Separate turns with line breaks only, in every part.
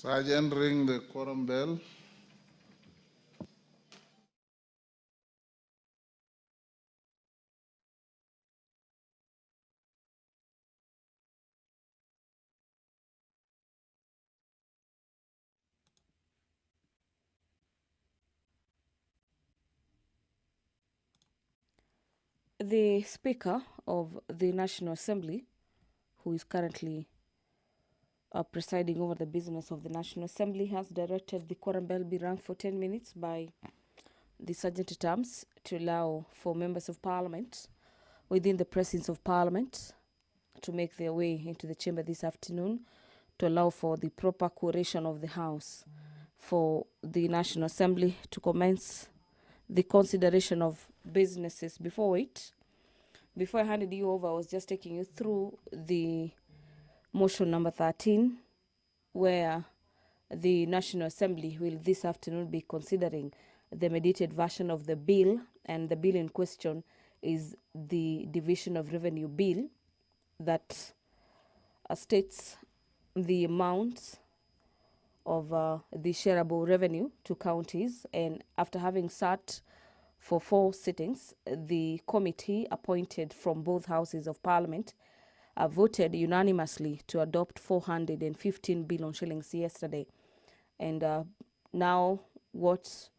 Sergeant, ring the quorum bell.
The Speaker of the National Assembly, who is currently presiding over the business of the National Assembly, has directed the quorum bell be rung for 10 minutes by the Sergeant at Arms to allow for members of Parliament within the presence of Parliament to make their way into the chamber this afternoon, to allow for the proper quoration of the House for the National Assembly to commence the consideration of businesses. Before I handed you over, I was just taking you through the motion number 13, where the National Assembly will this afternoon be considering the mediated version of the bill, and the bill in question is the Division of Revenue Bill that states the amounts of the shareable revenue to counties. And after having sat for 4 sittings, the committee appointed from both houses of Parliament voted unanimously to adopt 415 billion shillings yesterday. And now what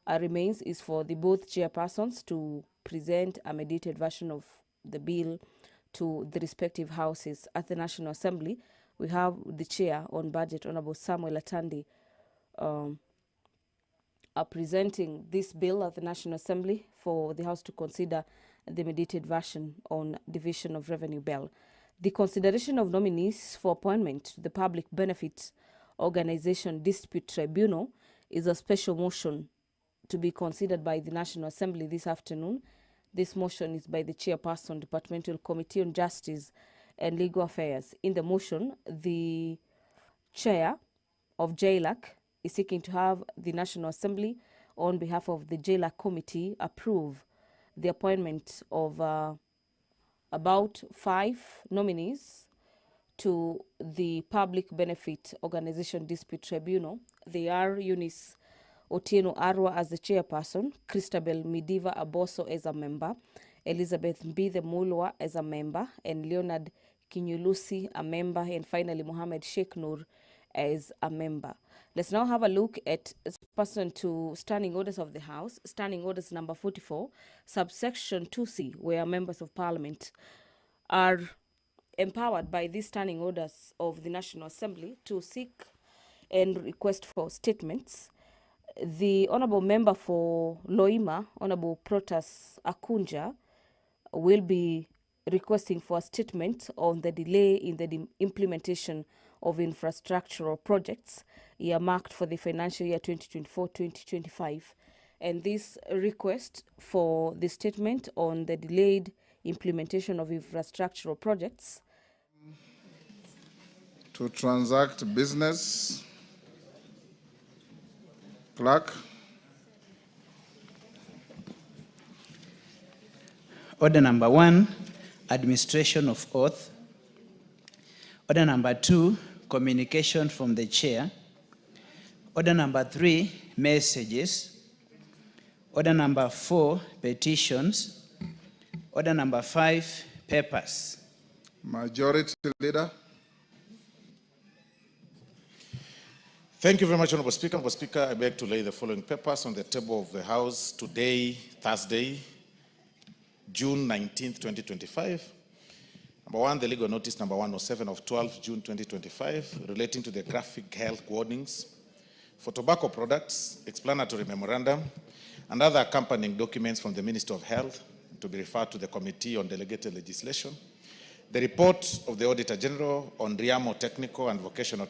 remains is for the both chairpersons to present a mediated version of the bill to the respective houses. At the National Assembly, we have the chair on budget, Honorable Samuel Atandi, presenting this bill at the National Assembly for the House to consider the mediated version on Division of Revenue Bill. The consideration of nominees for appointment to the Public Benefit Organization Dispute Tribunal is a special motion to be considered by the National Assembly this afternoon. This motion is by the Chairperson, Departmental Committee on Justice and Legal Affairs. In the motion, the Chair of JLAC is seeking to have the National Assembly, on behalf of the JLAC Committee, approve the appointment of about 5 nominees to the Public Benefit Organization Dispute Tribunal. They are Eunice Otieno Arwa as the chairperson, Christabel Midiva Aboso as a member, Elizabeth Mbithe Mulwa as a member, and Leonard Kinyulusi a member, and finally Mohammed Sheikh Nur as a member. Let's now have a look at person to Standing Orders of the House, Standing Orders number 44, subsection 2C, where members of Parliament are empowered by these standing orders of the National Assembly to seek and request for statements. The Honourable Member for Loima, Honourable Protas Akunja, will be requesting for a statement on the delay in the implementation of infrastructural projects earmarked for the financial year 2024-2025. And this request for the statement on the delayed implementation of infrastructural projects
To transact business. Clerk.
Order number 1, administration of oath. Order number 2, communication from the chair. Order number 3, messages. Order number 4, petitions. Order number 5, papers.
Majority Leader.
Thank you very much, Honourable Speaker. Honourable Speaker, I beg to lay the following papers on the table of the House today, Thursday, June 19th, 2025. Number 1, the legal notice number 107 of 12 June 2025 relating to the graphic health warnings for tobacco products, explanatory memorandum, and other accompanying documents from the Ministry of Health to be referred to the Committee on Delegated Legislation. The report of the Auditor General on Riamo Technical and Vocational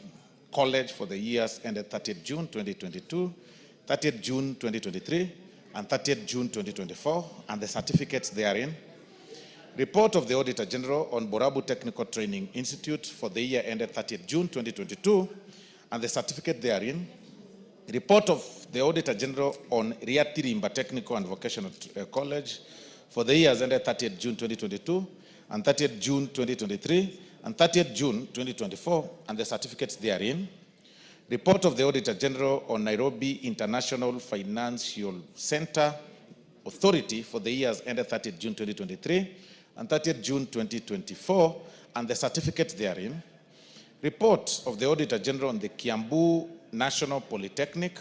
College for the years ended 30th June 2022, 30th June 2023, and 30th June 2024, and the certificates therein. Report of the Auditor General on Borabu Technical Training Institute for the year ended 30th June 2022, and the certificate therein. Report of the Auditor General on Riatirimba Technical and Vocational College for the years ended 30th June 2022, and 30th June 2023, and 30th June 2024, and the certificates therein. Report of the Auditor General on Nairobi International Financial Center Authority for the years ended 30th June 2023 and 30th June 2024 and the certificates therein. Report of the Auditor General on the Kiambu National Polytechnic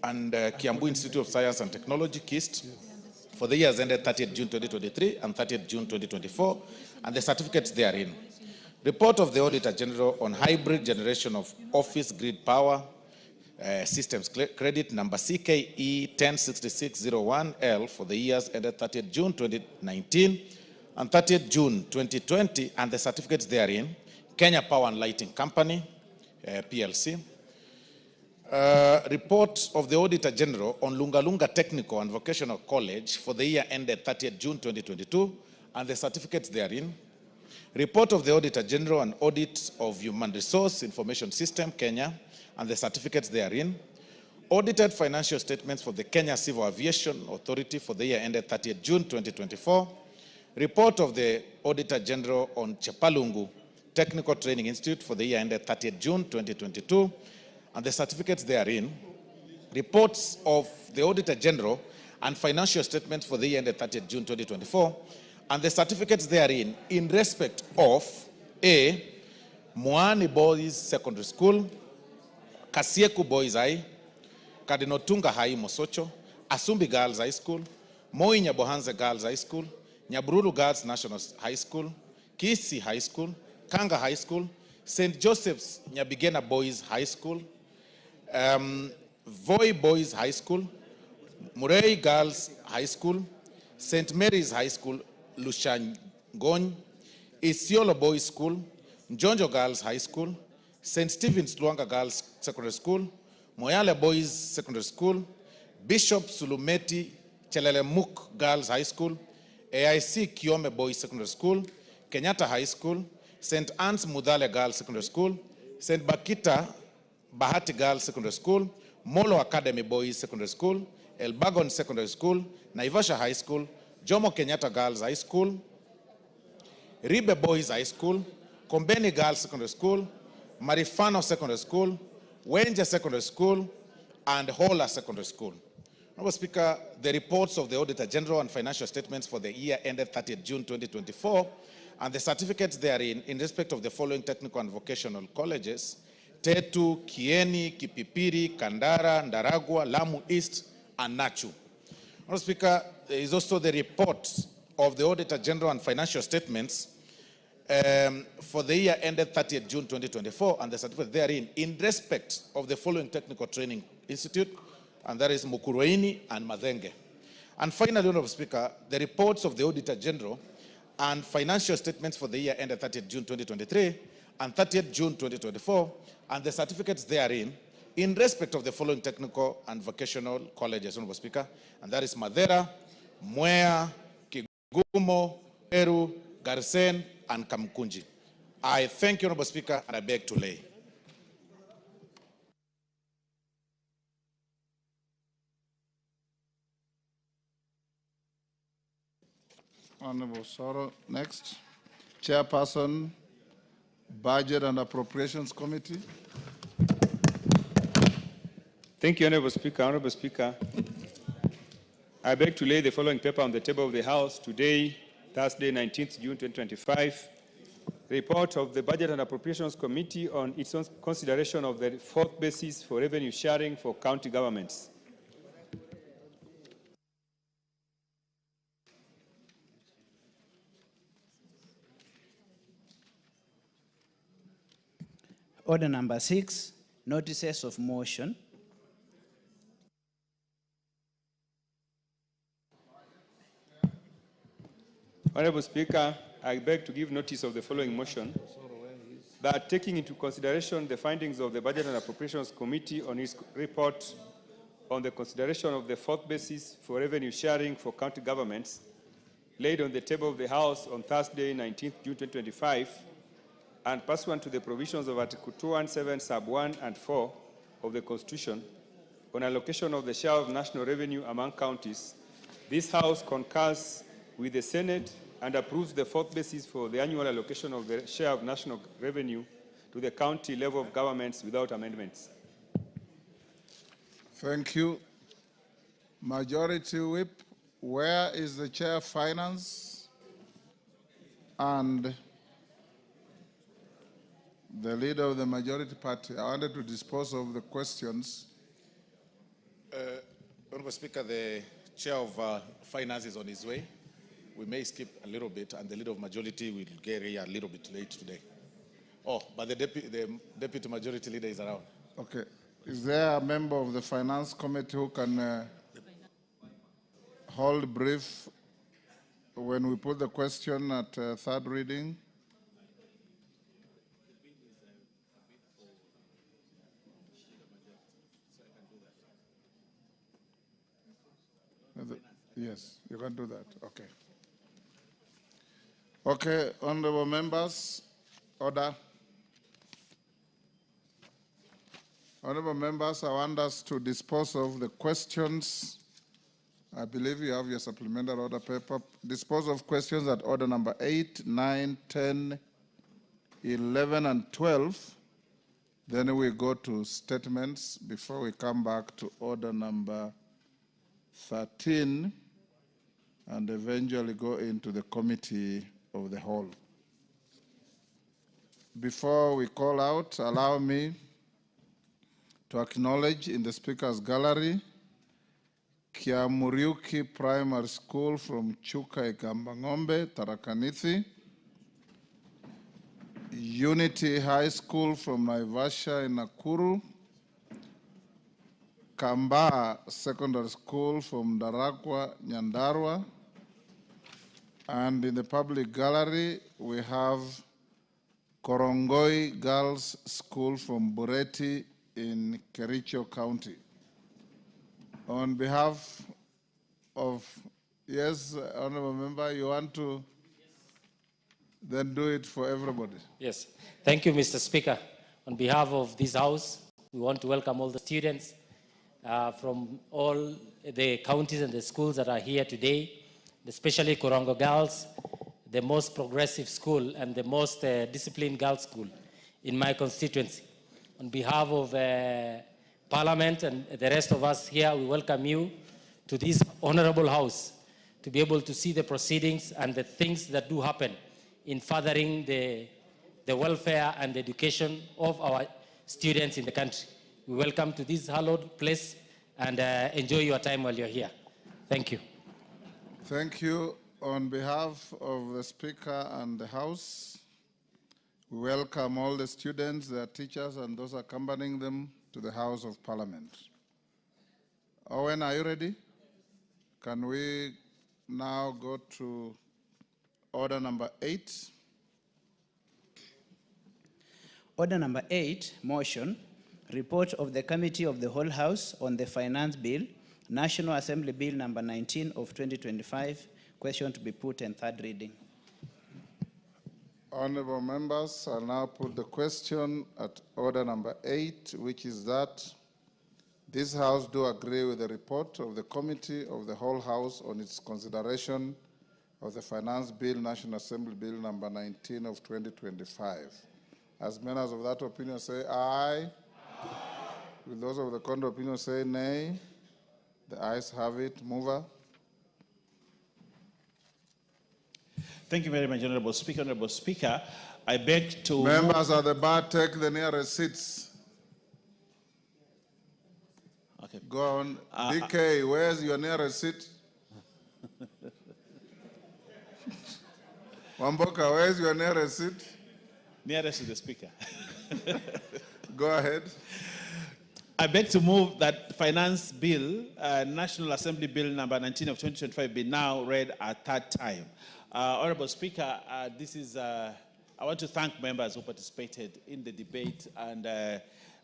and Kiambu Institute of Science and Technology, KIST, for the years ended 30th June 2023 and 30th June 2024 and the certificates therein. Report of the Auditor General on hybrid generation of office grid power systems credit number CKE 106601L for the years ended 30th June 2019 and 30th June 2020 and the certificates therein. Kenya Power and Lighting Company, PLC. Report of the Auditor General on Lungalunga Technical and Vocational College for the year ended 30th June 2022 and the certificates therein. Report of the Auditor General on audit of Human Resource Information System, Kenya, and the certificates therein. Audited financial statements for the Kenya Civil Aviation Authority for the year ended 30th June 2024. Report of the Auditor General on Chepalungu Technical Training Institute for the year ended 30th June 2022, and the certificates therein. Reports of the Auditor General and financial statements for the year ended 30th June 2024, and the certificates therein in respect of A. Moani Boys Secondary School, Kasieku Boys High, Kadinotunga High Mosocho, Asumbi Girls High School, Moi Nyabohanze Girls High School, Nyabururu Girls National High School, Kisi High School, Kanga High School, St. Joseph's Nyabigena Boys High School, Voi Boys High School, Murray Girls High School, St. Mary's High School, Lushangony, Isiolo Boys School, Njonjo Girls High School, St. Stephen's Luanga Girls Secondary School, Moyale Boys Secondary School, Bishop Sulumeti Chelelemuk Girls High School, AIC Kiome Boys Secondary School, Kenyatta High School, St. Anne's Mudale Girls Secondary School, St. Bakita Bahati Girls Secondary School, Molo Academy Boys Secondary School, Elbagon Secondary School, Naivasha High School, Jomo Kenyatta Girls High School, Ribe Boys High School, Kombeni Girls Secondary School, Marifano Secondary School, Wenje Secondary School, and Hola Secondary School. Honorable Speaker, the reports of the Auditor General and financial statements for the year ended 30th June 2024 and the certificates therein in respect of the following technical and vocational colleges: Tetu, Kieni, Kipipiri, Kandara, Ndaragwa, Lamu East, and Nachu. Honorable Speaker, there is also the report of the Auditor General and financial statements for the year ended 30th June 2024 and the certificate therein in respect of the following technical training institute, and that is Mukuruini and Madenge. And finally, Honorable Speaker, the reports of the Auditor General and financial statements for the year ended 30th June 2023 and 30th June 2024 and the certificates therein in respect of the following technical and vocational colleges, Honorable Speaker, and that is Madera, Mwea, Kigumo, Peru, Garsen, and Kamkunji. I thank you, Honorable Speaker, and I beg to lay.
Honorable Soro. Next. Chairperson, Budget and Appropriations Committee.
Thank you, Honorable Speaker. Honorable Speaker, I beg to lay the following paper on the table of the House today, Thursday, 19th June 2025. Report of the Budget and Appropriations Committee on its consideration of the fourth basis for revenue sharing for county governments.
Order number 6, notices of motion.
Honorable Speaker, I beg to give notice of the following motion, that taking into consideration the findings of the Budget and Appropriations Committee on its report on the consideration of the fourth basis for revenue sharing for county governments, laid on the table of the House on Thursday, 19th June 2025, and pursuant to the provisions of Article 217, Sub 1 and 4 of the Constitution, on allocation of the share of national revenue among counties, this House concurs with the Senate and approves the fourth basis for the annual allocation of the share of national revenue to the county level of governments without amendments.
Thank you. Majority Whip, where is the Chair of Finance and the leader of the majority party? I wanted to dispose of the questions.
Honorable Speaker, the Chair of Finance is on his way. We may skip a little bit, and the leader of majority will get here a little bit late today. Oh, but the deputy majority leader is around.
Okay. Is there a member of the Finance Committee who can hold brief when we put the question at third reading? Yes, you can do that. Okay. Okay, honorable members, order. Honorable members, I want us to dispose of the questions. I believe you have your supplementary order paper. Dispose of questions at order number 8, 9, 10, 11, and 12. Then we go to statements before we come back to order number 13 and eventually go into the committee of the whole. Before we call out, allow me to acknowledge in the speaker's gallery Kiamuriuki Primary School from Chuka Ikambangombe, Tarakaniti, Unity High School from Naivasha in Nakuru, Kamba Secondary School from Daragwa, Nyandarua, and in the public gallery we have Korongoi Girls School from Bureti in Kericho County. On behalf of, yes, honorable member, you want to then do it for everybody?
Yes. Thank you, Mr. Speaker. On behalf of this House, we want to welcome all the students from all the counties and the schools that are here today, especially Korongo Girls, the most progressive school and the most disciplined girls' school in my constituency. On behalf of Parliament and the rest of us here, we welcome you to this honorable House to be able to see the proceedings and the things that do happen in furthering the welfare and the education of our students in the country. We welcome to this hallowed place and enjoy your time while you're here. Thank you.
Thank you. On behalf of the Speaker and the House, we welcome all the students, their teachers, and those accompanying them to the House of Parliament. Owen, are you ready? Can we now go to order number 8?
Order number 8, motion, report of the Committee of the Whole House on the Finance Bill, National Assembly Bill number 19 of 2025, question to be put in third reading.
Honorable members, I'll now put the question at order number 8, which is that this House do agree with the report of the Committee of the Whole House on its consideration of the Finance Bill, National Assembly Bill number 19 of 2025. As members of that opinion say aye. Aye. Will those of the contrary opinion say nay? The ayes have it. Mover.
Thank you very much, Honorable Speaker. Honorable Speaker, I beg to...
Members at the bar, take the nearest seats.
Okay.
Go on. DK, where's your nearest seat? Wamboka, where's your nearest seat?
Nearest to the Speaker.
Go ahead.
I beg to move that Finance Bill, National Assembly Bill number 19 of 2025 be now read a third time. Honorable Speaker, I want to thank members who participated in the debate and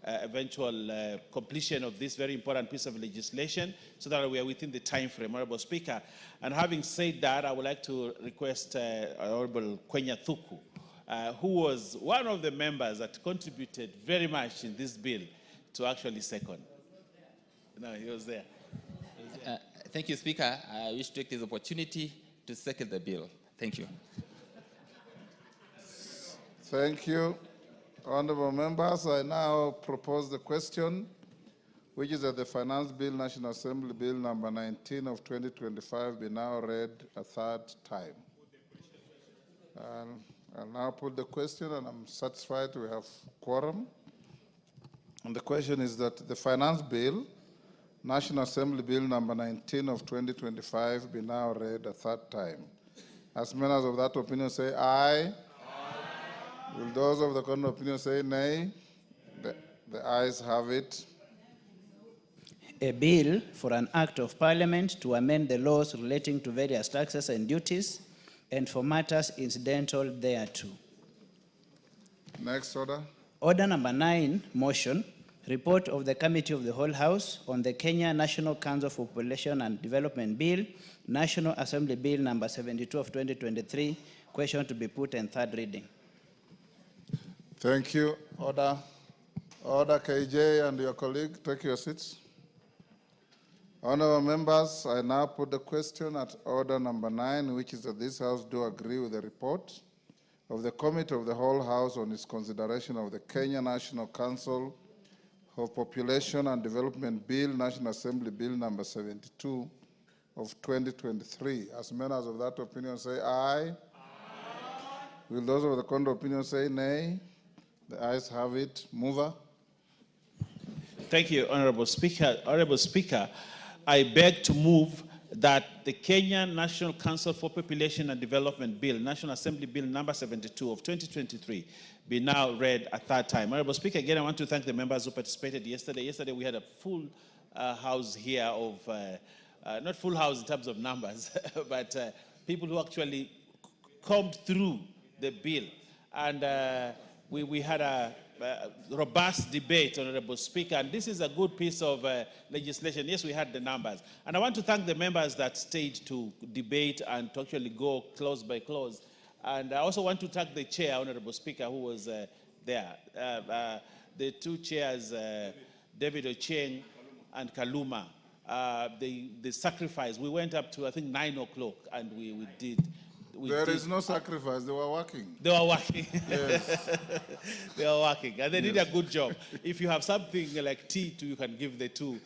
eventual completion of this very important piece of legislation so that we are within the time frame, Honorable Speaker. And having said that, I would like to request Honorable Kwenya Thuku, who was one of the members that contributed very much in this bill, to actually second. No, he was there.
Thank you, Speaker. I wish to take this opportunity to second the bill. Thank you.
Thank you. Honorable members, I now propose the question, which is that the Finance Bill, National Assembly Bill number 19 of 2025 be now read a third time. I'll now put the question, and I'm satisfied we have quorum. And the question is that the Finance Bill, National Assembly Bill number 19 of 2025 be now read a third time. As members of that opinion say aye. Will those of the contrary opinion say nay? The ayes have it.
A bill for an act of parliament to amend the laws relating to various taxes and duties and for matters incidental thereto.
Next order.
Order number 9, motion, report of the Committee of the Whole House on the Kenya National Council for Population and Development Bill, National Assembly Bill number 72 of 2023, question to be put in third reading.
Thank you. Order. Order, KJ and your colleague, take your seats. Honorable members, I now put the question at order number 9, which is that this House do agree with the report of the Committee of the Whole House on its consideration of the Kenya National Council for Population and Development Bill, National Assembly Bill number 72 of 2023. As members of that opinion say aye. Aye. Will those of the contrary opinion say nay? The ayes have it. Mover.
Thank you, Honorable Speaker. Honorable Speaker, I beg to move that the Kenya National Council for Population and Development Bill, National Assembly Bill number 72 of 2023, be now read a third time. Honorable Speaker, again, I want to thank the members who participated yesterday. Yesterday, we had a full house here of, not full house in terms of numbers, but people who actually combed through the bill. And we had a robust debate, Honorable Speaker, and this is a good piece of legislation. Yes, we had the numbers. And I want to thank the members that stayed to debate and to actually go clause by clause. And I also want to thank the chair, Honorable Speaker, who was there. The two chairs, David Ocheng and Kaluma, the sacrifice. We went up to, I think, 9 o'clock, and we did.
There is no sacrifice. They were working.
They were working.
Yes.
They were working. And they did a good job. If you have something like tea, too, you can give the two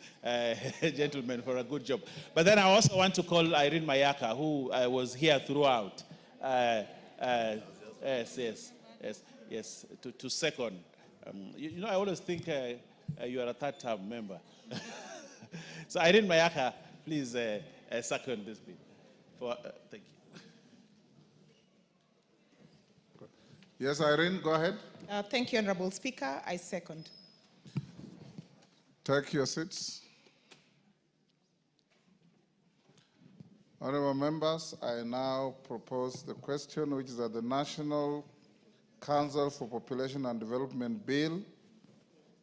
gentlemen for a good job. But then I also want to call Irene Mayaka, who was here throughout. Yes, to second. You know, I always think you are a third-term member. So Irene Mayaka, please second this bill. Thank you.
Yes, Irene, go ahead.
Thank you, Honorable Speaker. I second.
Take your seats. Honorable members, I now propose the question, which is that the National Council for Population and Development Bill,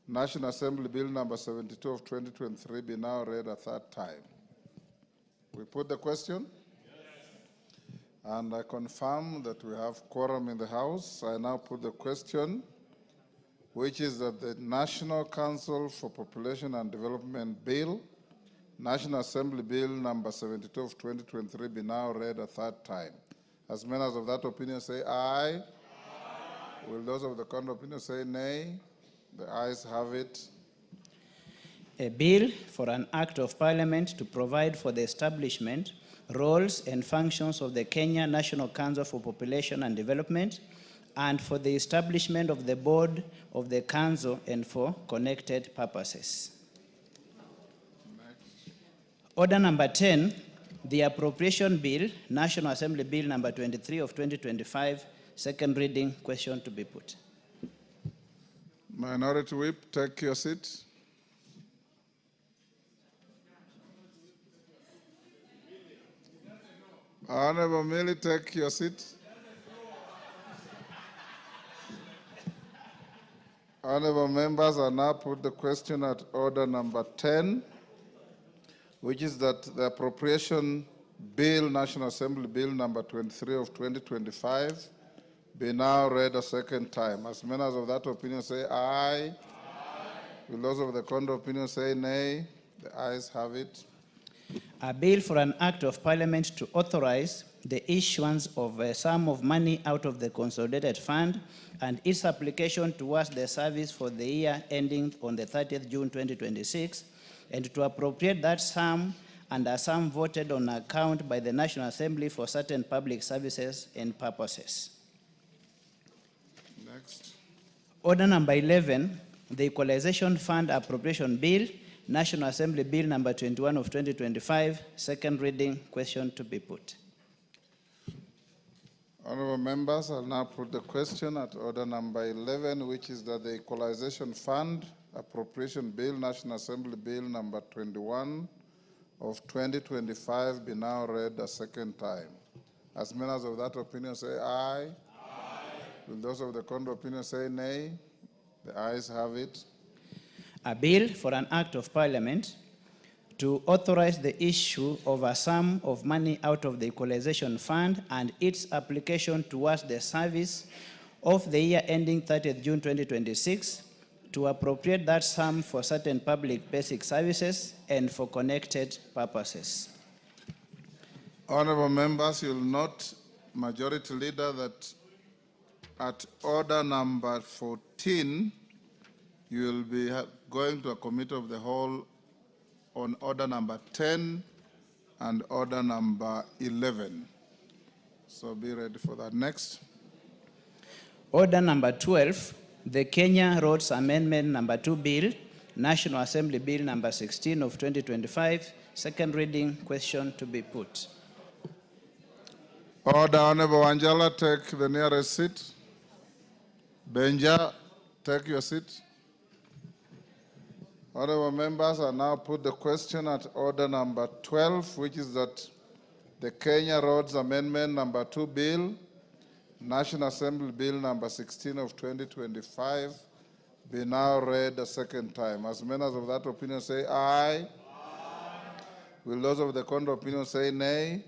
National Assembly Bill number 72 of 2023, be now read a third time. We put the question? And I confirm that we have quorum in the House. I now put the question, which is that the National Council for Population and Development Bill, National Assembly Bill number 72 of 2023, be now read a third time. As members of that opinion say aye. Aye. Will those of the contrary opinion say nay? The ayes have it.
A bill for an act of parliament to provide for the establishment, roles and functions of the Kenya National Council for Population and Development, and for the establishment of the board of the council and for connected purposes. Next. Order number 10, the Appropriation Bill, National Assembly Bill number 23 of 2025, second reading, question to be put.
Minority Whip, take your seat. Honorable Millie, take your seat. Honorable members, I now put the question at order number 10, which is that the Appropriation Bill, National Assembly Bill number 23 of 2025, be now read a second time. As members of that opinion say aye. Aye. Will those of the contrary opinion say nay? The ayes have it.
A bill for an act of parliament to authorize the issuance of a sum of money out of the consolidated fund and its application towards the service for the year ending on the 30th June 2026, and to appropriate that sum and a sum voted on account by the National Assembly for certain public services and purposes.
Next.
Order number 11, the Equalization Fund Appropriation Bill, National Assembly Bill number 21 of 2025, second reading, question to be put.
Honorable members, I'll now put the question at order number 11, which is that the Equalization Fund Appropriation Bill, National Assembly Bill number 21 of 2025 be now read a second time. As members of that opinion say aye. Aye. Will those of the contrary opinion say nay? The ayes have it.
A bill for an act of parliament to authorize the issue of a sum of money out of the Equalization Fund and its application towards the service of the year ending 30th June 2026, to appropriate that sum for certain public basic services and for connected purposes.
Honorable members, you'll note, Majority Leader, that at order number 14, you will be going to a committee of the whole on order number 10 and order number 11. So be ready for that. Next.
Order number 12, the Kenya Roads Amendment number 2 Bill, National Assembly Bill number 16 of 2025, second reading, question to be put.
Order, Honorable Wanjala, take the nearest seat. Benja, take your seat. Honorable members, I now put the question at order number 12, which is that the Kenya Roads Amendment number 2 Bill, National Assembly Bill number 16 of 2025, be now read a second time. As members of that opinion say aye. Aye. Will those of the contrary opinion say nay?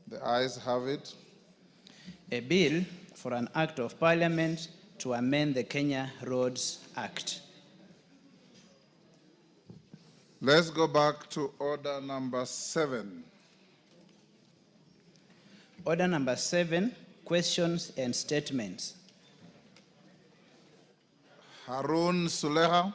The ayes have it.
A bill for an act of parliament to amend the Kenya Roads Act.
Let's go back to order number 7.
Order number 7, questions and statements.
Harun Suleha.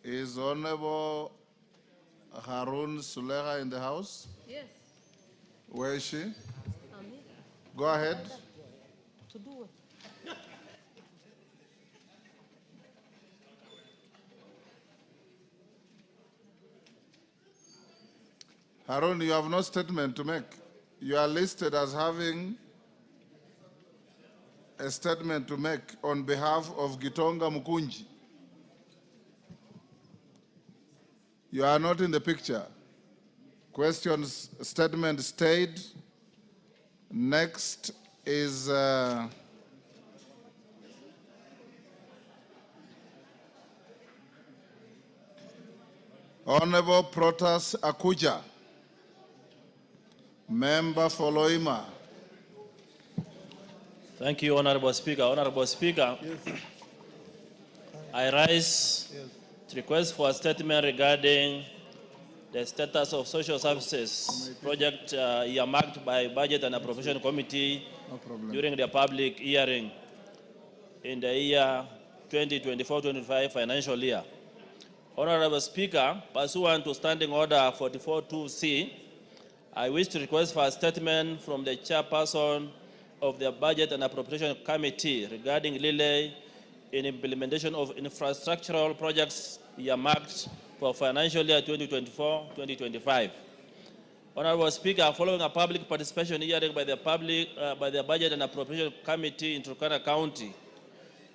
Is Honorable Harun Suleha in the house?
Yes.
Where is she?
I'm here.
Go ahead.
To do what?
Harun, you have no statement to make. You are listed as having a statement to make on behalf of Gitonga Mukunji. You are not in the picture. Questions, statement stayed. Next is Honorable Protas Akuja, member for Loima.
Thank you, Honorable Speaker. Honorable Speaker, I rise to request for a statement regarding the status of social services project earmarked by Budget and Appropriation Committee during the public hearing in the year 2024-25 financial year. Honorable Speaker, pursuant to Standing Order 44.2c, I wish to request for a statement from the chairperson of the Budget and Appropriation Committee regarding delay in implementation of infrastructural projects earmarked for financial year 2024-2025. Honorable Speaker, following a public participation hearing by the Budget and Appropriation Committee in Turkana County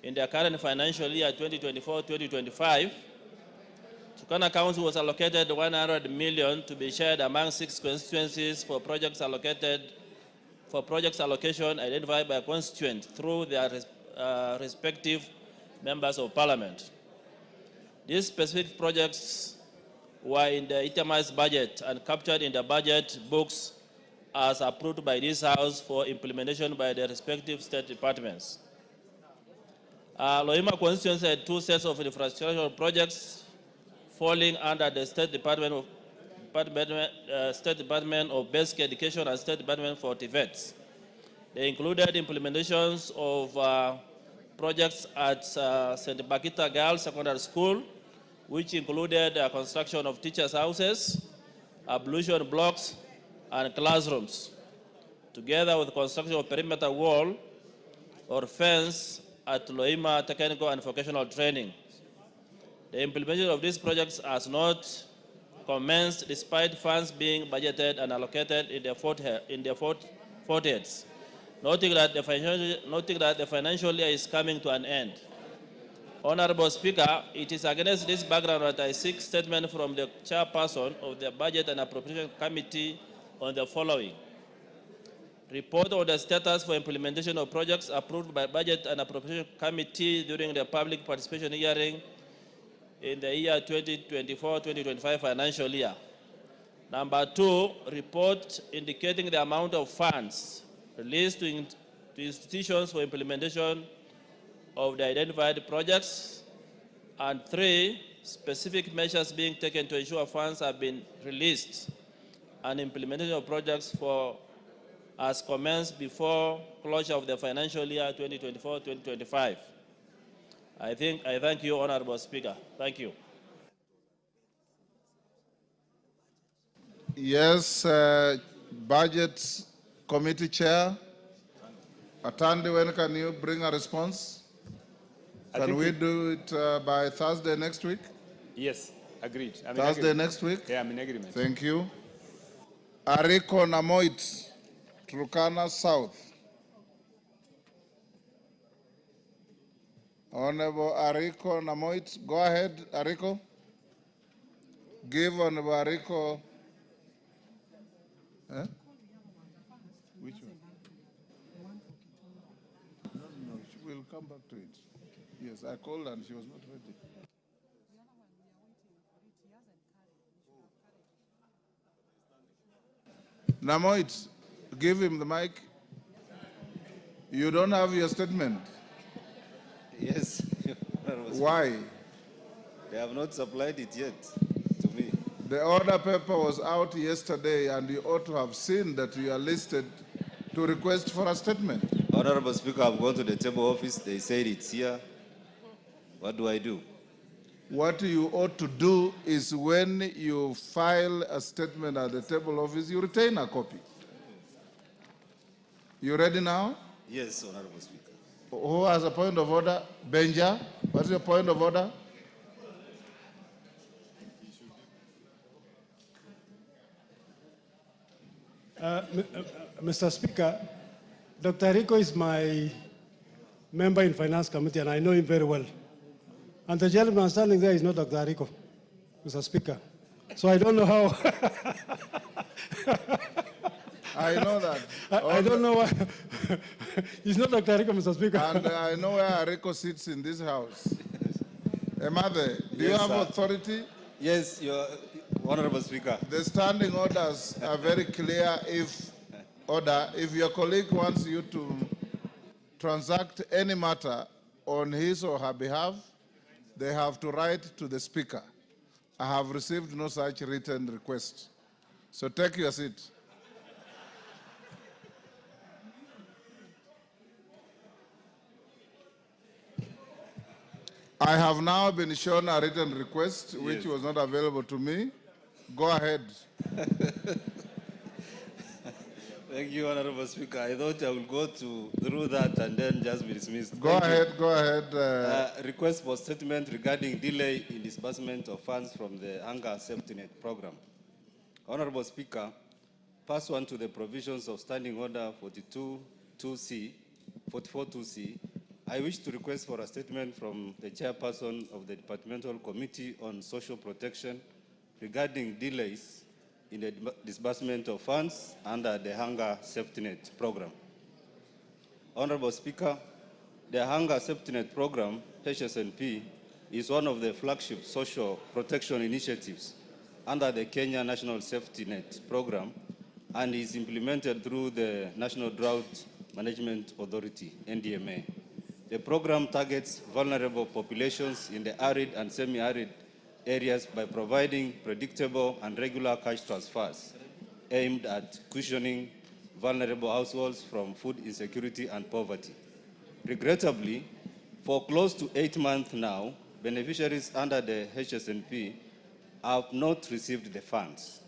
in the current financial year 2024-2025, Turkana County was allocated 100 million to be shared among 6 constituencies for projects allocation identified by a constituent through their respective members of parliament. These specific projects were in the itemized budget and captured in the budget books as approved by this House for implementation by the respective state departments. Loima constituency had two sets of infrastructural projects falling under the State Department of Basic Education and State Department for TVETs. They included implementations of projects at St. Bakita Girls Secondary School, which included construction of teachers' houses, ablution blocks, and classrooms, together with construction of perimeter wall or fence at Loima Technical and Vocational Training. The implementation of these projects has not commenced despite funds being budgeted and allocated in their forties, noting that the financial year is coming to an end. Honorable Speaker, it is against this background that I seek statement from the chairperson of the Budget and Appropriation Committee on the following. Report on the status for implementation of projects approved by Budget and Appropriation Committee during the public participation hearing in the year 2024-2025 financial year. Number 2, report indicating the amount of funds released to institutions for implementation of the identified projects. And 3, specific measures being taken to ensure funds have been released and implementation of projects as commenced before closure of the financial year 2024-2025. I thank you, Honorable Speaker. Thank you.
Yes, Budget Committee Chair. Atandi, when can you bring a response? Can we do it by Thursday next week?
Yes, agreed.
Thursday next week?
Yeah, I'm in agreement.
Thank you. Ariko Namoit, Turkana South. Honorable Ariko Namoit, go ahead, Ariko. Give Honorable Ariko. Which one? No, we'll come back to it. Yes, I called and she was not ready. Namoit, give him the mic. You don't have your statement.
Yes.
Why?
They have not supplied it yet to me.
The order paper was out yesterday and you ought to have seen that you are listed to request for a statement.
Honorable Speaker, I've gone to the table office. They said it's here. What do I do?
What you ought to do is when you file a statement at the table office, you retain a copy. You ready now?
Yes, Honorable Speaker.
Who has a point of order? Benja, what's your point of order?
Mr. Speaker, Dr. Rico is my member in Finance Committee and I know him very well. And the gentleman standing there is not Dr. Rico, Mr. Speaker. So I don't know how.
I know that.
I don't know why. He's not Dr. Rico, Mr. Speaker.
And I know where Rico sits in this house. Emade, do you have authority?
Yes, Your Honorable Speaker.
The standing orders are very clear. If your colleague wants you to transact any matter on his or her behalf, they have to write to the Speaker. I have received no such written request. So take your seat. I have now been shown a written request, which was not available to me. Go ahead.
Thank you, Honorable Speaker. I thought I would go through that and then just be dismissed.
Go ahead.
Request for statement regarding delay in disbursement of funds from the Hunger Safety Net Program. Honorable Speaker, pursuant to the provisions of Standing Order 42-2C, I wish to request for a statement from the chairperson of the Departmental Committee on Social Protection regarding delays in the disbursement of funds under the Hunger Safety Net Program. Honorable Speaker, the Hunger Safety Net Program, HSNP, is one of the flagship social protection initiatives under the Kenya National Safety Net Program and is implemented through the National Drought Management Authority, NDMA. The program targets vulnerable populations in the arid and semi-arid areas by providing predictable and regular cash transfers aimed at cushioning vulnerable households from food insecurity and poverty. Regrettably, for close to 8 months now, beneficiaries under the HSNP have not received the funds.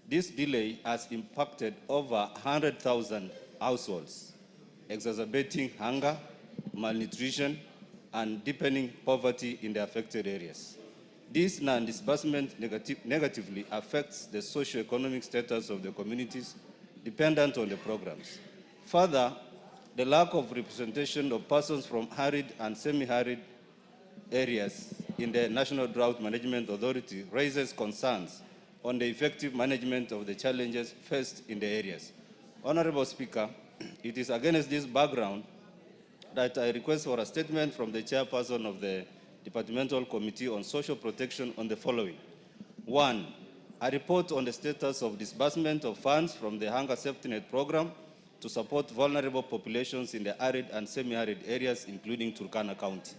This delay has impacted over 100,000 households, exacerbating hunger, malnutrition, and deepening poverty in the affected areas. This non-disbursement negatively affects the socio-economic status of the communities dependent on the programs. Further, the lack of representation of persons from arid and semi-arid areas in the National Drought Management Authority raises concerns on the effective management of the challenges faced in the areas. Honorable Speaker, it is against this background that I request for a statement from the chairperson of the Departmental Committee on Social Protection on the following. 1, a report on the status of disbursement of funds from the Hunger Safety Net Program to support vulnerable populations in the arid and semi-arid areas, including Turkana County.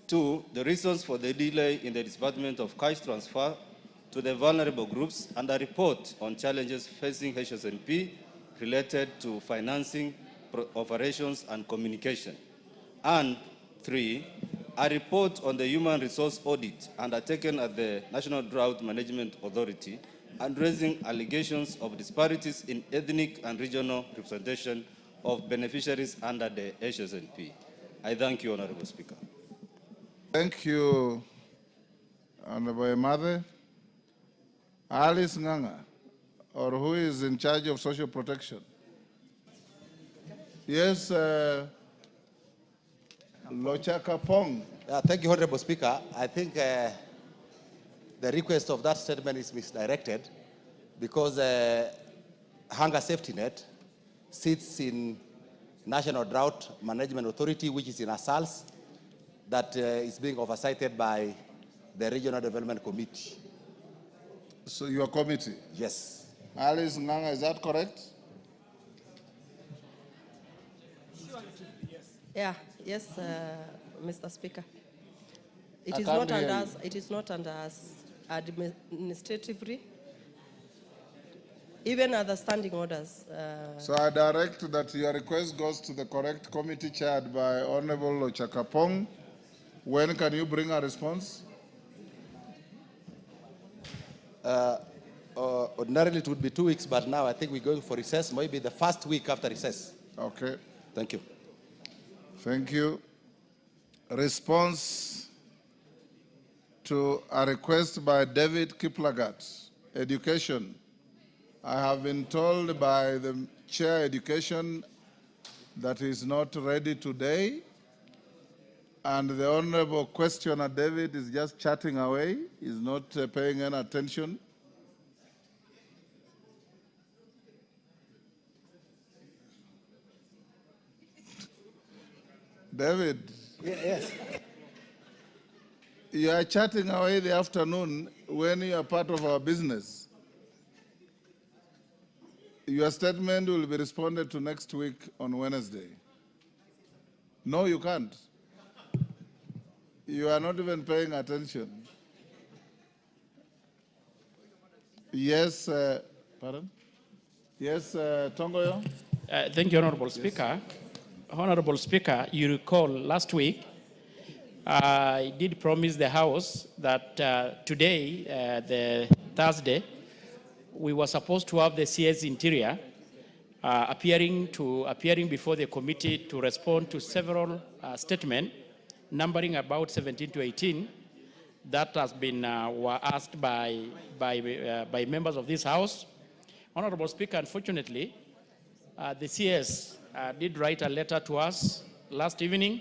2, the reasons for the delay in the disbursement of cash transfer to the vulnerable groups, and a report on challenges facing HSNP related to financing, operations, and communication. And 3, a report on the human resource audit undertaken at the National Drought Management Authority, addressing allegations of disparities in ethnic and regional representation of beneficiaries under the HSNP. I thank you, Honorable Speaker.
Thank you, Honorable Emade. Alice Nganga, or who is in charge of social protection? Yes, Lochaka Pong.
Thank you, Honorable Speaker. I think the request of that statement is misdirected because Hunger Safety Net sits in National Drought Management Authority, which is in Asals, that is being oversighted by the Regional Development Committee.
So your committee?
Yes.
Alice Nganga, is that correct?
Yeah, yes, Mr. Speaker. It is not under us. It is not under us administratively. Even other standing orders.
So I direct that your request goes to the correct committee chaired by Honorable Lochakapong. When can you bring a response?
Ordinarily it would be 2 weeks, but now I think we're going for recess, maybe the first week after recess.
Okay.
Thank you.
Thank you. Response to a request by David Kiplagat, Education. I have been told by the Chair Education that he is not ready today, and the Honorable Questioner David is just chatting away. He's not paying any attention. David.
Yes.
You are chatting away the afternoon when you are part of our business. Your statement will be responded to next week on Wednesday. No, you can't. You are not even paying attention. Yes, pardon? Yes, Tongoyo?
Thank you, Honorable Speaker. Honorable Speaker, you recall last week, I did promise the House that today, the Thursday, we were supposed to have the CS Interior appearing before the committee to respond to several statements numbering about 17 to 18 that has been were asked by members of this House. Honorable Speaker, unfortunately, the CS did write a letter to us last evening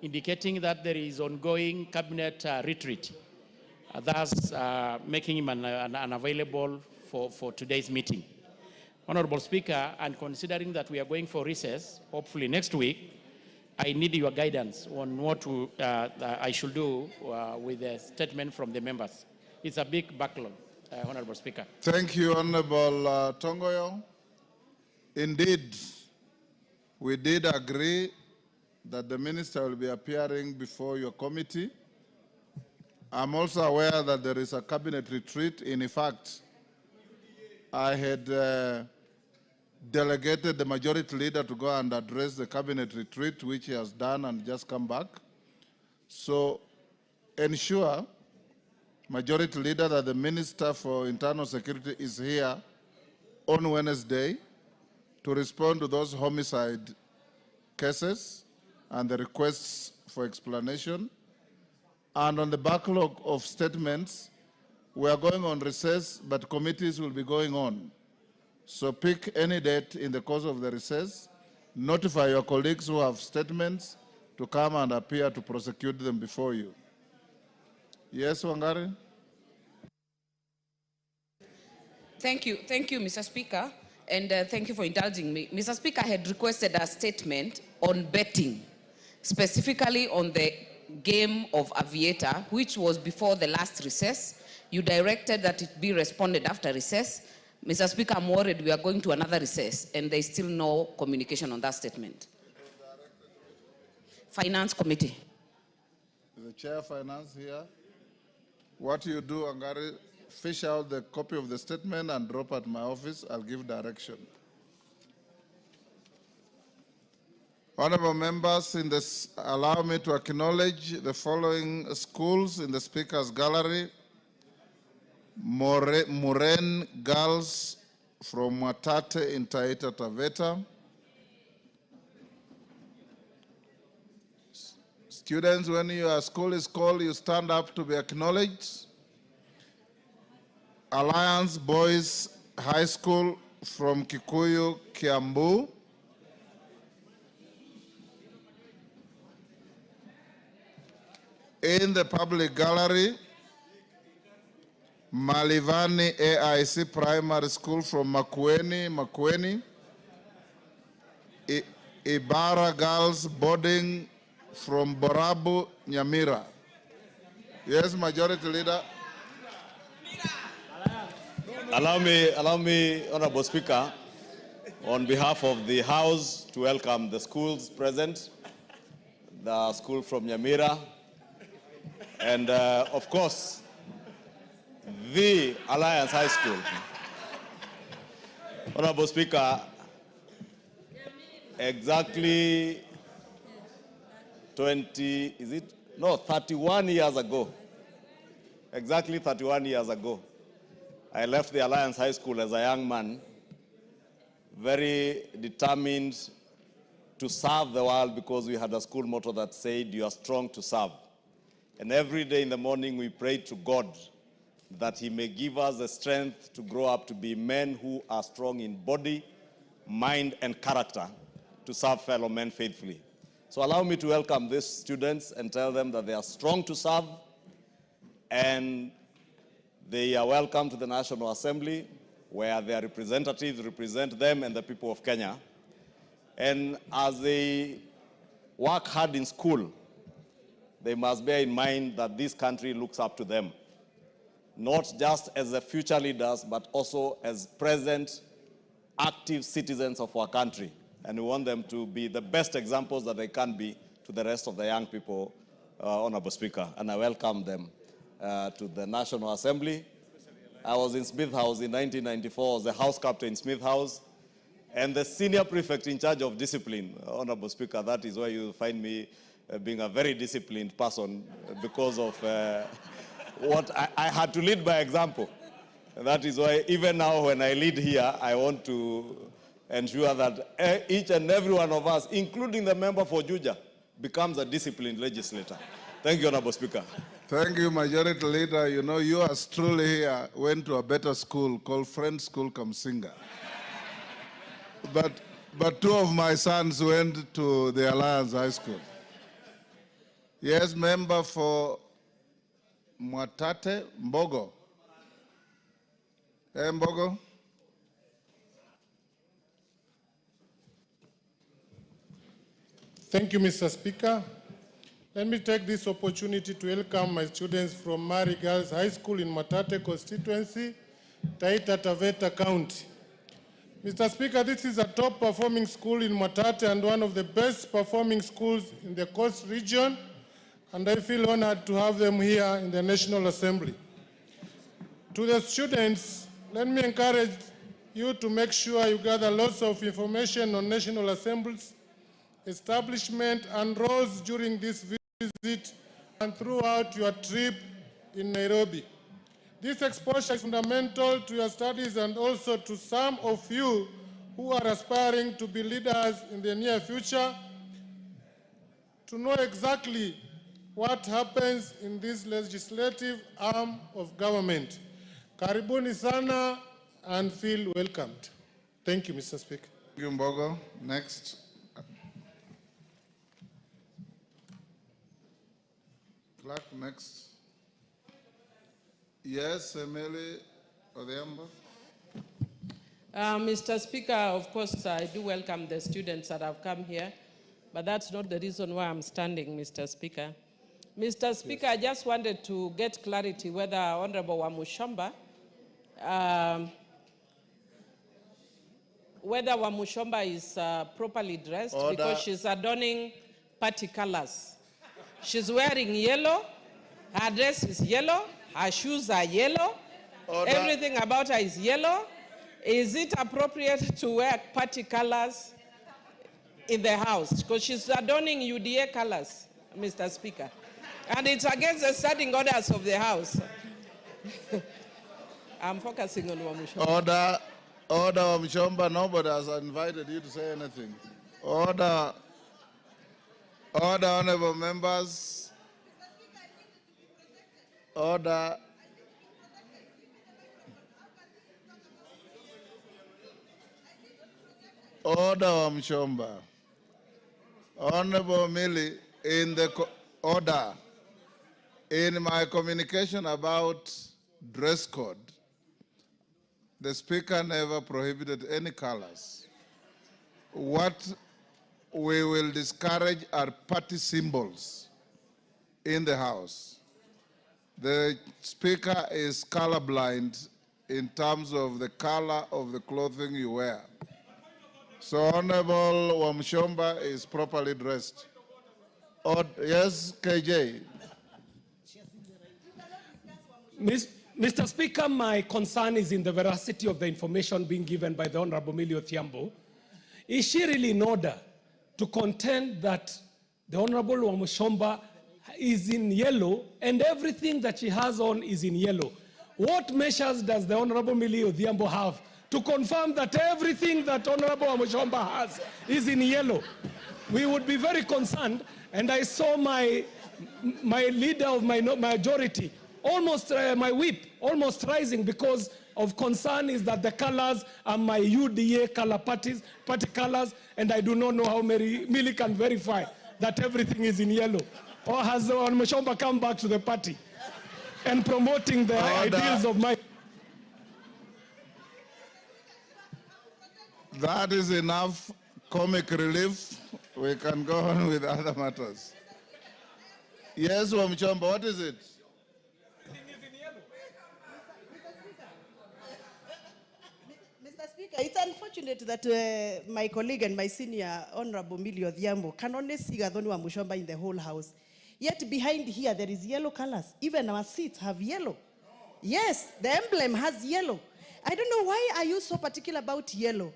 indicating that there is ongoing cabinet retreat, thus making him unavailable for today's meeting. Honorable Speaker, and considering that we are going for recess, hopefully next week, I need your guidance on what I should do with the statement from the members. It's a big backlog, Honorable Speaker.
Thank you, Honorable Tongoyo. Indeed, we did agree that the minister will be appearing before your committee. I'm also aware that there is a cabinet retreat. In fact, I had delegated the majority leader to go and address the cabinet retreat, which he has done and just come back. So ensure, majority leader, that the Minister for Internal Security is here on Wednesday to respond to those homicide cases and the requests for explanation. And on the backlog of statements, we are going on recess, but committees will be going on. So pick any date in the course of the recess, notify your colleagues who have statements to come and appear to prosecute them before you. Yes, Wangari?
Thank you, Mr. Speaker, and thank you for indulging me. Mr. Speaker, I had requested a statement on betting, specifically on the game of Aviator, which was before the last recess. You directed that it be responded after recess. Mr. Speaker, I'm worried we are going to another recess, and there is still no communication on that statement. Finance Committee.
Is the Chair of Finance here? What you do, Wangari, fish out the copy of the statement and drop at my office. I'll give direction. Honorable members, allow me to acknowledge the following schools in the Speaker's Gallery. Muren Girls from Mwatate in Taita Taveta. Students, when your school is called, you stand up to be acknowledged. Alliance Boys High School from Kikuyu, Kiambu. In the public gallery, Malivani AIC Primary School from Makueni. Ibara Girls Boarding from Borabu, Nyamira. Yes, Majority Leader.
Allow me, Honorable Speaker, on behalf of the House, to welcome the schools present, the school from Nyamira, and of course, the Alliance High School. Honorable Speaker, exactly 31 years ago, exactly 31 years ago, I left the Alliance High School as a young man, very determined to serve the world, because we had a school motto that said, "You are strong to serve." And every day in the morning we prayed to God that He may give us the strength to grow up to be men who are strong in body, mind, and character to serve fellow men faithfully. So allow me to welcome these students and tell them that they are strong to serve, and they are welcome to the National Assembly, where their representatives represent them and the people of Kenya. And as they work hard in school, they must bear in mind that this country looks up to them, not just as the future leaders, but also as present, active citizens of our country. And we want them to be the best examples that they can be to the rest of the young people, Honorable Speaker. And I welcome them to the National Assembly. I was in Smith House in 1994, I was the House Captain in Smith House, and the senior prefect in charge of discipline, Honorable Speaker. That is why you find me being a very disciplined person, because of what I had to lead by example. And that is why even now when I lead here, I want to ensure that each and every one of us, including the member for Juja, becomes a disciplined legislator. Thank you, Honorable Speaker.
Thank you, Majority Leader. You know, you as truly here went to a better school called Friends School Kamsinga. But two of my sons went to the Alliance High School. Yes, member for Mwatate, Mbogo. Hey, Mbogo.
Thank you, Mr. Speaker. Let me take this opportunity to welcome my students from Mari Girls High School in Mwatate constituency, Taita Taveta County. Mr. Speaker, this is a top performing school in Mwatate and one of the best performing schools in the Coast region, and I feel honored to have them here in the National Assembly. To the students, let me encourage you to make sure you gather lots of information on National Assembly's establishment and roles during this visit and throughout your trip in Nairobi. This exposure is fundamental to your studies and also to some of you who are aspiring to be leaders in the near future to know exactly what happens in this legislative arm of government. Karibuni sana and feel welcomed. Thank you, Mr. Speaker.
Thank you, Mbogo. Next. Clerk, next. Yes, Emily Odhiambo.
Mr. Speaker, of course, I do welcome the students that have come here, but that's not the reason why I'm standing, Mr. Speaker. Mr. Speaker, yes. I just wanted to get clarity whether Honorable Wamushomba, is properly dressed. Order. Because she's adorning party colors. She's wearing yellow, her dress is yellow, her shoes are yellow, Order. Everything about her is yellow. Is it appropriate to wear party colors in the House? Because she's adorning UDA colors, Mr. Speaker. And it's against the standing orders of the House. I'm focusing on Wamushomba.
Order, Wamushomba, nobody has invited you to say anything. Order, honorable members. Order. Order, Wamushomba. Honorable Millie, in the order, in my communication about dress code, the Speaker never prohibited any colors. What we will discourage are party symbols in the House. The Speaker is colorblind in terms of the color of the clothing you wear. So Honorable Wamushomba is properly dressed. Yes, KJ.
Mr. Speaker, my concern is in the veracity of the information being given by the Honorable Millie Odhiambo. Is she really in order to contend that the Honorable Wamushomba is in yellow and everything that she has on is in yellow? What measures does the Honorable Millie Odhiambo have to confirm that everything that Honorable Wamushomba has is in yellow? We would be very concerned, and I saw my leader of my majority, almost my whip, almost rising because of concern is that the colors are my UDA color party colors, and I do not know how Millie can verify that everything is in yellow. Or has Wamushomba come back to the party and promoting the ideals of my...
That is enough comic relief. We can go on with other matters. Yes, Wamushomba, what is it?
Mr. Speaker, it's unfortunate that my colleague and my senior Honorable Millie Odhiambo can only see Gathoni Wamushomba in the whole House. Yet behind here there is yellow colors. Even our seats have yellow. Yes, the emblem has yellow. I don't know, why are you so particular about yellow?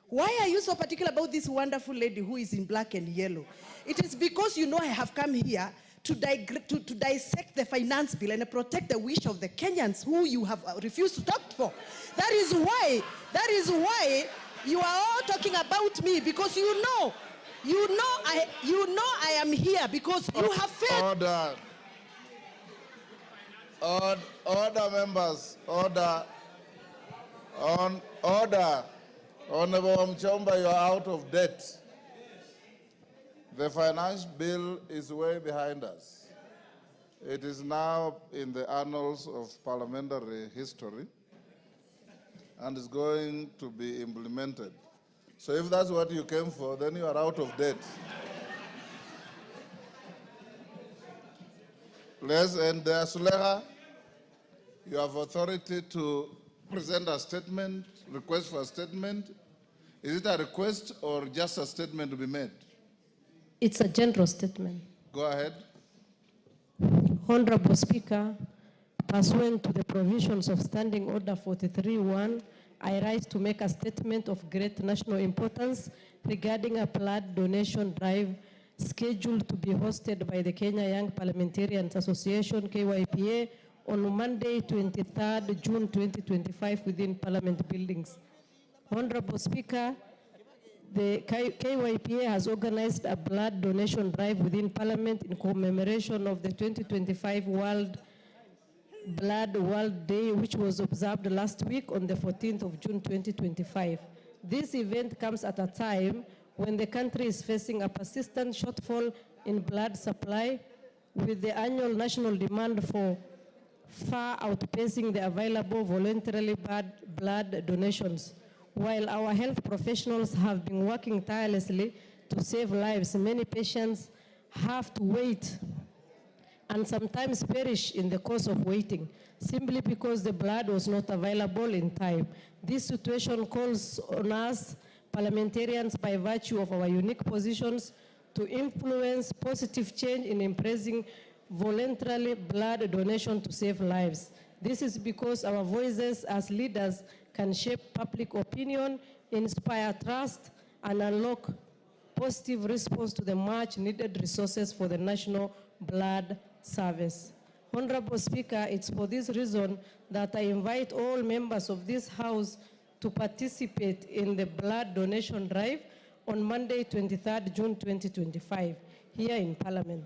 Why are you so particular about this wonderful lady who is in black and yellow? It is because you know I have come here to dissect the finance bill and protect the wish of the Kenyans who you have refused to talk for. That is why you are all talking about me, because you know I am here because you have failed.
Order, members. Order. Order. Honorable Wamushomba, you are out of debt. The finance bill is way behind us. It is now in the annals of parliamentary history and is going to be implemented. So if that's what you came for, then you are out of debt. Let's end there. Suleha, you have authority to present a statement, request for a statement Is it a request or just a statement to be made?
It's a general statement.
Go ahead.
Honorable Speaker, pursuant to the provisions of Standing Order 43.1, I rise to make a statement of great national importance regarding a blood donation drive scheduled to be hosted by the Kenya Young Parliamentarians Association, KYPA, on Monday, 23rd June 2025 within Parliament buildings. Honorable Speaker, the KYPA has organized a blood donation drive within Parliament in commemoration of the 2025 World Day, which was observed last week on the 14th of June 2025. This event comes at a time when the country is facing a persistent shortfall in blood supply, with the annual national demand for far outpacing the available voluntarily blood donations. While our health professionals have been working tirelessly to save lives, many patients have to wait and sometimes perish in the course of waiting, simply because the blood was not available in time. This situation calls on us parliamentarians, by virtue of our unique positions, to influence positive change in embracing voluntarily blood donation to save lives. This is because our voices as leaders can shape public opinion, inspire trust, and unlock positive response to the much needed resources for the national blood service. Honorable Speaker, it's for this reason that I invite all members of this House to participate in the blood donation drive on Monday, 23rd June 2025, here in Parliament.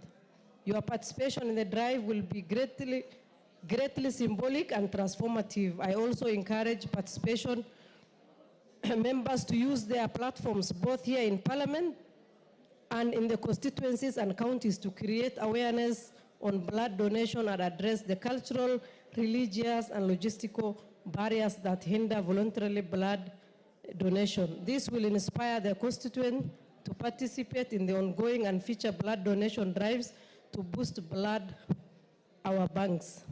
Your participation in the drive will be greatly symbolic and transformative. I also encourage participation members to use their platforms both here in Parliament and in the constituencies and counties to create awareness on blood donation and address the cultural, religious, and logistical barriers that hinder voluntarily blood donation. This will inspire their constituents to participate in the ongoing and future blood donation drives to boost our banks.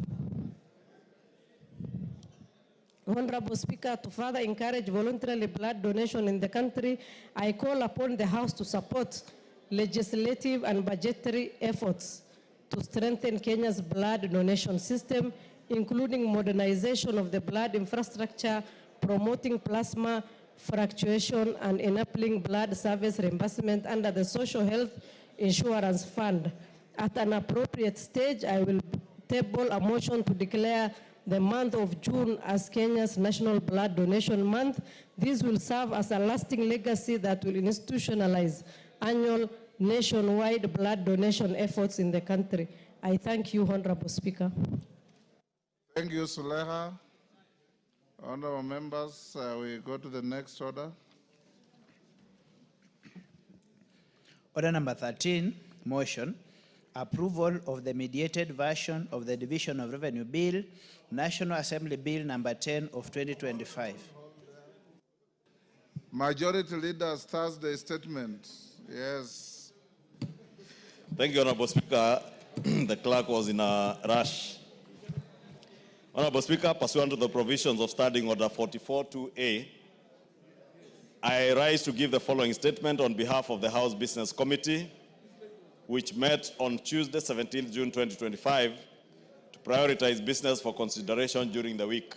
Honorable Speaker, to further encourage voluntarily blood donation in the country, I call upon the House to support legislative and budgetary efforts to strengthen Kenya's blood donation system, including modernization of the blood infrastructure, promoting plasma fluctuation, and enabling blood service reimbursement under the Social Health Insurance Fund. At an appropriate stage, I will table a motion to declare the month of June as Kenya's National Blood Donation Month. This will serve as a lasting legacy that will institutionalize annual nationwide blood donation efforts in the country. I thank you, Honorable Speaker.
Thank you, Suleha. Honorable members, we go to the next order.
Order number 13, motion. Approval of the mediated version of the Division of Revenue Bill, National Assembly Bill number 10 of 2025.
Majority Leader's Thursday statement. Yes.
Thank you, Honorable Speaker. The clerk was in a rush. Honorable Speaker, pursuant to the provisions of Standing Order 44.2a, I rise to give the following statement on behalf of the House Business Committee, which met on Tuesday, 17 June 2025, to prioritize business for consideration during the week.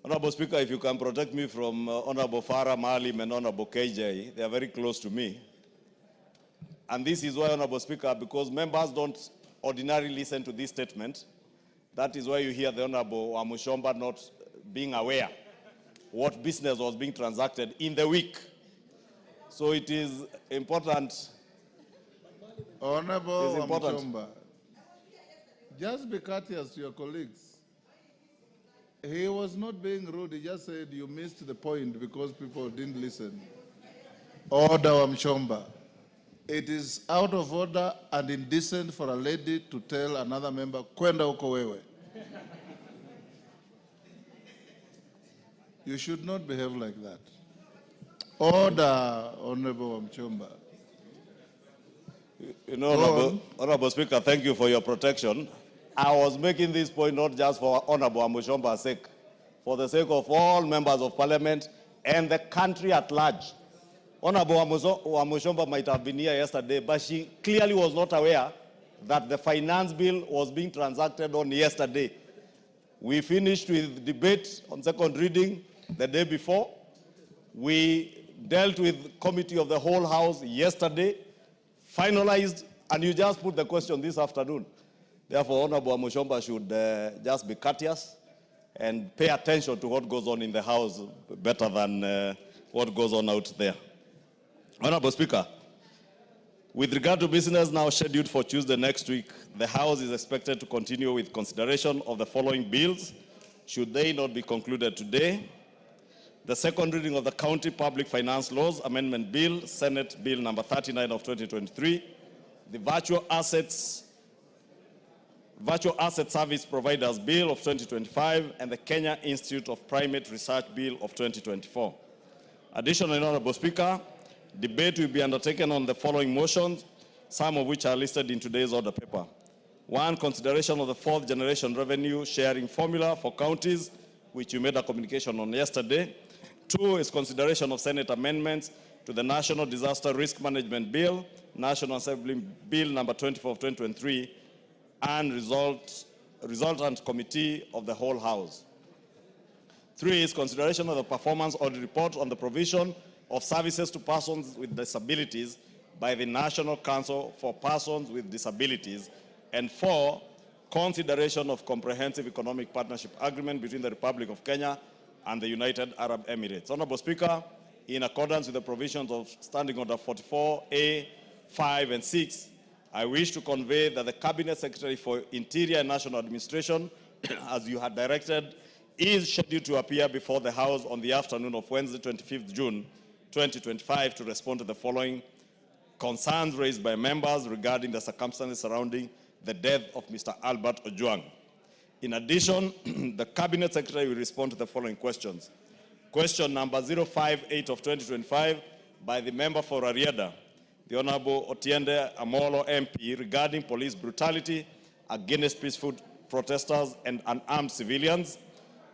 Honorable Speaker, if you can protect me from Honorable Farah Maalim and Honorable KJ, they are very close to me. And this is why, Honorable Speaker, because members don't ordinarily listen to this statement, that is why you hear the Honorable Wamushomba not being aware what business was being transacted in the week. So it is important.
Honorable Wamushomba, just be courteous to your colleagues. He was not being rude, he just said you missed the point because people didn't listen. Order, Wamushomba. It is out of order and indecent for a lady to tell another member, kwenda huko wewe. You should not behave like that. Order, Honorable Wamushomba.
You know, Honorable Speaker, thank you for your protection. I was making this point not just for Honorable Wamushomba's sake, for the sake of all members of Parliament, and the country at large. Honorable Wamushomba might have been here yesterday, but she clearly was not aware that the finance bill was being transacted on yesterday. We finished with debate on second reading the day before. We dealt with committee of the whole house yesterday, finalized, and you just put the question this afternoon. Therefore, Honorable Wamushomba should just be courteous and pay attention to what goes on in the house better than what goes on out there. Honorable Speaker, with regard to business now scheduled for Tuesday next week, the House is expected to continue with consideration of the following bills, should they not be concluded today. The second reading of the County Public Finance Laws Amendment Bill, Senate Bill number 39 of 2023, the Virtual Asset Service Providers Bill of 2025, and the Kenya Institute of Primate Research Bill of 2024. Additionally, Honorable Speaker, debate will be undertaken on the following motions, some of which are listed in today's order paper. 1, consideration of the fourth generation revenue sharing formula for counties, which you made a communication on yesterday. 2 is consideration of Senate amendments to the National Disaster Risk Management Bill, National Assembly Bill number 24 of 2023, and resultant committee of the whole House. 3 is consideration of the performance audit report on the provision of services to persons with disabilities by the National Council for Persons with Disabilities. And 4, consideration of comprehensive economic partnership agreement between the Republic of Kenya and the United Arab Emirates. Honorable Speaker, in accordance with the provisions of Standing Order 44A, 5, and 6, I wish to convey that the Cabinet Secretary for Interior and National Administration, as you had directed, is scheduled to appear before the House on the afternoon of Wednesday, 25th June, 2025 to respond to the following concerns raised by members regarding the circumstances surrounding the death of Mr. Albert Ojwang. In addition, the Cabinet Secretary will respond to the following questions. Question number 058 of 2025 by the member for Ariada, the Honorable Otiende Amolo MP, regarding police brutality against peaceful protesters and unarmed civilians.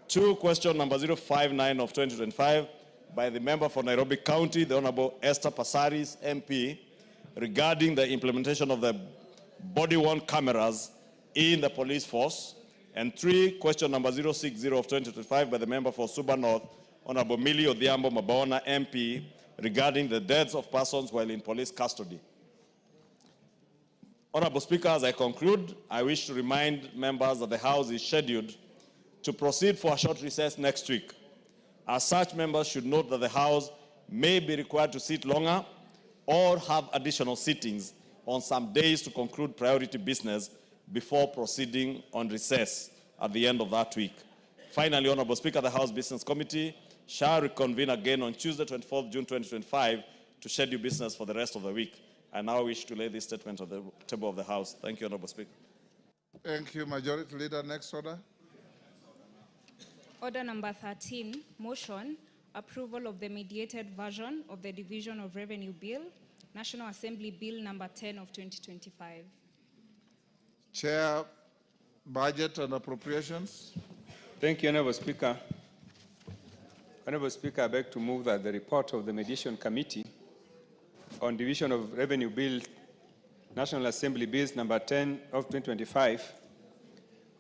2, question number 059 of 2025 by the member for Nairobi County, the Honorable Esther Passaris, MP, regarding the implementation of the body-worn cameras in the police force. And 3, question number 060 of 2025 by the member for Suba North, Honorable Millie Odhiambo Mabona, MP, regarding the deaths of persons while in police custody. Honorable Speaker, as I conclude, I wish to remind members that the House is scheduled to proceed for a short recess next week. As such, members should note that the House may be required to sit longer or have additional sittings on some days to conclude priority business before proceeding on recess at the end of that week. Finally, Honorable Speaker, the House Business Committee shall reconvene again on Tuesday, 24th June 2025 to schedule business for the rest of the week. I now wish to lay this statement on the table of the House. Thank you, Honorable Speaker.
Thank you, Majority Leader. Next order.
Order number 13, motion, approval of the mediated version of the Division of Revenue Bill, National Assembly Bill number 10 of 2025.
Chair, Budget and Appropriations.
Thank you, Honorable Speaker. Honorable Speaker, I beg to move that the report of the Mediation Committee on Division of Revenue Bill, National Assembly Bills number 10 of 2025.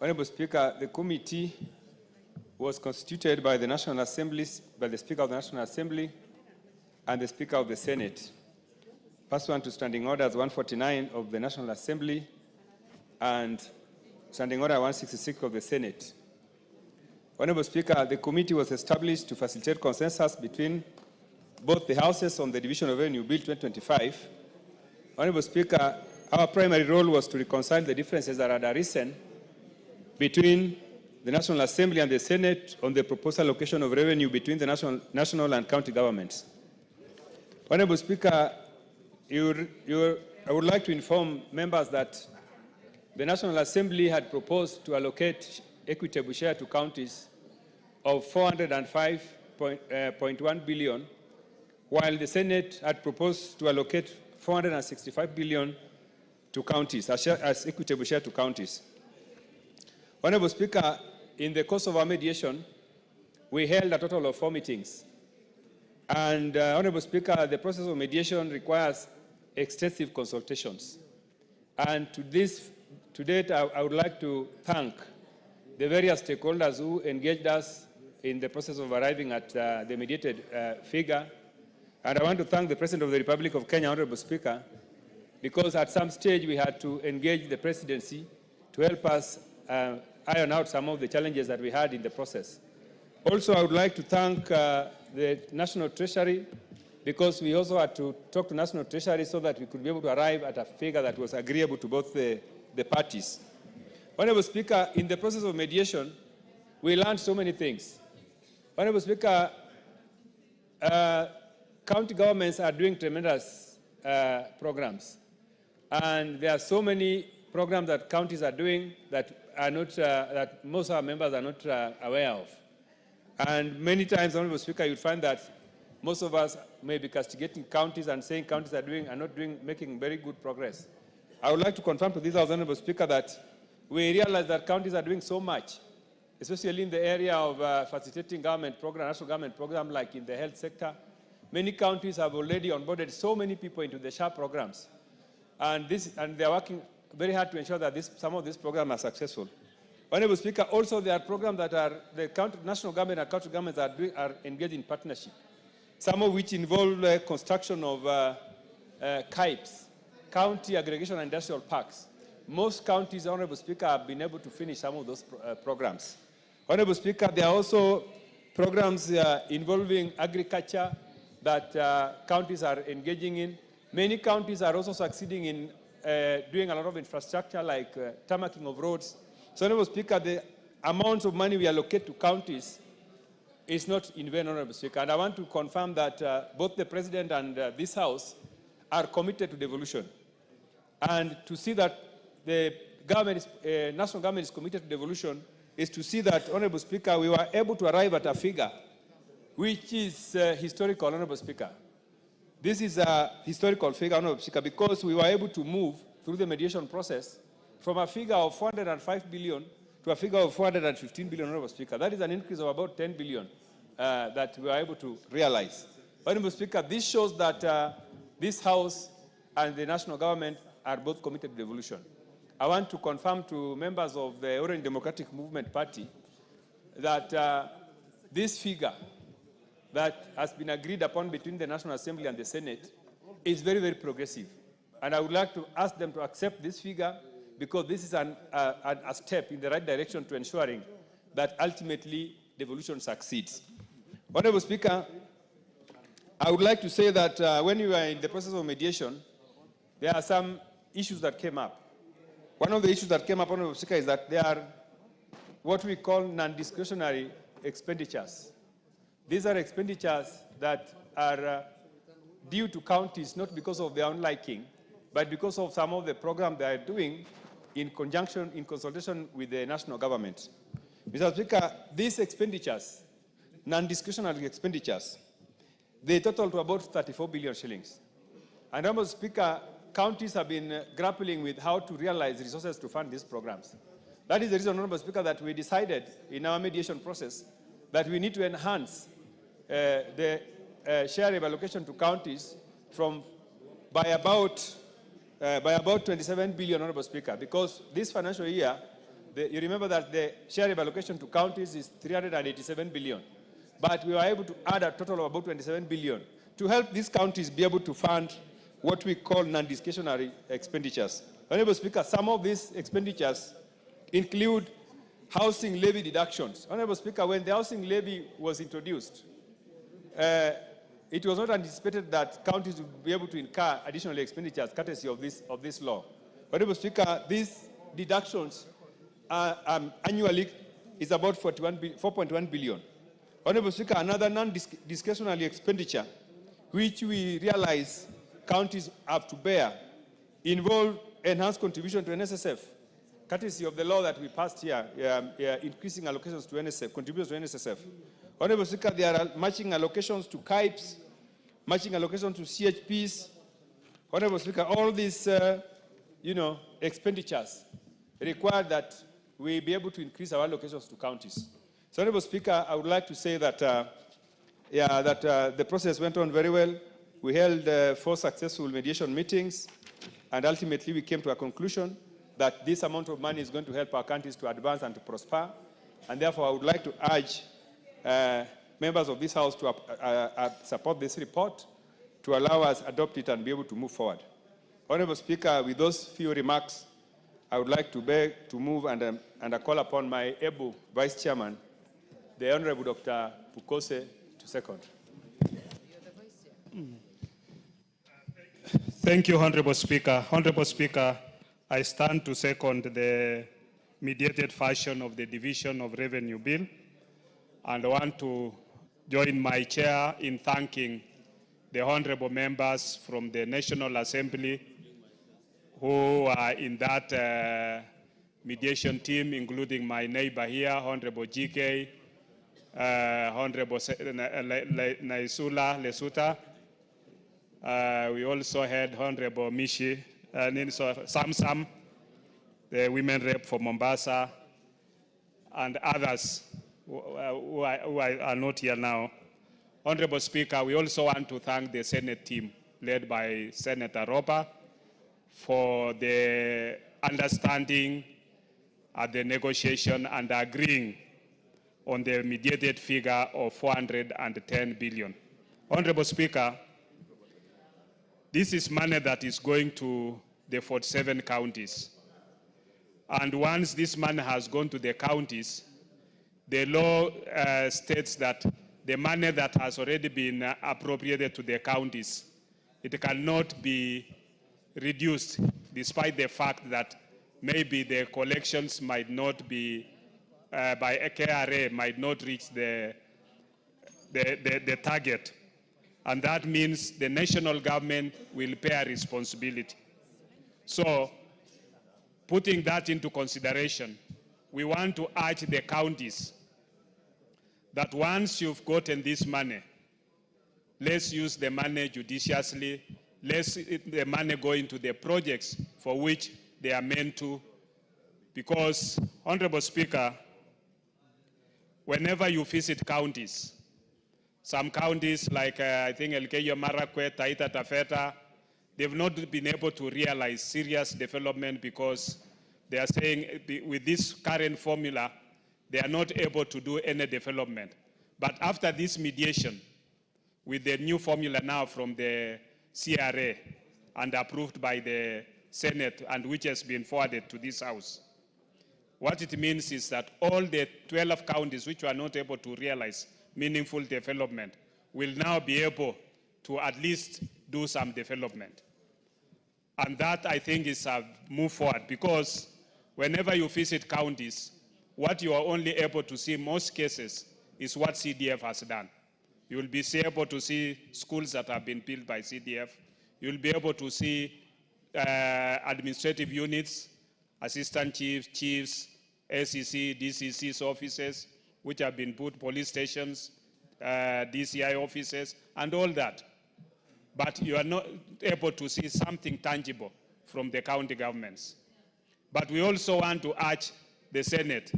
Honorable Speaker, the committee was constituted by the National Assembly, by the Speaker of the National Assembly and the Speaker of the Senate, pursuant to Standing Orders 149 of the National Assembly and Standing Order 166 of the Senate. Honorable Speaker, the committee was established to facilitate consensus between both the houses on the Division of Revenue Bill 2025. Honorable Speaker, our primary role was to reconcile the differences that had arisen between the National Assembly and the Senate on the proposed allocation of revenue between the national and county governments. Honorable Speaker, I would like to inform members that the National Assembly had proposed to allocate equitable share to counties of 405.1 billion, while the Senate had proposed to allocate 465 billion to counties, as equitable share to counties. Honorable Speaker, in the course of our mediation, we held a total of 4 meetings. And Honorable Speaker, the process of mediation requires extensive consultations. And to date, I would like to thank the various stakeholders who engaged us in the process of arriving at the mediated figure. And I want to thank the President of the Republic of Kenya, Honorable Speaker, because at some stage we had to engage the presidency to help us iron out some of the challenges that we had in the process. Also, I would like to thank the National Treasury, because we also had to talk to National Treasury so that we could be able to arrive at a figure that was agreeable to both the parties. Honorable Speaker, in the process of mediation, we learned so many things. Honorable Speaker, county governments are doing tremendous programs. And there are so many programs that counties are doing that are not, that most of our members are not aware of. And many times, Honorable Speaker, you'd find that most of us may be castigating counties and saying counties are not making very good progress. I would like to confirm to this House, Honorable Speaker, that we realize that counties are doing so much, especially in the area of facilitating government program, national government program, like in the health sector. Many counties have already onboarded so many people into the SHA programs. And they're working very hard to ensure that some of these programs are successful. Honorable Speaker, also there are programs that the national government and county governments are engaged in partnership, some of which involve construction of CAIPs, County Aggregation and Industrial Parks. Most counties, Honorable Speaker, have been able to finish some of those programs. Honorable Speaker, there are also programs involving agriculture that counties are engaging in. Many counties are also succeeding in doing a lot of infrastructure like tarmacking of roads. So, Honorable Speaker, the amount of money we allocate to counties is not in vain, Honorable Speaker. And I want to confirm that both the President and this House are committed to devolution. And to see that the government national government is committed to devolution is to see that, Honorable Speaker, we were able to arrive at a figure which is historical, Honorable Speaker. This is a historical figure, Honorable Speaker, because we were able to move through the mediation process from a figure of 405 billion to a figure of 415 billion, Honorable Speaker. That is an increase of about 10 billion that we were able to realize. Honorable Speaker, this shows that this House and the national government are both committed to devolution. I want to confirm to members of the Orange Democratic Movement Party that this figure that has been agreed upon between the National Assembly and the Senate is very, very progressive. And I would like to ask them to accept this figure because this is a step in the right direction to ensuring that ultimately devolution succeeds. Honorable Speaker, I would like to say that when we were in the process of mediation, there are some issues that came up. One of the issues that came up, Honorable Speaker, is that there are what we call non-discretionary expenditures. These are expenditures that are due to counties not because of their own liking, but because of some of the programs they are doing in consultation with the national government. Mr. Speaker, these expenditures, non-discretionary expenditures, they total to about 34 billion shillings. And Honorable Speaker, counties have been grappling with how to realize resources to fund these programs. That is the reason, Honorable Speaker, that we decided in our mediation process that we need to enhance the share of allocation to counties by about 27 billion, Honorable Speaker, because this financial year, you remember that the share of allocation to counties is 387 billion. But we were able to add a total of about 27 billion to help these counties be able to fund what we call non-discretionary expenditures. Honorable Speaker, some of these expenditures include housing levy deductions. Honorable Speaker, when the housing levy was introduced, it was not anticipated that counties would be able to incur additional expenditures courtesy of this law. Honorable Speaker, these deductions annually is about 4.1 billion. Honorable Speaker, another non-discretionary expenditure which we realize counties have to bear involve enhanced contribution to NSSF, courtesy of the law that we passed here, increasing allocations to NSSF, contributions to NSSF. Honorable Speaker, there are matching allocations to CAIPs, matching allocations to CHPs. Honorable Speaker, all these, expenditures require that we be able to increase our allocations to counties. So, Honorable Speaker, I would like to say that the process went on very well. We held 4 successful mediation meetings, and ultimately we came to a conclusion that this amount of money is going to help our countries to advance and to prosper. And therefore, I would like to urge members of this House to support this report to allow us to adopt it and be able to move forward. Honorable Speaker, with those few remarks, I would like to beg to move and I call upon my able Vice Chairman, the Honorable Dr. Pukose, to second.
Thank you, Honorable Speaker. Honorable Speaker, I stand to second the mediated version of the Division of Revenue Bill, and I want to join my chair in thanking the honorable members from the National Assembly who are in that mediation team, including my neighbor here, Honorable GK, Honorable Naisula Lesuta. We also had Honorable Mishi, Samsam, the women rep for Mombasa, and others who are not here now. Honorable Speaker, we also want to thank the Senate team led by Senator Roper for the understanding at the negotiation and agreeing on the mediated figure of 410 billion. Honorable Speaker, this is money that is going to the 47 counties. And once this money has gone to the counties, the law states that the money that has already been appropriated to the counties, it cannot be reduced, despite the fact that maybe the collections might not be, by a KRA, might not reach the target. And that means the national government will bear responsibility. So, putting that into consideration, we want to urge the counties that once you've gotten this money, let's use the money judiciously. Let's the money go into the projects for which they are meant to. Because, Honorable Speaker, whenever you visit counties, some counties like I think Elgeyo Marakwet, Taita Taveta, they've not been able to realize serious development because they are saying with this current formula, they are not able to do any development. But after this mediation, with the new formula now from the CRA and approved by the Senate and which has been forwarded to this House, what it means is that all the 12 counties which were not able to realize meaningful development will now be able to at least do some development. And that, I think, is a move forward, because whenever you visit counties, what you are only able to see in most cases is what CDF has done. You will be able to see schools that have been built by CDF. You will be able to see administrative units, assistant chiefs, chiefs, SEC, DCC's offices, which have been put, police stations, DCI offices, and all that. But you are not able to see something tangible from the county governments. But we also want to urge the Senate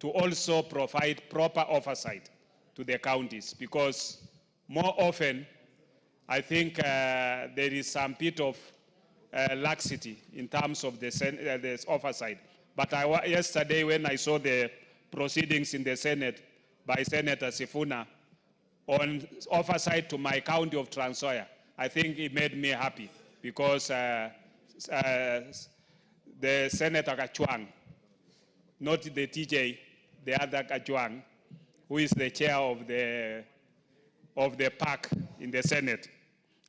to also provide proper oversight to the counties, because more often, I think there is some bit of laxity in terms of the oversight. But yesterday, when I saw the proceedings in the Senate by Senator Sifuna on oversight to my county of Trans-Nzoia, I think it made me happy, because the Senator Kachwang, not the TJ, the other Kachwang, who is the chair of the PAC in the Senate,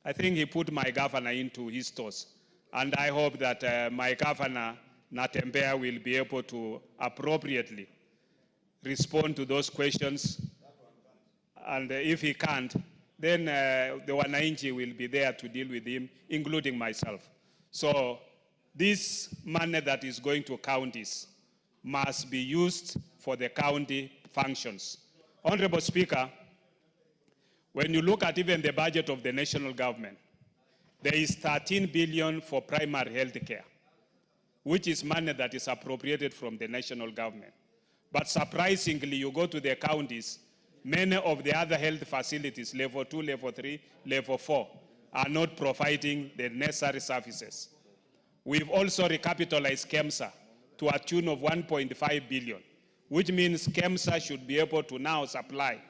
I think he put my governor into his toes. And I hope that my governor, Natembea, will be able to appropriately respond to those questions. And if he can't, then the Wananchi will be there to deal with him, including myself. So this money that is going to counties must be used for the county functions. Honorable Speaker, when you look at even the budget of the national government, there is 13 billion for primary health care, which is money that is appropriated from the national government. But surprisingly, you go to the counties, many of the other health facilities, level 2, level 3, level 4, are not providing the necessary services. We've also recapitalized KEMSA to a tune of 1.5 billion, which means KEMSA should be able to now supply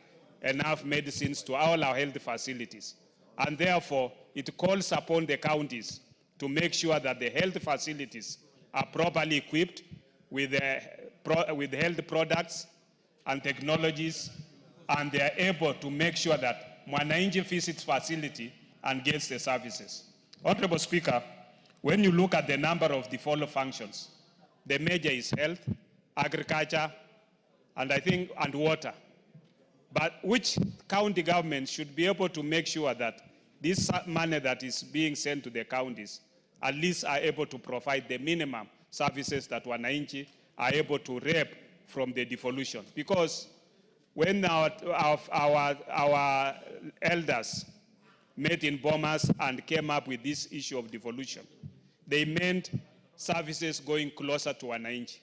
enough medicines to all our health facilities. And therefore, it calls upon the counties to make sure that the health facilities are properly equipped with health products and technologies, and they are able to make sure that Mwananchi visits facility and gets the services. Honorable Speaker, when you look at the number of the follow functions, the major is health, agriculture, and water. But which county government should be able to make sure that this money that is being sent to the counties at least are able to provide the minimum services that Wananchi are able to reap from the devolution. Because when our elders met in Bomas and came up with this issue of devolution, they meant services going closer to Wananchi.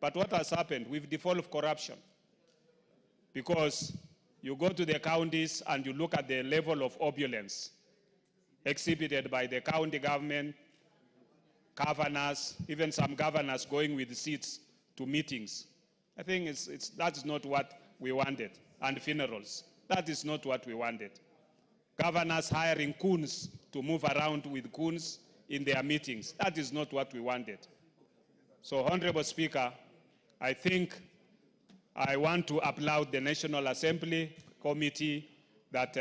But what has happened? We've devolved corruption. Because you go to the counties and you look at the level of opulence exhibited by the county government, governors, even some governors going with seats to meetings. I think that's not what we wanted. And funerals, that is not what we wanted. Governors hiring goons to move around with goons in their meetings, that is not what we wanted. So, Honorable Speaker, I think I want to applaud the National Assembly Committee that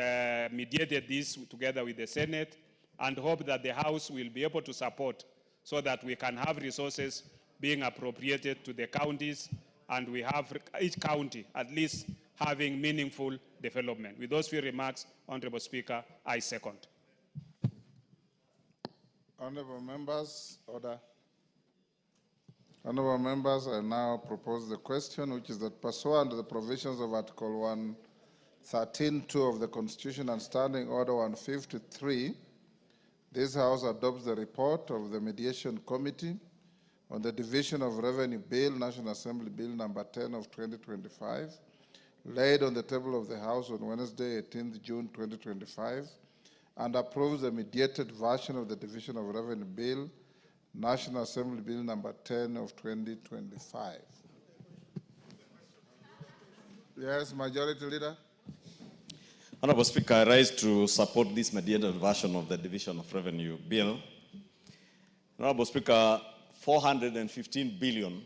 mediated this together with the Senate, and hope that the House will be able to support so that we can have resources being appropriated to the counties, and we have each county at least having meaningful development. With those few remarks, Honorable Speaker, I second.
Honorable members, order. Honorable members, I now propose the question, which is that pursuant to the provisions of Article 113(2) of the Constitution and Standing Order 153, this House adopts the report of the Mediation Committee on the Division of Revenue Bill, National Assembly Bill number 10 of 2025, laid on the table of the House on Wednesday, 18th June 2025, and approves the mediated version of the Division of Revenue Bill, National Assembly Bill number 10 of 2025. Yes, Majority Leader.
Honorable Speaker, I rise to support this mediated version of the Division of Revenue Bill. Honorable Speaker, 415 billion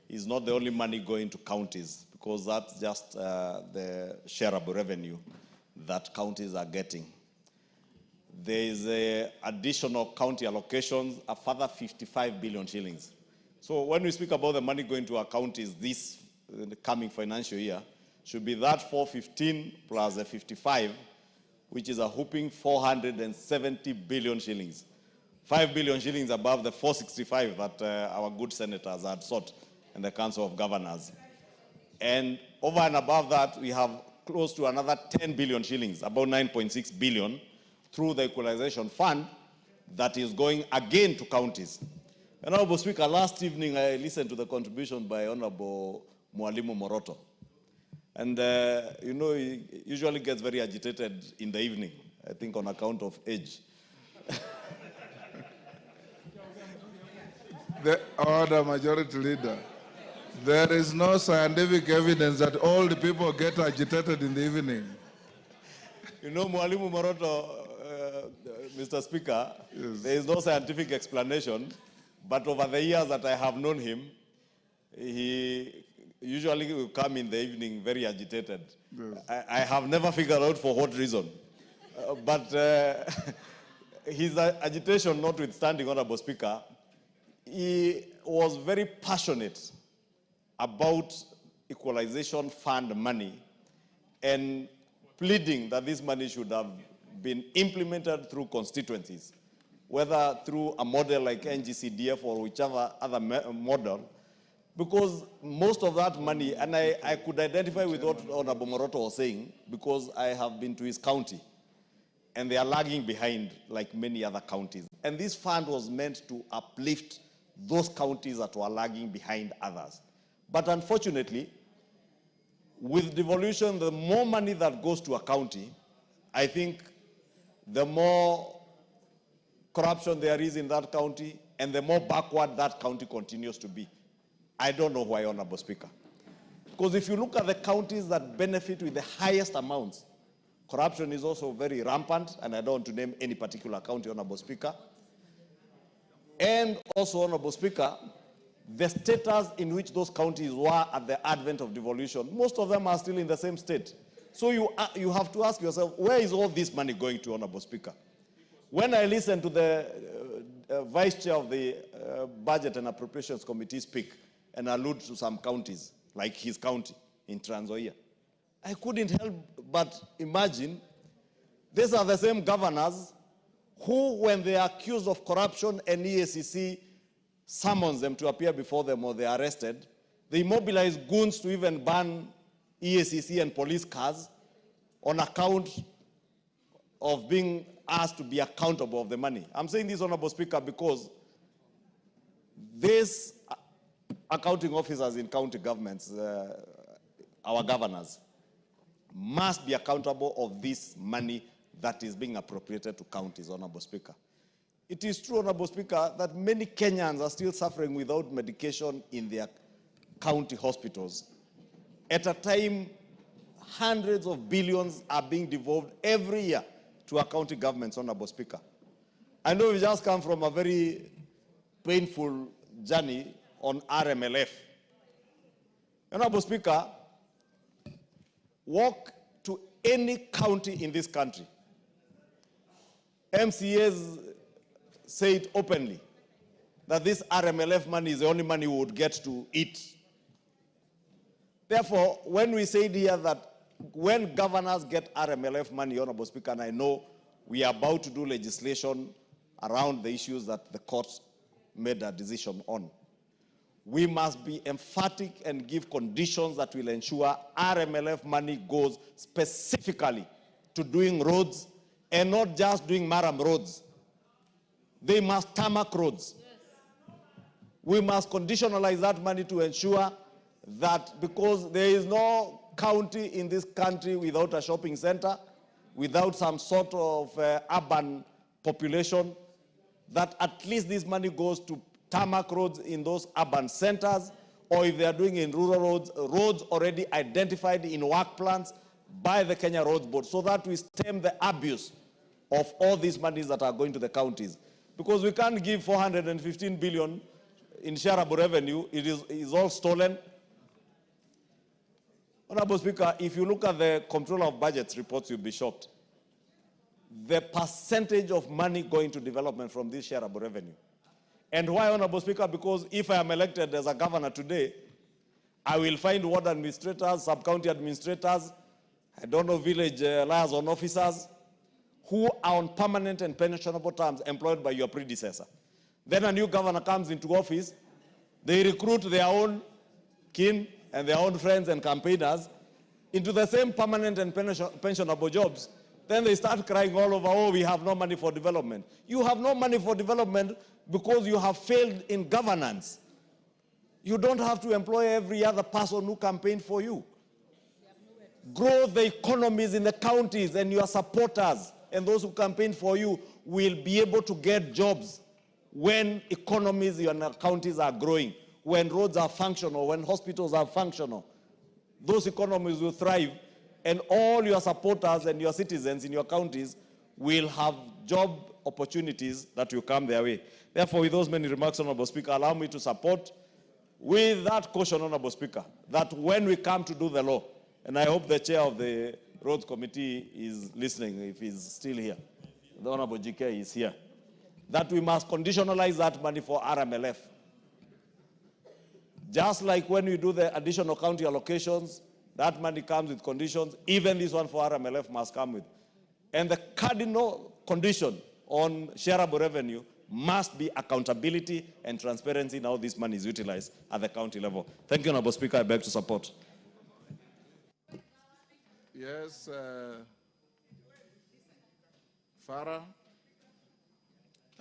is not the only money going to counties, because that's just the shareable revenue that counties are getting. There is additional county allocations, a further 55 billion shillings. So when we speak about the money going to our counties this coming financial year, should be that 415 plus the 55, which is a whopping 470 billion shillings. 5 billion shillings above the 465 that our good senators had sought in the Council of Governors. And over and above that, we have close to another 10 billion shillings, about 9.6 billion, through the Equalization Fund that is going again to counties. Honorable Speaker, last evening I listened to the contribution by Honorable Mwalimu Moroto. And, you know, he usually gets very agitated in the evening, I think on account of age.
The order, Majority Leader. There is no scientific evidence that old people get agitated in the evening.
You know, Mwalimu Moroto, Mr. Speaker, yes, there is no scientific explanation, but over the years that I have known him, he usually will come in the evening very agitated. Yes. I have never figured out for what reason. But his agitation notwithstanding, Honorable Speaker, he was very passionate about Equalization Fund money and pleading that this money should have been implemented through constituencies, whether through a model like NGCDF or whichever other model, because most of that money, and I could identify with what Honorable Moroto was saying, because I have been to his county, and they are lagging behind like many other counties. And this fund was meant to uplift those counties that were lagging behind others. But unfortunately, with devolution, the more money that goes to a county, I think the more corruption there is in that county and the more backward that county continues to be. I don't know why, Honorable Speaker. Because if you look at the counties that benefit with the highest amounts, corruption is also very rampant, and I don't want to name any particular county, Honorable Speaker. And also, Honorable Speaker, the status in which those counties were at the advent of devolution, most of them are still in the same state. So you have to ask yourself, where is all this money going to, Honorable Speaker? When I listen to the Vice Chair of the Budget and Appropriations Committee speak and allude to some counties, like his county in Trans Nzoia, I couldn't help but imagine these are the same governors who, when they are accused of corruption and EACC summons them to appear before them or they are arrested, they mobilize goons to even ban EACC and police cars on account of being asked to be accountable of the money. I'm saying this, Honorable Speaker, because these accounting officers in county governments, our governors, must be accountable of this money that is being appropriated to counties, Honorable Speaker. It is true, Honorable Speaker, that many Kenyans are still suffering without medication in their county hospitals. At a time, hundreds of billions are being devolved every year to our county governments, Honorable Speaker. I know we just come from a very painful journey on RMLF. Honorable Speaker, walk to any county in this country. MCAs say it openly that this RMLF money is the only money we would get to eat. Therefore, when we say here that when governors get RMLF money, Honorable Speaker, and I know we are about to do legislation around the issues that the court made a decision on, we must be emphatic and give conditions that will ensure RMLF money goes specifically to doing roads and not just doing maram roads. They must tarmac roads. Yes. We must conditionalize that money to ensure that, because there is no county in this country without a shopping center, without some sort of urban population, that at least this money goes to tarmac roads in those urban centers, or if they are doing in rural roads, roads already identified in work plans by the Kenya Roads Board, so that we stem the abuse of all these monies that are going to the counties. Because we can't give 415 billion in shareable revenue. It is all stolen. Honorable Speaker, if you look at the Comptroller of Budgets reports, you'll be shocked. The percentage of money going to development from this shareable revenue. And why, Honorable Speaker? Because if I am elected as a governor today, I will find ward administrators, sub-county administrators, I don't know, village liaison officers, who are on permanent and pensionable terms employed by your predecessor. Then a new governor comes into office, they recruit their own kin and their own friends and campaigners into the same permanent and pensionable jobs. Then they start crying all over, oh, we have no money for development. You have no money for development because you have failed in governance. You don't have to employ every other person who campaigned for you. Grow the economies in the counties, and your supporters and those who campaign for you will be able to get jobs when economies in your counties are growing, when roads are functional, when hospitals are functional. Those economies will thrive, and all your supporters and your citizens in your counties will have job opportunities that will come their way. Therefore, with those many remarks, Honorable Speaker, allow me to support with that caution, Honorable Speaker, that when we come to do the law, and I hope the chair of the Roads Committee is listening, if he's still here, the Honorable GK is here, that we must conditionalize that money for RMLF. Just like when we do the additional county allocations, that money comes with conditions, even this one for RMLF must come with. And the cardinal condition on shareable revenue must be accountability and transparency in how this money is utilized at the county level. Thank you, Honorable Speaker. I beg to support.
Yes, Farah,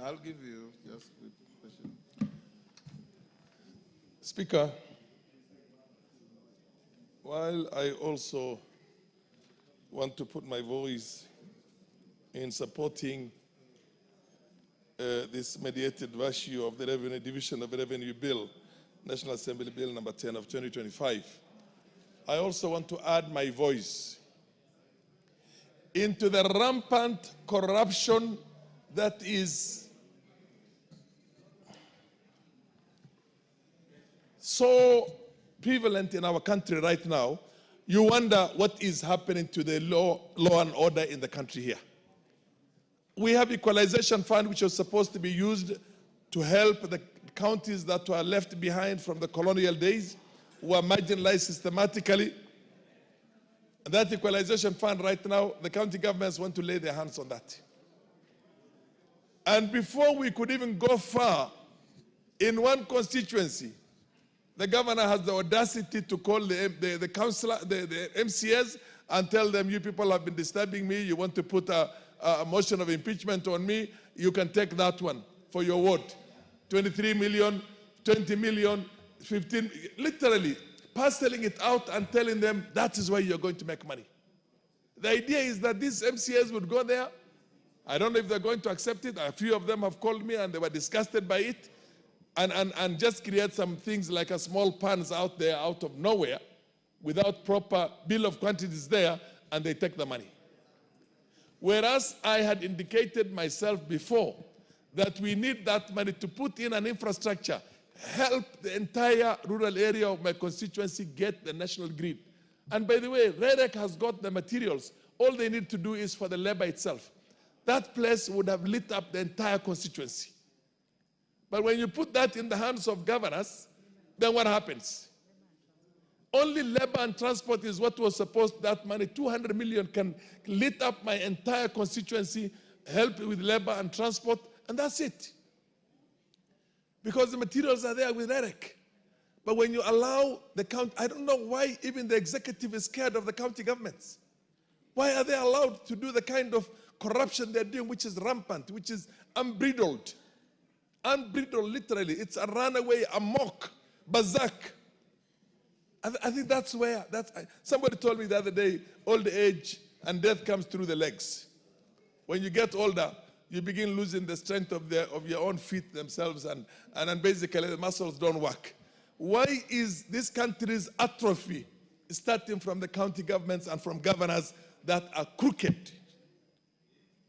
I'll give you just a question.
Speaker,
While I also want to put my voice in supporting this mediated version of the Revenue Division of Revenue Bill, National Assembly Bill number 10 of 2025, I also want to add my voice into the rampant corruption that is so prevalent in our country right now. You wonder what is happening to the law and order in the country here. We have equalization fund, which was supposed to be used to help the counties that were left behind from the colonial days, who were marginalized systematically. That equalization fund right now, the county governments want to lay their hands on that. And before we could even go far, in one constituency, the governor has the audacity to call the councillor, the MCAs, and tell them, you people have been disturbing me, you want to put a motion of impeachment on me, you can take that one for your ward. 23 million, 20 million, 15, literally parceling it out and telling them that is where you're going to make money. The idea is that these MCAs would go there. I don't know if they're going to accept it. A few of them have called me and they were disgusted by it. And just create some things like a small pans out there out of nowhere without proper bill of quantities there, and they take the money. Whereas I had indicated myself before that we need that money to put in an infrastructure, help the entire rural area of my constituency get the national grid. And by the way, REREC has got the materials. All they need to do is for the labor itself. That place would have lit up the entire constituency. But when you put that in the hands of governors, then what happens? Only labor and transport is what was supposed, that money, 200 million can lit up my entire constituency, help with labor and transport, and that's it. Because the materials are there with REREC. But when you allow the county, I don't know why even the executive is scared of the county governments. Why are they allowed to do the kind of corruption they're doing, which is rampant, which is unbridled? Unbridled, literally. It's a runaway, amok, berserk. I think that's where, somebody told me the other day, old age and death comes through the legs. When you get older, you begin losing the strength of your own feet themselves, and basically the muscles don't work. Why is this country's atrophy starting from the county governments and from governors that are crooked,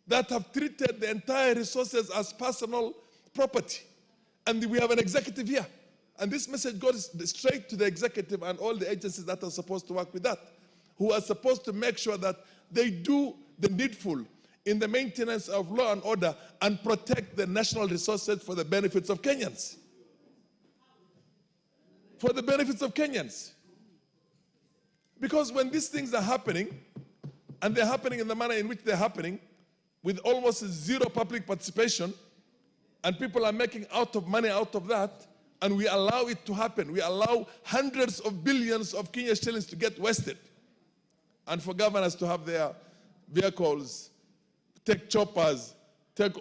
that have treated the entire resources as personal property? And we have an executive here. And this message goes straight to the executive and all the agencies that are supposed to work with that, who are supposed to make sure that they do the needful in the maintenance of law and order and protect the national resources for the benefits of Kenyans. For the benefits of Kenyans. Because when these things are happening, and they're happening in the manner in which they're happening, with almost zero public participation, and people are making money out of that, and we allow it to happen. We allow hundreds of billions of Kenya shillings to get wasted. And for governors to have their vehicles, take choppers, take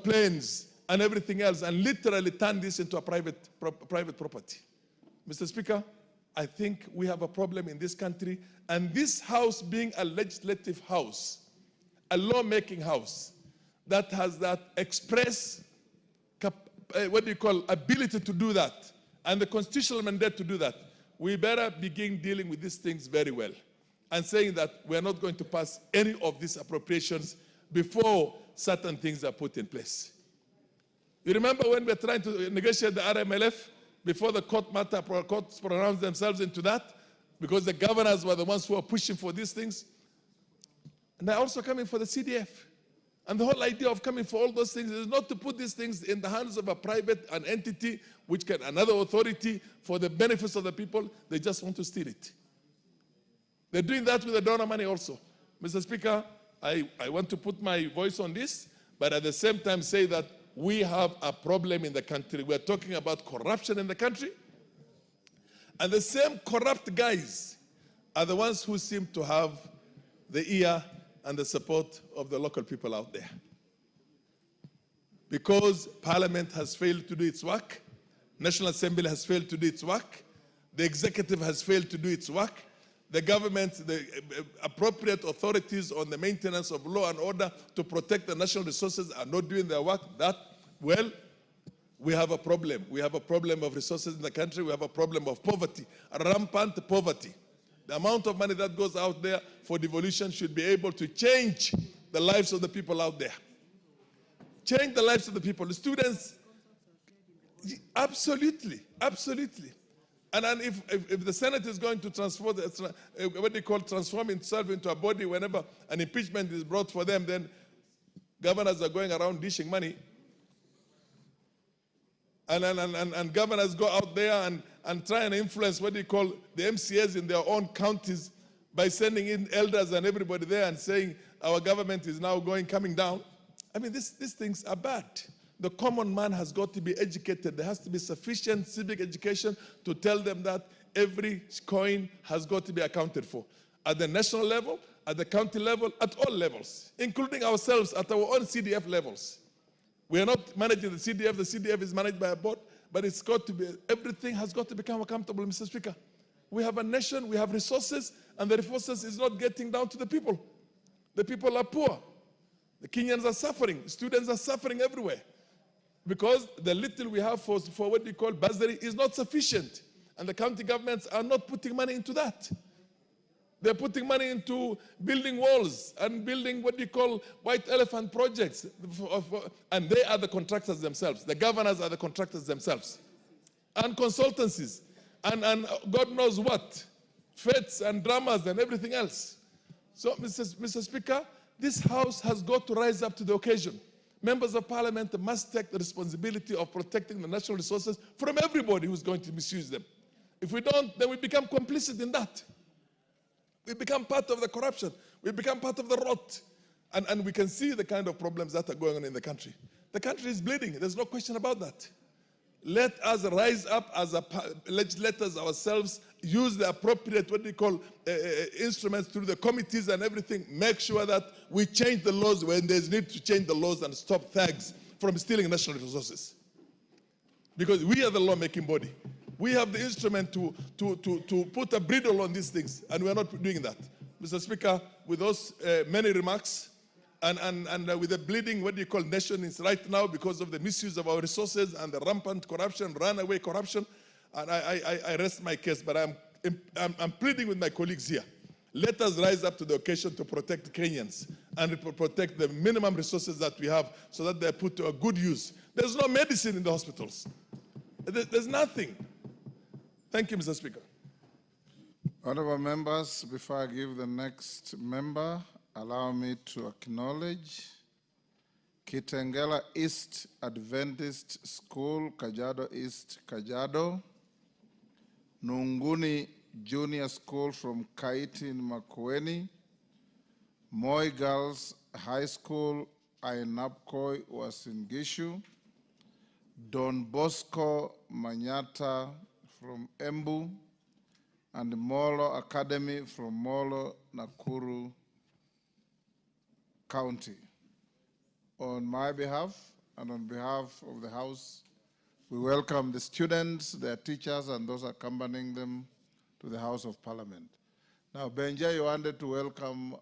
planes, and everything else, and literally turn this into a private property. Mr. Speaker, I think we have a problem in this country, and this house being a legislative house, a lawmaking house, that has that express ability to do that, and the constitutional mandate to do that, we better begin dealing with these things very well and saying that we're not going to pass any of these appropriations before certain things are put in place. You remember when we're trying to negotiate the RMLF, before the courts pronounced themselves into that, because the governors were the ones who were pushing for these things, and they're also coming for the CDF. And the whole idea of coming for all those things is not to put these things in the hands of an entity, which can, another authority for the benefits of the people. They just want to steal it. They're doing that with the donor money also. Mr. Speaker, I want to put my voice on this, but at the same time say that we have a problem in the country. We're talking about corruption in the country. And the same corrupt guys are the ones who seem to have the ear and the support of the local people out there. Because Parliament has failed to do its work, National Assembly has failed to do its work, the executive has failed to do its work, the government, the appropriate authorities on the maintenance of law and order to protect the national resources are not doing their work, well, we have a problem. We have a problem of resources in the country. We have a problem of poverty, rampant poverty. The amount of money that goes out there for devolution should be able to change the lives of the people out there. Change the lives of the people. The students, absolutely, absolutely. And if the Senate is going to transform itself into a body whenever an impeachment is brought for them, then governors are going around dishing money. And governors go out there and try and influence the MCAs in their own counties by sending in elders and everybody there and saying our government is now coming down. I mean, these things are bad. The common man has got to be educated. There has to be sufficient civic education to tell them that every coin has got to be accounted for. At the national level, at the county level, at all levels, including ourselves at our own CDF levels. We are not managing the CDF is managed by a board, but it's got to be, everything has got to become accountable, Mr. Speaker. We have a nation, we have resources, and the resources is not getting down to the people. The people are poor. The Kenyans are suffering. Students are suffering everywhere. Because the little we have for what we call bursary is not sufficient. And the county governments are not putting money into that. They're putting money into building walls and building what we call white elephant projects. And they are the contractors themselves. The governors are the contractors themselves. And consultancies. And God knows what. Fetes and dramas and everything else. So, Mr. Speaker, this House has got to rise up to the occasion. Members of Parliament must take the responsibility of protecting the national resources from everybody who's going to misuse them. If we don't, then we become complicit in that. We become part of the corruption. We become part of the rot. And we can see the kind of problems that are going on in the country. The country is bleeding. There's no question about that. Let us rise up as legislators ourselves, use the appropriate, instruments through the committees and everything, make sure that we change the laws when there's need to change the laws and stop thugs from stealing national resources. Because we are the lawmaking body. We have the instrument to put a bridle on these things, and we're not doing that. Mr. Speaker, with those many remarks, and with the bleeding, nation is right now because of the misuse of our resources and the rampant corruption, runaway corruption. And I rest my case, but I'm pleading with my colleagues here. Let us rise up to the occasion to protect Kenyans and protect the minimum resources that we have so that they're put to a good use. There's no medicine in the hospitals. There's nothing. Thank you, Mr. Speaker.
Honorable members, before I give the next member, allow me to acknowledge Kitengela East Adventist School, Kajiado East, Kajiado, Nunguni Junior School from Kaiti in Makueni, Moi Girls High School, Ainapkoi, Uasin Gishu, Don Bosco Manyata from Embu, and Molo Academy from Molo, Nakuru County. On my behalf and on behalf of the House, we welcome the students, their teachers, and those accompanying them to the House of Parliament. Now, Benja, you wanted to welcome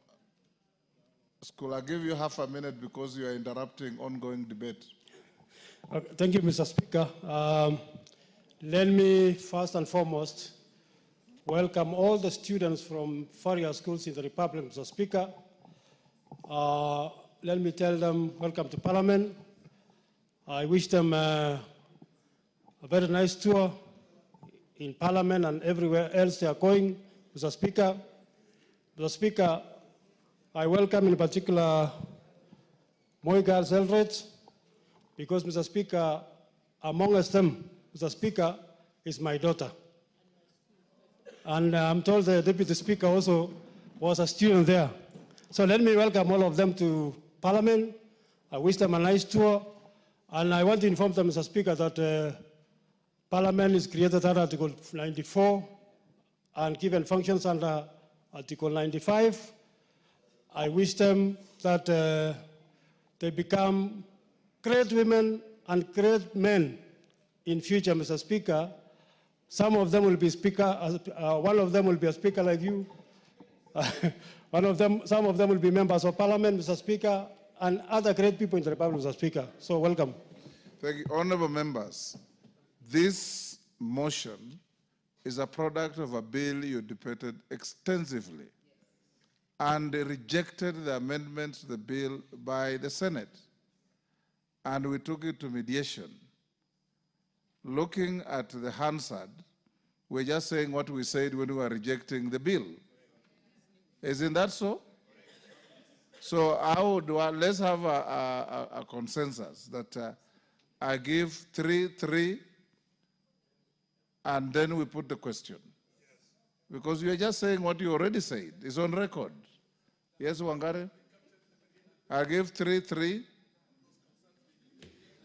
school. I'll give you half a minute because you are interrupting ongoing debate.
Thank you, Mr. Speaker. Let me first and foremost welcome all the students from various schools in the Republic, Mr. Speaker. Let me tell them welcome to Parliament. I wish them a very nice tour in Parliament and everywhere else they are going, Mr. Speaker. Mr. Speaker, I welcome in particular Moi Girls Eldred, because, Mr. Speaker, amongst them, Mr. Speaker, is my daughter. And I'm told the Deputy Speaker also was a student there. So let me welcome all of them to Parliament. I wish them a nice tour. And I want to inform them, Mr. Speaker, that Parliament is created under Article 94 and given functions under Article 95. I wish them that they become great women and great men in future, Mr. Speaker. Some of them will be speaker, one of them will be a speaker like you, Some of them will be members of Parliament, Mr. Speaker, and other great people in the Republic, Mr. Speaker. So welcome.
Thank you. Honorable members, this motion is a product of a bill you debated extensively and rejected the amendments to the bill by the Senate. And we took it to mediation. Looking at the Hansard, we're just saying what we said when we were rejecting the bill. Isn't that so? So let's have a consensus that I give 3-3, and then we put the question. Because you're just saying what you already said. It's on record. Yes, Wangare? I give 3-3.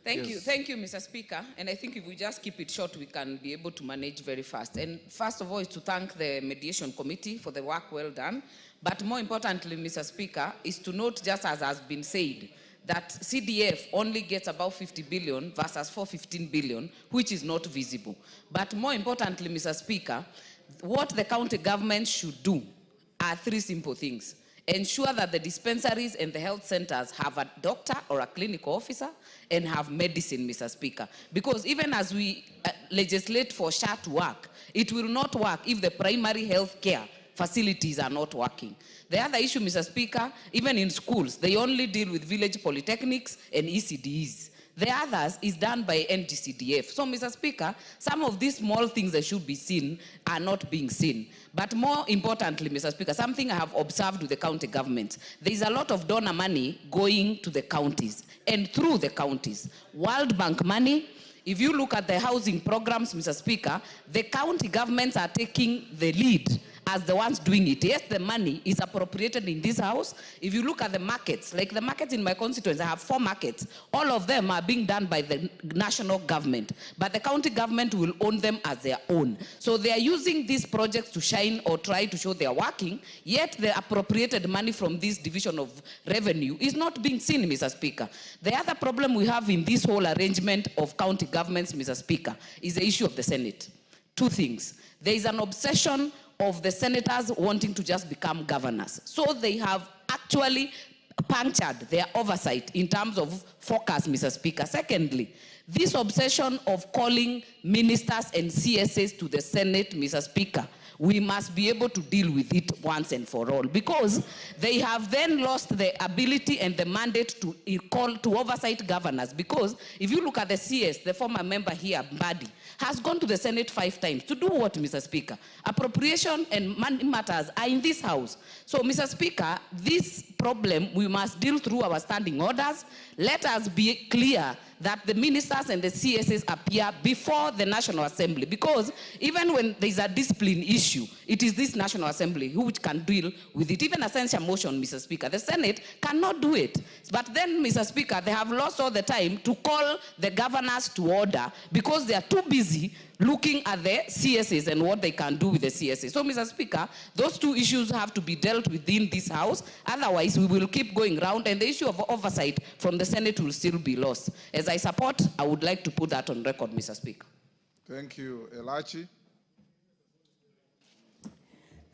Thank you, Mr. Speaker. And I think if we just keep it short, we can be able to manage very fast. And first of all, is to thank the mediation committee for the work well done. But more importantly, Mr. Speaker, is to note, just as has been said, that CDF only gets about 50 billion versus 415 billion, which is not visible. But more importantly, Mr. Speaker, what the county government should do are 3 simple things. Ensure that the dispensaries and the health centers have a doctor or a clinical officer and have medicine, Mr. Speaker. Because even as we legislate for SHA to work, it will not work if the primary health care facilities are not working. The other issue, Mr. Speaker, even in schools, they only deal with village polytechnics and ECDs. The others is done by NGCDF. So, Mr. Speaker, some of these small things that should be seen are not being seen. But more importantly, Mr. Speaker, something I have observed with the county government, there is a lot of donor money going to the counties and through the counties. World Bank money. If you look at the housing programs, Mr. Speaker, the county governments are taking the lead as the ones doing it. Yes, the money is appropriated in this house. If you look at the markets, like the markets in my constituency, I have 4 markets. All of them are being done by the national government, but the county government will own them as their own. So they are using these projects to shine or try to show they are working, yet the appropriated money from this division of revenue is not being seen, Mr. Speaker. The other problem we have in this whole arrangement of county governments, Mr. Speaker, is the issue of the Senate. 2 things. There is an obsession of the senators wanting to just become governors. So they have actually punctured their oversight in terms of focus, Mr. Speaker. Secondly, this obsession of calling ministers and CSAs to the Senate, Mr. Speaker, we must be able to deal with it once and for all, because they have then lost the ability and the mandate to call to oversight governors. Because if you look at the CS, the former member here, Mbadi, has gone to the Senate 5 times. To do what, Mr. Speaker? Appropriation and money matters are in this house. So, Mr. Speaker, this problem we must deal through our standing orders. Let us be clear that the ministers and the CSs appear before the National Assembly, because even when there is a discipline issue, it is this National Assembly which can deal with it. Even a censure motion, Mr. Speaker, the Senate cannot do it. But then, Mr. Speaker, they have lost all the time to call the governors to order because they are too busy looking at the CSs and what they can do with the CSs. So, Mr. Speaker, those 2 issues have to be dealt within this House. Otherwise, we will keep going round, and the issue of oversight from the Senate will still be lost. As I support, I would like to put that on record, Mr. Speaker.
Thank you. Elachi.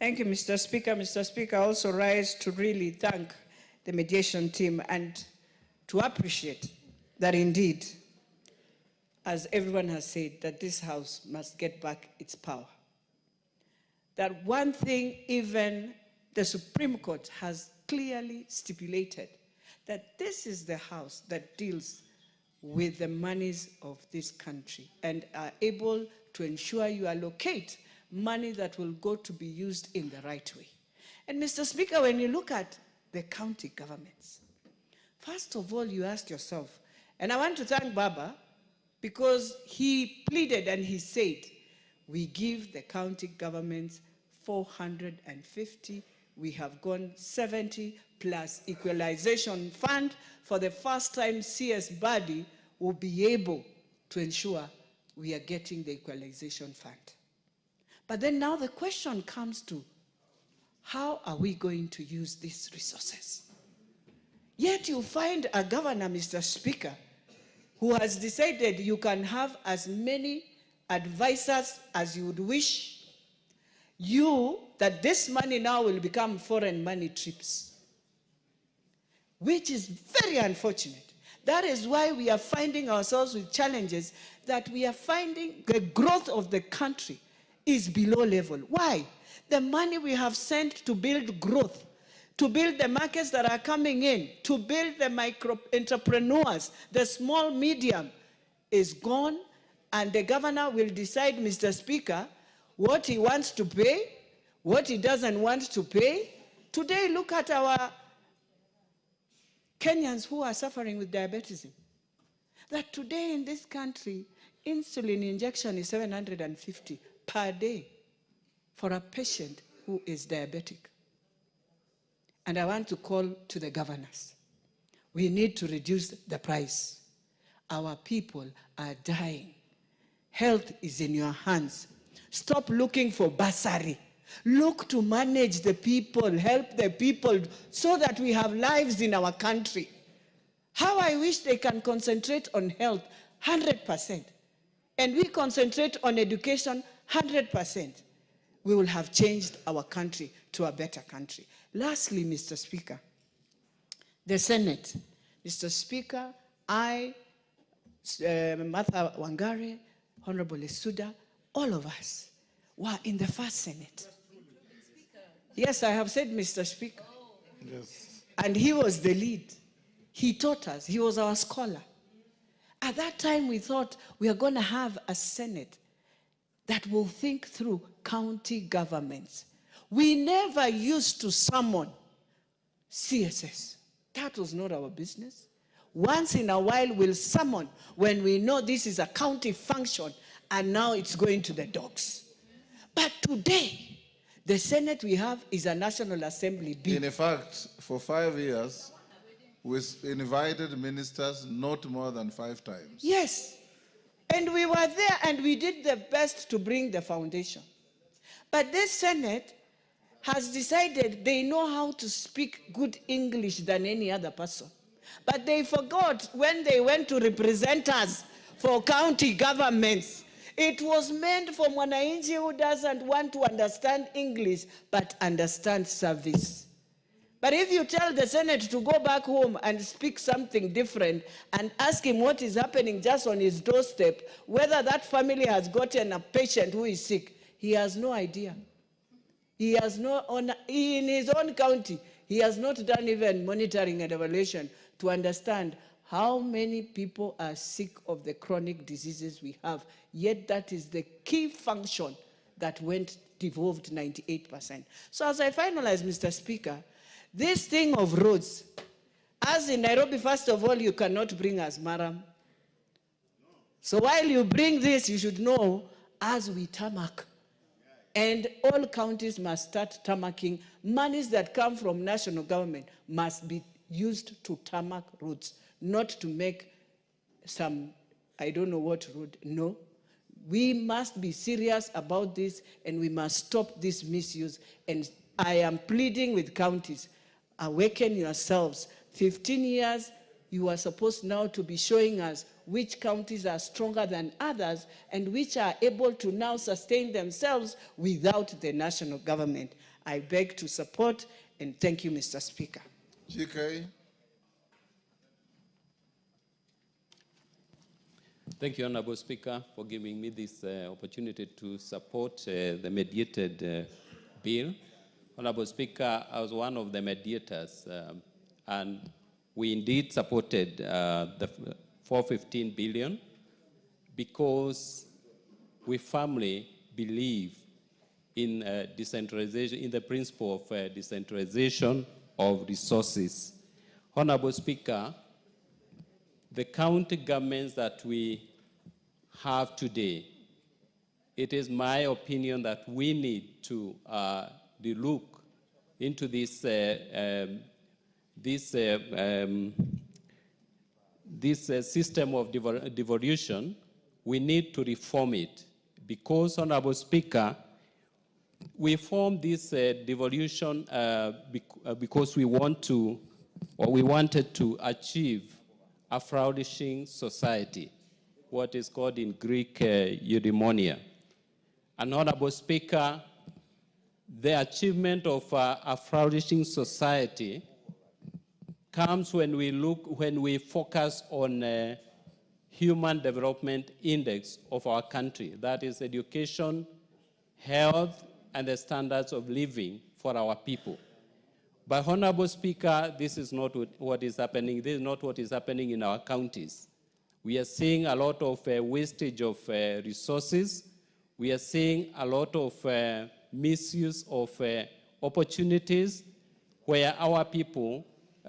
Thank you, Mr. Speaker. Mr. Speaker, I also rise to really thank the mediation team and to appreciate that indeed, as everyone has said, that this House must get back its power. That one thing even the Supreme Court has clearly stipulated, that this is the House that deals with the monies of this country and are able to ensure you allocate money that will go to be used in the right way. And Mr. Speaker, when you look at the county governments, first of all, you ask yourself, and I want to thank Baba, because he pleaded and he said, we give the county governments 450, we have gone 70 plus equalization fund. For the first time, CS body will be able to ensure we are getting the equalization fund. But then now the question comes to, how are we going to use these resources? Yet you find a governor, Mr. Speaker, who has decided you can have as many advisors as you would wish, that this money now will become foreign money trips, which is very unfortunate. That is why we are finding ourselves with challenges, that we are finding the growth of the country is below level. Why? The money we have sent to build growth, to build the markets that are coming in, to build the micro entrepreneurs, the small, medium, is gone, and the governor will decide, Mr. Speaker, what he wants to pay, what he doesn't want to pay. Today, look at our Kenyans who are suffering with diabetes. That today in this country, insulin injection is 750 per day for a patient who is diabetic. And I want to call to the governors. We need to reduce the price. Our people are dying. Health is in your hands. Stop looking for bursary. Look to manage the people, help the people, so that we have lives in our country. How I wish they can concentrate on health 100%, and we concentrate on education 100%. We will have changed our country to a better country. Lastly, Mr. Speaker, the Senate. Mr. Speaker, I, Martha Wangare, Honorable Esuda, all of us were in the first Senate. Yes, I have said Mr. Speaker.
Yes.
And he was the lead. He taught us. He was our scholar. At that time, we thought we are going to have a Senate that will think through county governments. We never used to summon CSS. That was not our business. Once in a while, we'll summon when we know this is a county function, and now it's going to the dogs. But today, the Senate we have is a National Assembly bill.
In fact, for 5 years, we invited ministers not more than 5 times.
Yes. And we were there, and we did the best to bring the foundation. But this Senate has decided they know how to speak good English than any other person. But they forgot when they went to represent us for county governments. It was meant for Mwanainchi who doesn't want to understand English, but understand service. But if you tell the Senate to go back home and speak something different and ask him what is happening just on his doorstep, whether that family has gotten a patient who is sick, he has no idea. He has in his own county, he has not done even monitoring and evaluation to understand how many people are sick of the chronic diseases we have. Yet that is the key function that went devolved 98%. So as I finalize, Mr. Speaker, this thing of roads, as in Nairobi, first of all, you cannot bring us Maram. So while you bring this, you should know, as we tarmac, and all counties must start tarmacking, monies that come from national government must be used to tarmac roads, not to make some, I don't know what road, no. We must be serious about this, and we must stop this misuse. And I am pleading with counties, awaken yourselves. 15 years, you are supposed now to be showing us which counties are stronger than others and which are able to now sustain themselves without the national government. I beg to support, and thank you, Mr. Speaker.
GK.
Thank you, Honorable Speaker, for giving me this opportunity to support the mediated bill. Honorable Speaker, I was one of the mediators, and we indeed supported the 415 billion because we firmly believe in decentralization, in the principle of decentralization of resources. Honorable Speaker, the county governments that we have today, it is my opinion that we need to look into this system of devolution. We need to reform it because, Honorable Speaker, we formed this devolution because we want to, or we wanted to achieve a flourishing society, what is called in Greek eudaimonia. And Honorable Speaker, the achievement of a flourishing society comes when we focus on Human Development Index of our country. That is education, health, and the standards of living for our people. But Honorable Speaker, this is not what is happening. This is not what is happening in our counties. We are seeing a lot of wastage of resources. We are seeing a lot of misuse of opportunities where our people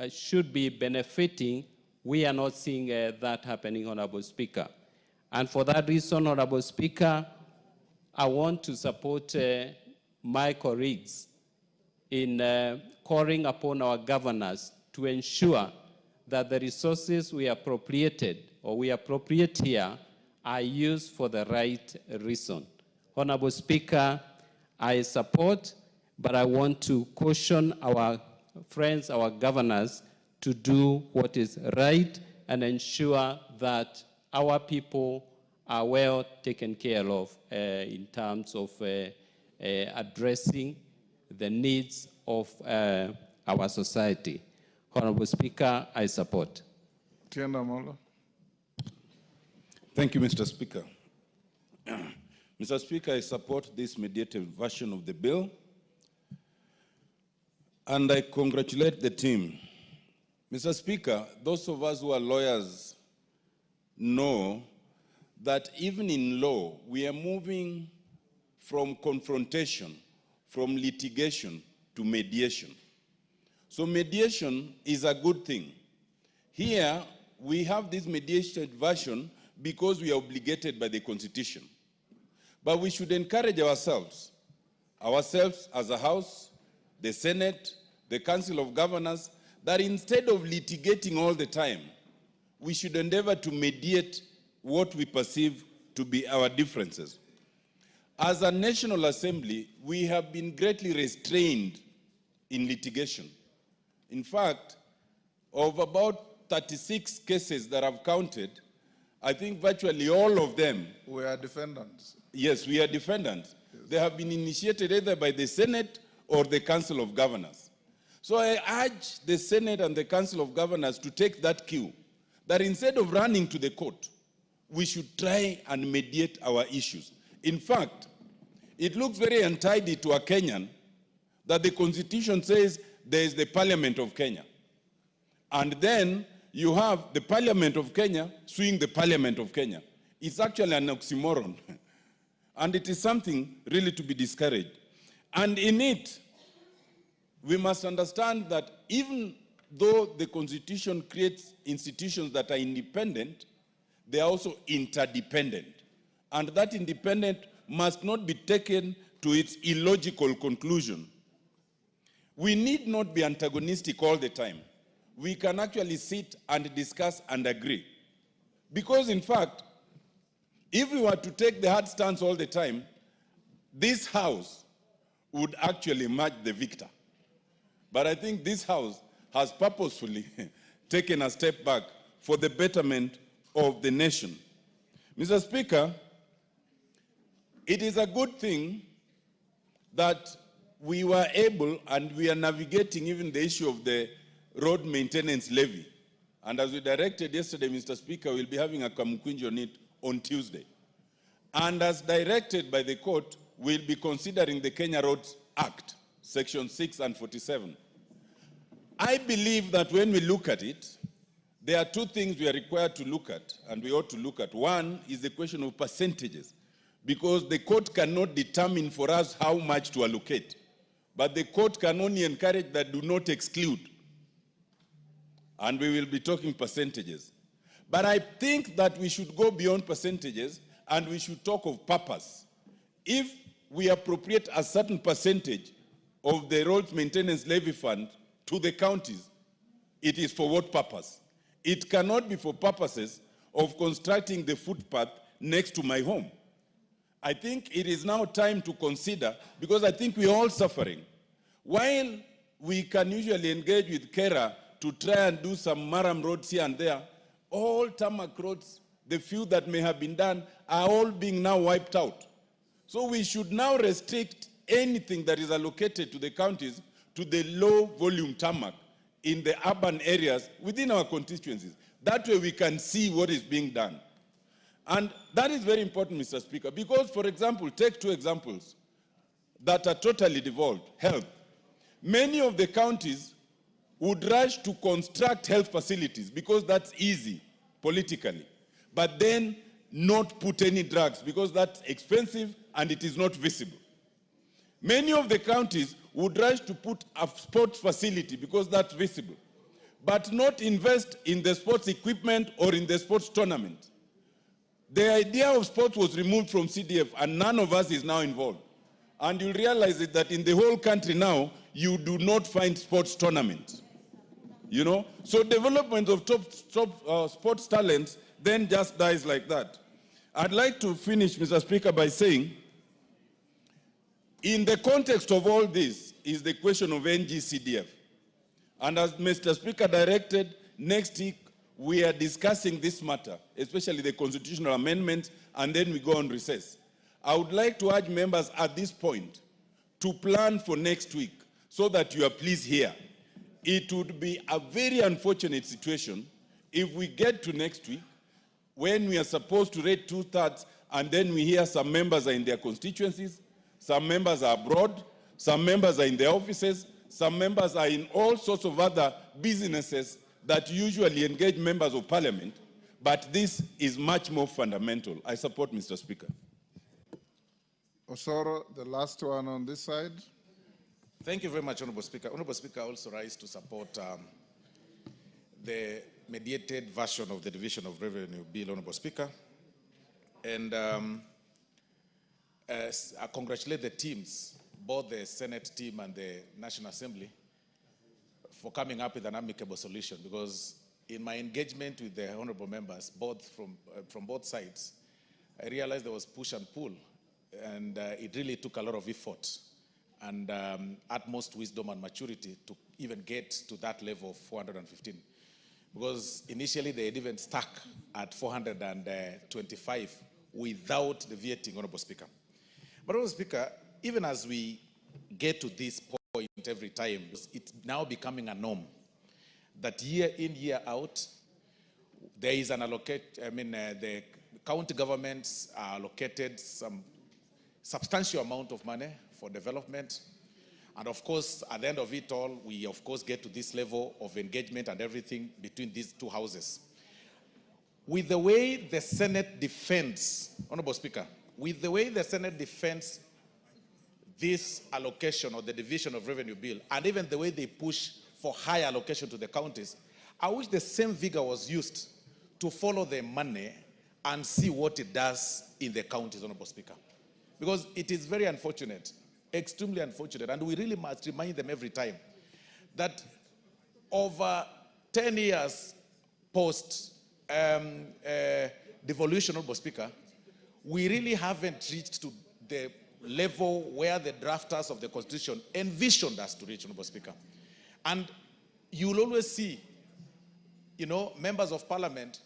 should be benefiting. We are not seeing that happening, Honorable Speaker. And for that reason, Honorable Speaker, I want to support my colleagues in calling upon our governors to ensure that the resources we appropriate here are used for the right reason. Honorable Speaker, I support, but I want to caution our friends, our governors, to do what is right and ensure that our people are well taken care of in terms of addressing the needs of our society. Honorable Speaker, I support.
Tienda Molo.
Thank you, Mr. Speaker. Mr. Speaker, I support this mediated version of the bill, and I congratulate the team. Mr. Speaker, those of us who are lawyers know that even in law, we are moving from confrontation, from litigation to mediation. So mediation is a good thing. Here, we have this mediated version because we are obligated by the Constitution. But we should encourage ourselves as a House, the Senate, the Council of Governors, that instead of litigating all the time, we should endeavor to mediate what we perceive to be our differences. As a National Assembly, we have been greatly restrained in litigation. In fact, of about 36 cases that I've counted, I think virtually all of them...
We are defendants.
Yes, we are defendants. Yes. They have been initiated either by the Senate or the Council of Governors. So I urge the Senate and the Council of Governors to take that cue, that instead of running to the court, we should try and mediate our issues. In fact, it looks very untidy to a Kenyan that the Constitution says there is the Parliament of Kenya. And then you have the Parliament of Kenya suing the Parliament of Kenya. It's actually an oxymoron. And it is something really to be discouraged. And in it, we must understand that even though the Constitution creates institutions that are independent, they are also interdependent. And that independent must not be taken to its illogical conclusion. We need not be antagonistic all the time. We can actually sit and discuss and agree. Because in fact, if we were to take the hard stance all the time, this House would actually match the victor. But I think this House has purposefully taken a step back for the betterment of the nation. Mr. Speaker, it is a good thing that we were able and we are navigating even the issue of the road maintenance levy. And as we directed yesterday, Mr. Speaker, we'll be having a kamukunji on it on Tuesday. And as directed by the court, we'll be considering the Kenya Roads Act, Section 6 and 47. I believe that when we look at it, there are two things we are required to look at, and we ought to look at. One is the question of percentages, because the court cannot determine for us how much to allocate. But the court can only encourage that do not exclude. And we will be talking percentages. But I think that we should go beyond percentages and we should talk of purpose. If we appropriate a certain percentage of the roads maintenance levy fund to the counties, it is for what purpose? It cannot be for purposes of constructing the footpath next to my home. I think it is now time to consider, because I think we are all suffering. While we can usually engage with KERA to try and do some maram roads here and there, all tarmac roads, the few that may have been done, are all being now wiped out. So we should now restrict anything that is allocated to the counties to the low volume tarmac in the urban areas within our constituencies. That way we can see what is being done. And that is very important, Mr. Speaker, because, for example, take two examples that are totally devolved. Health. Many of the counties would rush to construct health facilities because that's easy politically, but then not put any drugs because that's expensive and it is not visible. Many of the counties would rush to put a sports facility because that's visible, but not invest in the sports equipment or in the sports tournament. The idea of sports was removed from CDF and none of us is now involved. And you'll realize that in the whole country now, you do not find sports tournaments. You know? So development of top sports talents then just dies like that. I'd like to finish, Mr. Speaker, by saying, in the context of all this is the question of NGCDF. And as Mr. Speaker directed, next week we are discussing this matter, especially the constitutional amendment, and then we go on recess. I would like to urge members at this point to plan for next week so that you are pleased here. It would be a very unfortunate situation if we get to next week when we are supposed to read 2/3 and then we hear some members are in their constituencies, some members are abroad, some members are in their offices, some members are in all sorts of other businesses that usually engage members of parliament, but this is much more fundamental. I support, Mr. Speaker.
Osoro, the last one on this side.
Thank you very much, Honorable Speaker. Honorable Speaker, I also rise to support the mediated version of the Division of Revenue Bill, Honorable Speaker. And I congratulate the teams, both the Senate team and the National Assembly, for coming up with an amicable solution, because in my engagement with the honorable members, both from both sides, I realized there was push and pull, and it really took a lot of effort and utmost wisdom and maturity to even get to that level of 415. Because initially they had even stuck at 425 without deviating, Honorable Speaker. But Honorable Speaker, even as we get to this point every time, it's now becoming a norm that year in, year out, there is an the county governments are allocated some substantial amount of money for development. And of course, at the end of it all, we of course get to this level of engagement and everything between these two houses. With the way the Senate defends, Honorable Speaker, with the way the Senate defends this allocation or the Division of Revenue Bill, and even the way they push for higher allocation to the counties, I wish the same vigor was used to follow the money and see what it does in the counties, Honorable Speaker. Because it is very unfortunate, extremely unfortunate, and we really must remind them every time that over 10 years post devolution, Honorable Speaker, we really haven't reached to the level where the drafters of the Constitution envisioned us to reach, Honorable Speaker. And you'll always see, you know, members of Parliament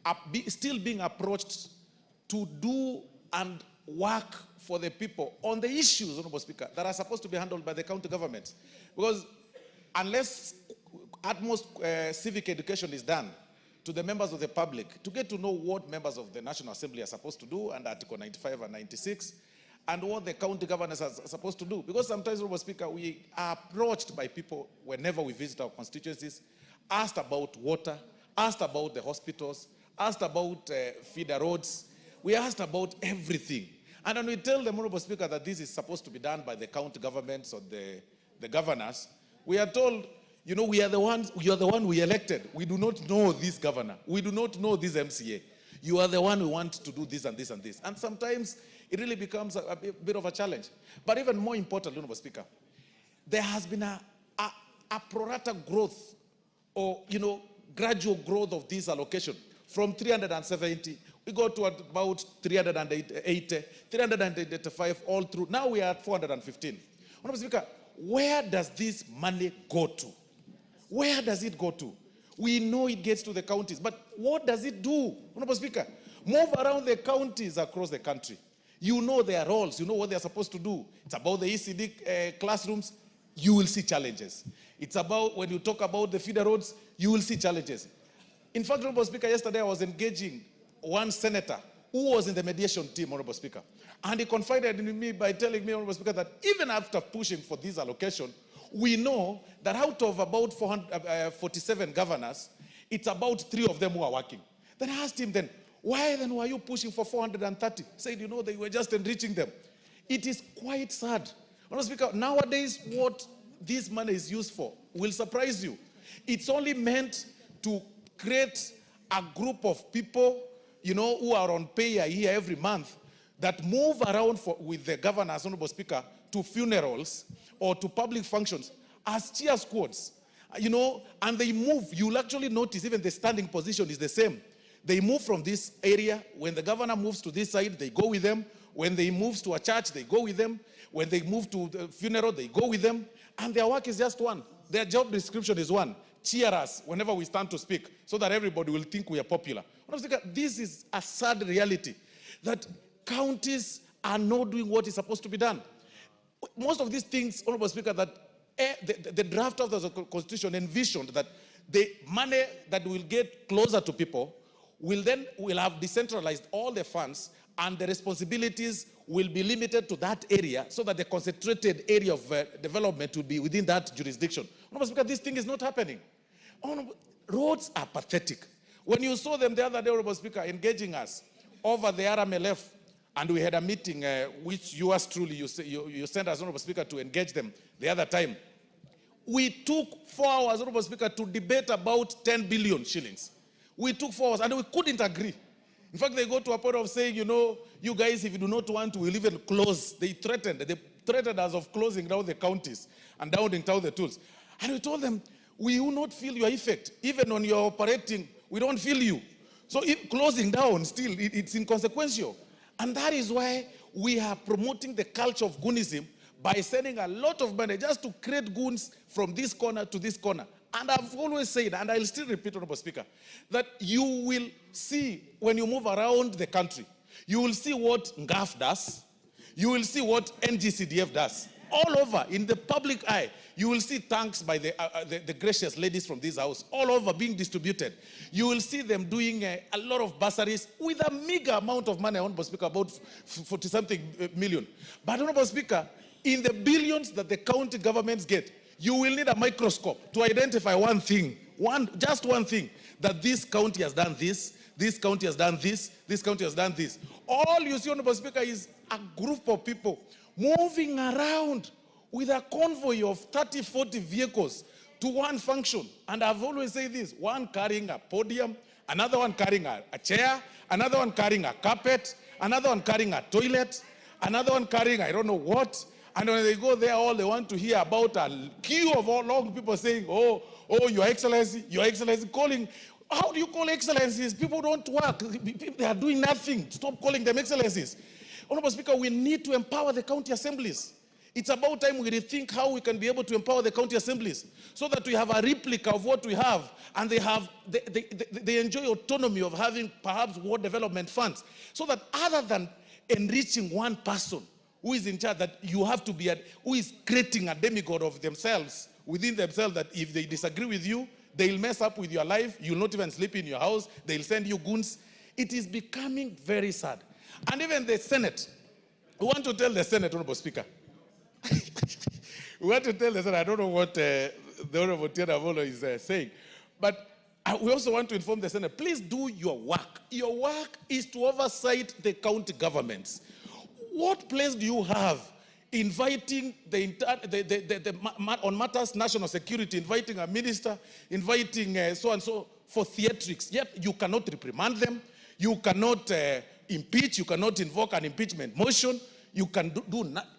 are still being approached to do and work for the people on the issues, Honorable Speaker, that are supposed to be handled by the county government. Because unless utmost civic education is done to the members of the public to get to know what members of the National Assembly are supposed to do under Article 95 and 96, and what the county governors are supposed to do. Because sometimes, Honorable Speaker, we are approached by people whenever we visit our constituencies, asked about water, asked about the hospitals, asked about feeder roads. We asked about everything. And when we tell them, Honorable Speaker, that this is supposed to be done by the county governments or the governors, we are told, you know, we are the ones, you are the one we elected. We do not know this governor. We do not know this MCA. You are the one who want to do this and this and this. And sometimes it really becomes a bit of a challenge. But even more important, Honorable Speaker, there has been a pro rata growth or, you know, gradual growth of this allocation from 370, we go to about 380, 385 all through. Now we are at 415. Honorable Speaker, where does this money go to? Where does it go to? We know it gets to the counties, but what does it do? Honorable Speaker, move around the counties across the country. You know their roles. You know what they're supposed to do. It's about the ECD classrooms. You will see challenges. It's about, when you talk about the feeder roads, you will see challenges. In fact, Honorable Speaker, yesterday I was engaging one senator who was in the mediation team, Honorable Speaker. And he confided in me by telling me, Honorable Speaker, that even after pushing for this allocation, we know that out of about 447 governors, it's about 3 of them who are working. Then I asked him then, why then were you pushing for 430? He said, you know, they were just enriching them. It is quite sad. Honorable Speaker, nowadays what this money is used for will surprise you. It's only meant to create a group of people, you know, who are on pay a year every month that move around with the governors, Honorable Speaker, to funerals or to public functions as cheer squads, you know, and they move. You'll actually notice even the standing position is the same. They move from this area. When the governor moves to this side, they go with them. When they move to a church, they go with them. When they move to the funeral, they go with them. And their work is just one. Their job description is one. Cheer us whenever we stand to speak so that everybody will think we are popular. This is a sad reality that counties are not doing what is supposed to be done. Most of these things, Honorable Speaker, that the draft of the Constitution envisioned that the money that will get closer to people will have decentralized all the funds, and the responsibilities will be limited to that area so that the concentrated area of development will be within that jurisdiction. Honorable Speaker, this thing is not happening. Roads are pathetic. When you saw them the other day, Honorable Speaker, engaging us over the RMLF, and we had a meeting which yours truly, you sent us, Honorable Speaker, to engage them the other time. We took 4 hours, Honorable Speaker, to debate about 10 billion shillings. We took 4 hours and we couldn't agree. In fact, they go to a point of saying, you know, you guys, if you do not want to, we'll even close. They threatened us of closing down the counties and down the tools. And we told them, we will not feel your effect. Even when you're operating, we don't feel you. So if closing down still, it's inconsequential. And that is why we are promoting the culture of goonism by sending a lot of money just to create goons from this corner to this corner. And I've always said, and I'll still repeat, Honorable Speaker, that you will see when you move around the country, you will see what NGAF does, you will see what NGCDF does. All over, in the public eye, you will see tanks by the gracious ladies from this house, all over being distributed. You will see them doing a lot of bursaries with a meager amount of money, Honorable Speaker, about 40-something million. But, Honorable Speaker, in the billions that the county governments get, you will need a microscope to identify one thing, just one thing, that this county has done this county has done this county has done this. All you see, Honorable Speaker, is a group of people moving around with a convoy of 30, 40 vehicles to one function. And I've always said this, one carrying a podium, another one carrying a chair, another one carrying a carpet, another one carrying a toilet, another one carrying I don't know what. And when they go there, all they want to hear about a queue of all long people saying, oh, Your Excellency, calling. How do you call excellencies? People don't work. They are doing nothing. Stop calling them excellencies. Honorable Speaker, we need to empower the county assemblies. It's about time we rethink how we can be able to empower the county assemblies so that we have a replica of what we have, and they enjoy autonomy of having perhaps ward development funds, so that other than enriching one person who is in charge, that you have to be, who is creating a demigod of themselves, within themselves, that if they disagree with you, they'll mess up with your life, you'll not even sleep in your house, they'll send you goons. It is becoming very sad. And even the Senate, we want to tell the Senate, Honorable Speaker, we want to tell the Senate, I don't know what the Honorable Tiana Volo is saying, but we also want to inform the Senate, please do your work. Your work is to oversight the county governments. What place do you have inviting on matters national security, inviting a minister, inviting so and so for theatrics? Yet you cannot reprimand them, you cannot impeach, you cannot invoke an impeachment motion, you can do nothing.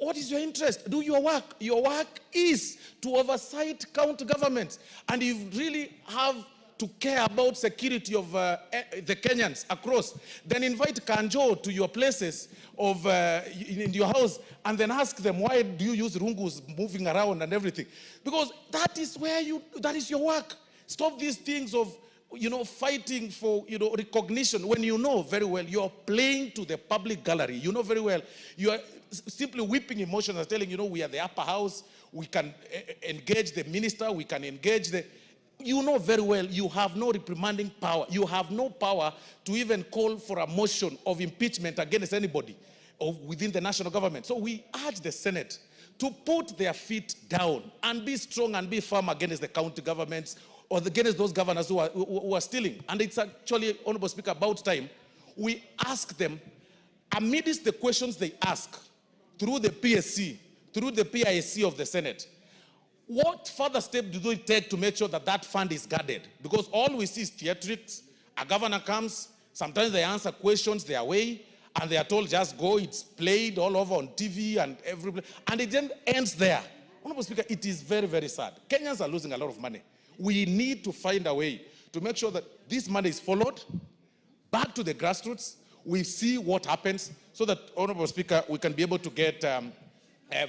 What is your interest? Do your work. Your work is to oversight county governments. And you really have to care about security of the Kenyans across. Then invite Kanjo to your places of in your house and then ask them, why do you use rungus moving around and everything? Because that is where that is your work. Stop these things of fighting for, recognition when you know very well you're playing to the public gallery. You know very well you are simply whipping emotions and telling, we are the upper house, we can engage the minister, we can engage the... You know very well you have no reprimanding power. You have no power to even call for a motion of impeachment against anybody within the national government. So we urge the Senate to put their feet down and be strong and be firm against the county governments or against those governors who are stealing. And it's actually, Honorable Speaker, about time we ask them, amidst the questions they ask through the PSC, through the PISC of the Senate, what further step do they take to make sure that that fund is guarded? Because all we see is theatrics. A governor comes, sometimes they answer questions their way, and they are told just go, it's played all over on TV and everywhere, and it then ends there. Honorable Speaker, it is very, very sad. Kenyans are losing a lot of money. We need to find a way to make sure that this money is followed back to the grassroots. We see what happens so that, Honorable Speaker, we can be able to get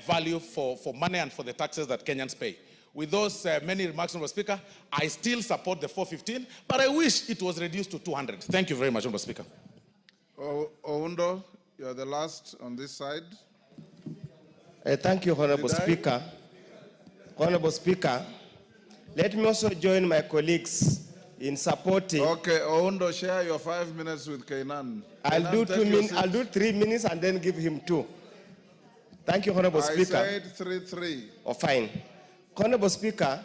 value for money and for the taxes that Kenyans pay. With those many remarks, Honorable Speaker, I still support the 415, but I wish it was reduced to 200. Thank you very much, Honorable Speaker.
Oundo, you're the last on this side.
Thank you, Honorable Speaker. Honorable Speaker, let me also join my colleagues in supporting.
Okay, Oundo, share your 5 minutes with Kainan.
I'll do 2 minutes. I'll do 3 minutes and then give him 2. Thank you, Honorable Speaker.
I said 3-3.
Oh, fine. Honorable Speaker,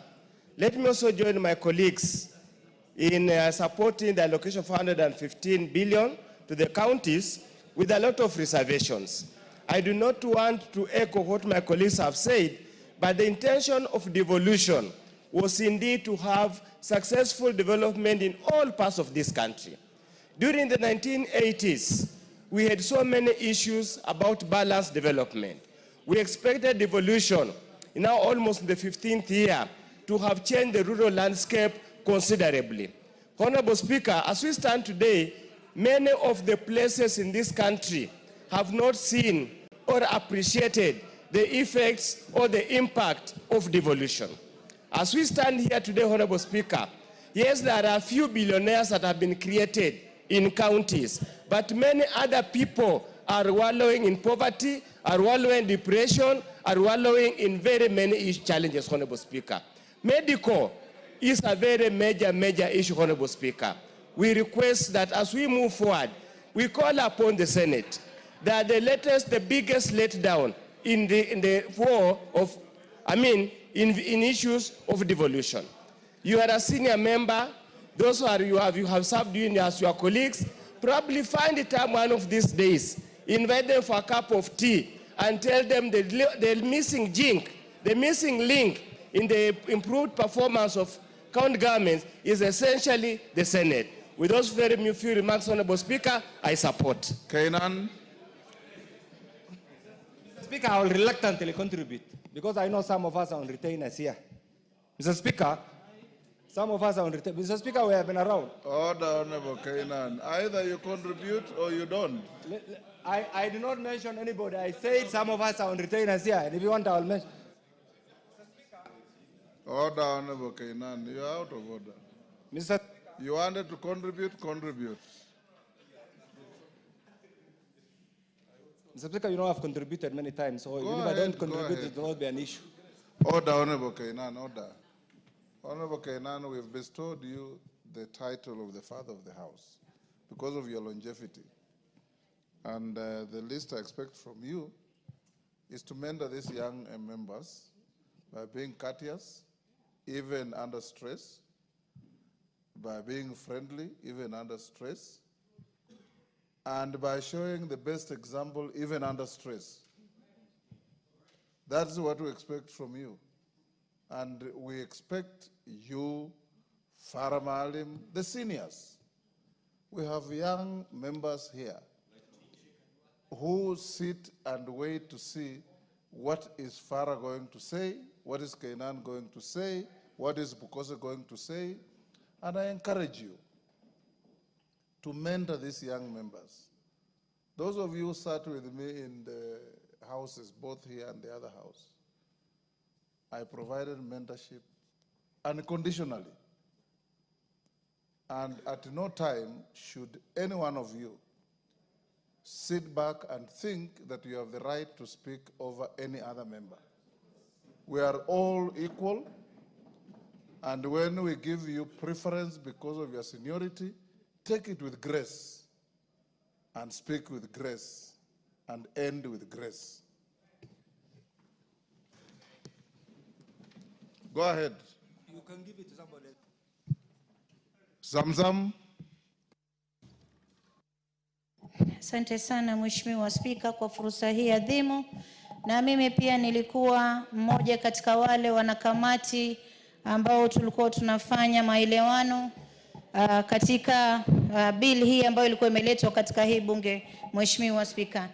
let me also join my colleagues in supporting the allocation of 115 billion to the counties with a lot of reservations. I do not want to echo what my colleagues have said, but the intention of devolution was indeed to have successful development in all parts of this country. During the 1980s, we had so many issues about balanced development. We expected devolution, now almost in the 15th year, to have changed the rural landscape considerably. Honorable Speaker, as we stand today, many of the places in this country have not seen or appreciated the effects or the impact of devolution. As we stand here today, Honorable Speaker, yes, there are a few billionaires that have been created in counties, but many other people are wallowing in poverty, are wallowing in depression, are wallowing in very many challenges, Honorable Speaker. Medical is a very major issue, Honorable Speaker. We request that as we move forward, we call upon the Senate that the biggest letdown in the war of, in issues of devolution. You are a senior member, those who you have served you as your colleagues, probably find the time one of these days, invite them for a cup of tea and tell them the missing link in the improved performance of county governments is essentially the Senate. With those very few remarks, Honorable Speaker, I support.
Kainan.
Speaker, I will reluctantly contribute because I know some of us are on retainers here. Mr. Speaker, some of us are on retainers. Mr. Speaker, we have been around.
Order, Honorable Kainan. Either you contribute or you don't.
I did not mention anybody. I said some of us are on retainers here, and if you want, I will mention.
Order, Honorable Kainan. You are out of order.
Mr.
You wanted to contribute, contribute.
Mr. Speaker, you know I've contributed many times, so even if I don't contribute, it will not be an issue.
Order, Honorable Kainan, order. Honorable Kainan, we've bestowed you the title of the Father of the House because of your longevity. And the least I expect from you is to mentor these young members by being courteous, even under stress, by being friendly, even under stress, and by showing the best example, even under stress. That's what we expect from you. And we expect you, Farah Maalim, the seniors. We have young members here who sit and wait to see what is Farah going to say, what is Kainan going to say, what is Bukose going to say, and I encourage you to mentor these young members. Those of you who sat with me in the houses, both here and the other house, I provided mentorship unconditionally. And at no time should any one of you sit back and think that you have the right to speak over any other member. We are all equal, and when we give you preference because of your seniority, take it with grace and speak with grace and end with grace. Go ahead.
You can give it to somebody else.
Zamzam.
Asante sana Mheshimiwa Spika kwa fursa hii adhimu. Na mimi pia nilikuwa mmoja katika wale wanakamati ambao tulikuwa tunafanya maelewano katika bill hii ambayo ilikuwa imeletwa katika hii bunge. Mheshimiwa Spika,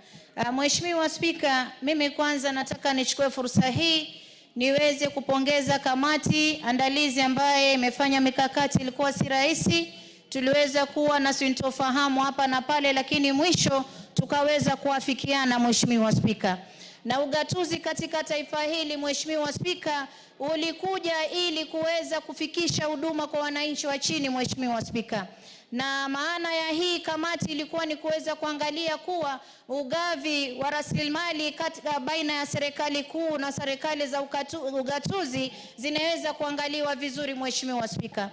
Mheshimiwa Spika, mimi kwanza nataka nichukue fursa hii niweze kupongeza kamati andalizi ambaye imefanya mikakati. Ilikuwa si rahisi, tuliweza kuwa na sintofahamu hapa na pale, lakini mwisho tukaweza kuafikiana Mheshimiwa Spika. Na ugatuzi katika taifa hili Mheshimiwa Spika ulikuja ili kuweza kufikisha huduma kwa wananchi wa chini Mheshimiwa Spika. Na maana ya hii kamati ilikuwa ni kuweza kuangalia kuwa ugavi wa rasilimali katika baina ya serikali kuu na serikali za ugatuzi zinaweza kuangaliwa vizuri Mheshimiwa Spika.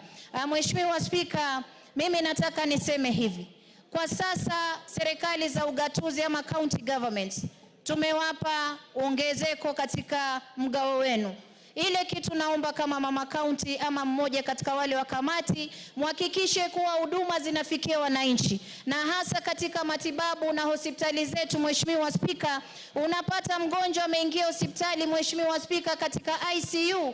Mheshimiwa Spika, mimi nataka niseme hivi. Kwa sasa serikali za ugatuzi ama county governments tumewapa ongezeko katika mgao wenu. Ile kitu naomba kama mama county ama mmoja katika wale wa kamati, muhakikishe kuwa huduma zinafikia wananchi, na hasa katika matibabu na hospitali zetu Mheshimiwa Spika. Unapata mgonjwa ameingia hospitali Mheshimiwa Spika katika ICU,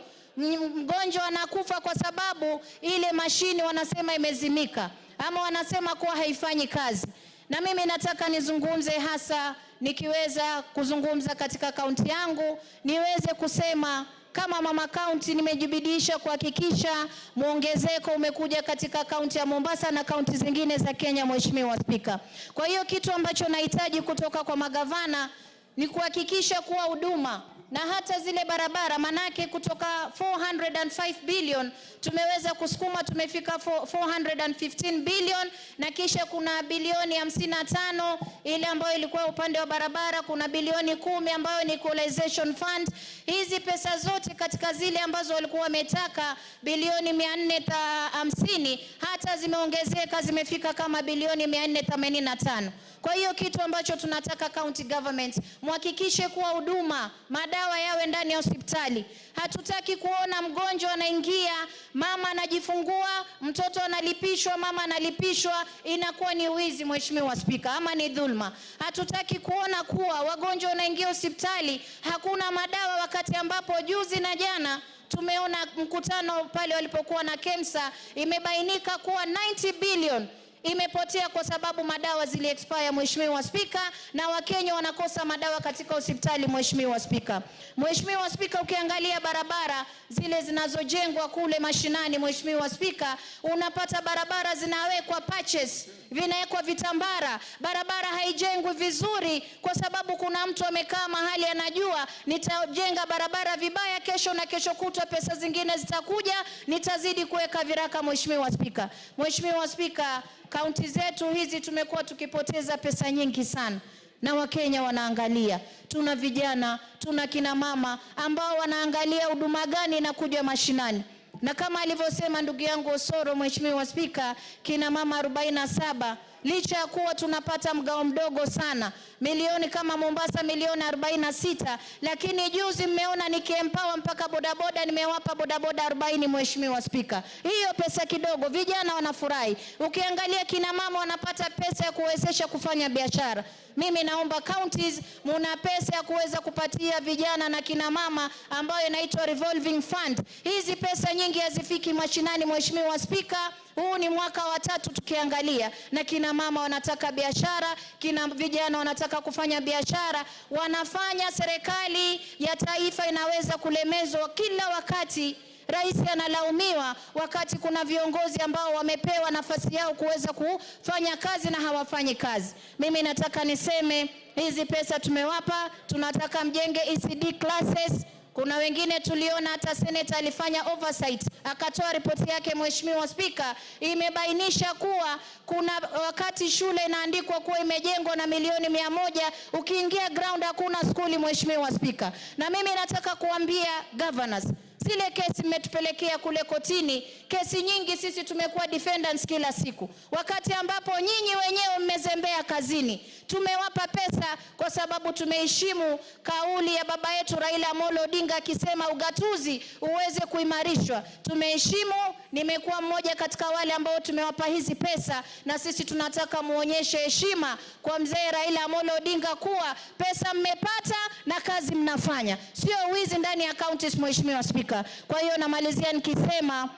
mgonjwa anakufa kwa sababu ile mashini wanasema imezimika ama wanasema kuwa haifanyi kazi. Na mimi nataka nizungumze hasa nikiweza kuzungumza katika kaunti yangu, niweze kusema kama mama county nimejibidisha kuhakikisha muongezeko umekuja katika kaunti ya Mombasa na kaunti zingine za Kenya Mheshimiwa Spika. Kwa hiyo kitu ambacho nahitaji kutoka kwa magavana ni kuhakikisha kuwa huduma na hata zile barabara, manake kutoka 405 billion tumeweza kusukuma, tumefika 415 billion, na kisha kuna bilioni 55 ile ambayo ilikuwa upande wa barabara, kuna bilioni 10 ambayo ni equalization fund. Hizi pesa zote katika zile ambazo walikuwa wametaka bilioni 450 hata zimeongezeka, zimefika kama bilioni 485. Kwa hiyo kitu ambacho tunataka county government, muhakikishe kuwa huduma, madawa yawe ndani ya hospitali. Hatutaki kuona mgonjwa anaingia, mama anajifungua, mtoto analipishwa, mama analipishwa, inakuwa ni wizi Mheshimiwa Spika ama ni dhulma. Hatutaki kuona kuwa wagonjwa wanaingia hospitali hakuna madawa, wakati ambapo juzi na jana tumeona mkutano pale walipokuwa na KEMSA, imebainika kuwa 90 billion imepotea kwa sababu madawa zili expire Mheshimiwa Spika, na Wakenya wanakosa madawa katika hospitali Mheshimiwa Spika. Mheshimiwa Spika, ukiangalia barabara zile zinazojengwa kule mashinani Mheshimiwa Spika, unapata barabara zinawekwa patches, vinawekwa vitambara, barabara haijengwi vizuri kwa sababu kuna mtu amekaa mahali anajua nitajenga barabara vibaya, kesho na kesho kutwa pesa zingine zitakuja, nitazidi kuweka viraka Mheshimiwa Spika. Mheshimiwa Spika, kaunti zetu hizi tumekuwa tukipoteza pesa nyingi sana, na Wakenya wanaangalia. Tuna vijana, tuna kina mama ambao wanaangalia huduma gani na kuja mashinani. Na kama alivyosema ndugu yangu Osoro Mheshimiwa Spika, kina mama 47, licha ya kuwa tunapata mgao mdogo sana, milioni kama Mombasa milioni 46, lakini juzi mmeona nikiempower mpaka bodaboda, nimewapa bodaboda 40 Mheshimiwa Spika. Hiyo pesa kidogo, vijana wanafurahi. Ukiangalia kina mama wanapata pesa ya kuwezesha kufanya biashara. Mimi naomba counties muna pesa ya kuweza kupatia vijana na kina mama ambayo inaitwa revolving fund. Hizi pesa nyingi hazifiki mashinani Mheshimiwa Spika. Huu ni mwaka wa 3 tukiangalia, na kina mama wanataka biashara, kina vijana wanataka kufanya biashara, wanafanya. Serikali ya taifa inaweza kulemezwa kila wakati. Rais analaumiwa wakati kuna viongozi ambao wamepewa nafasi yao kuweza kufanya kazi na hawafanyi kazi. Mimi nataka niseme hizi pesa tumewapa, tunataka mjenge ECD classes Kuna wengine tuliona hata seneta alifanya oversight, akatoa ripoti yake, Mheshimiwa Spika, imebainisha kuwa kuna wakati shule inaandikwa kuwa imejengwa na milioni 100, ukiingia ground hakuna skuli, Mheshimiwa Spika. Na mimi nataka kuambia governors, zile kesi mmetupelekea kule kotini, kesi nyingi sisi tumekuwa defendants kila siku, wakati ambapo nyinyi wenyewe mmezembea kazini. Tumewapa pesa kwa sababu tumeheshimu kauli ya baba yetu Raila Amolo Odinga akisema ugatuzi uweze kuimarishwa. Tumeheshimu, nimekuwa mmoja katika wale ambao tumewapa hizi pesa, na sisi tunataka muonyeshe heshima kwa mzee Raila Amolo Odinga kuwa pesa mmepata na kazi mnafanya, sio wizi ndani ya counties, Mheshimiwa Spika. Kwa hiyo namalizia nikisema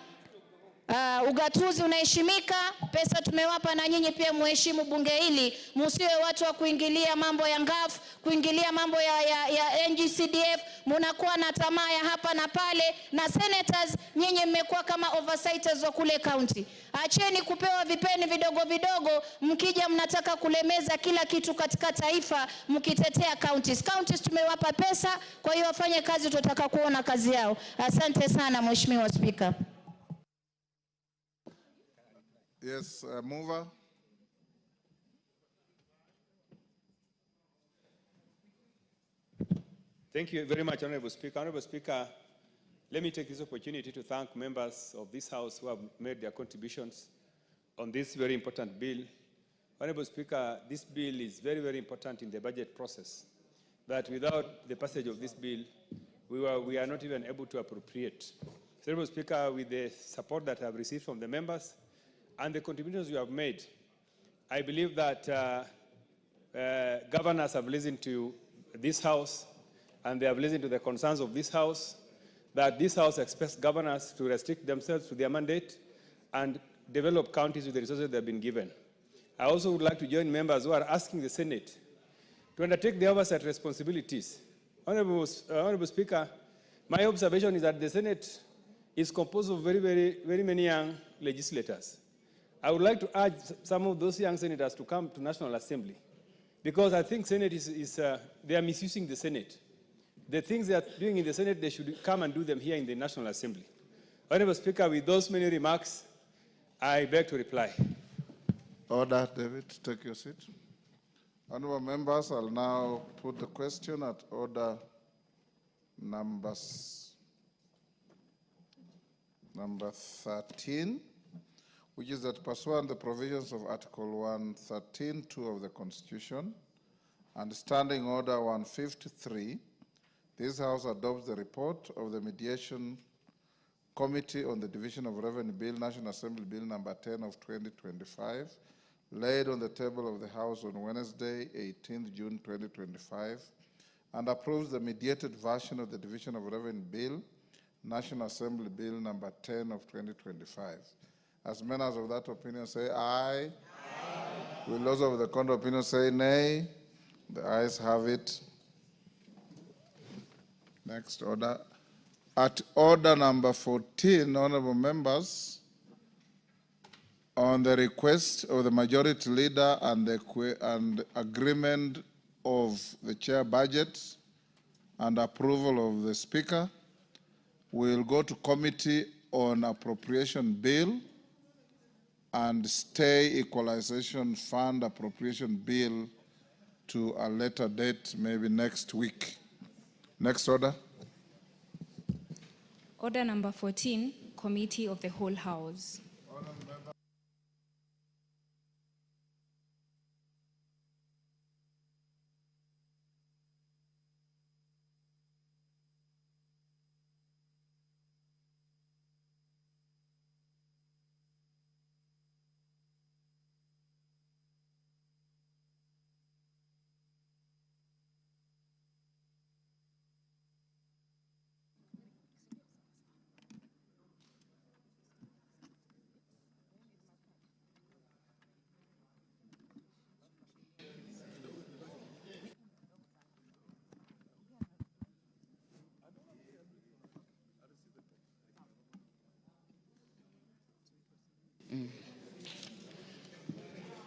ugatuzi unaheshimika, pesa tumewapa, na nyinyi pia muheshimu bunge hili, msiwe watu wa kuingilia mambo ya ngaf, kuingilia mambo ya NGCDF, mnakuwa na tamaa ya hapa na pale. Na senators, nyinyi mmekuwa kama oversighters wa kule county. Acheni kupewa vipeni vidogo vidogo, mkija mnataka kulemeza kila kitu katika taifa mkitetea counties. Counties tumewapa pesa, kwa hiyo wafanye kazi, tutataka kuona kazi yao. Asante sana Mheshimiwa Spika.
Yes, mover.
Thank you very much, Honorable Speaker. Honorable Speaker, let me take this opportunity to thank members of this House who have made their contributions on this very important bill. Honorable Speaker, this bill is very, very important in the budget process, that without the passage of this bill, we are not even able to appropriate. Honorable Speaker, with the support that I have received from the members, and the contributions you have made, I believe that governors have listened to this House, and they have listened to the concerns of this House, that this House expects governors to restrict themselves to their mandate and develop counties with the resources they have been given. I also would like to join members who are asking the Senate to undertake the oversight responsibilities. Honorable Speaker, my observation is that the Senate is composed of very many young legislators. I would like to urge some of those young senators to come to National Assembly, because I think Senate they are misusing the Senate. The things they are doing in the Senate, they should come and do them here in the National Assembly. Honorable Speaker, with those many remarks, I beg to reply.
Order, David, take your seat. Honorable members, I'll now put the question at order number 13. Which is that pursuant to the provisions of Article 113(2) of the Constitution and Standing Order 153, this House adopts the report of the Mediation Committee on the Division of Revenue Bill, National Assembly Bill number 10 of 2025, laid on the table of the House on Wednesday, 18th June 2025, and approves the mediated version of the Division of Revenue Bill, National Assembly Bill number 10 of 2025. As members of that opinion say aye. Aye. Will those of the contrary opinion say nay? The ayes have it. Next order. At order number 14, honorable members, on the request of the majority leader and agreement of the chair budget and approval of the speaker, we will go to committee on appropriation bill and stay equalization fund appropriation bill to a later date, maybe next week. Next order.
Order number 14, Committee of the Whole House.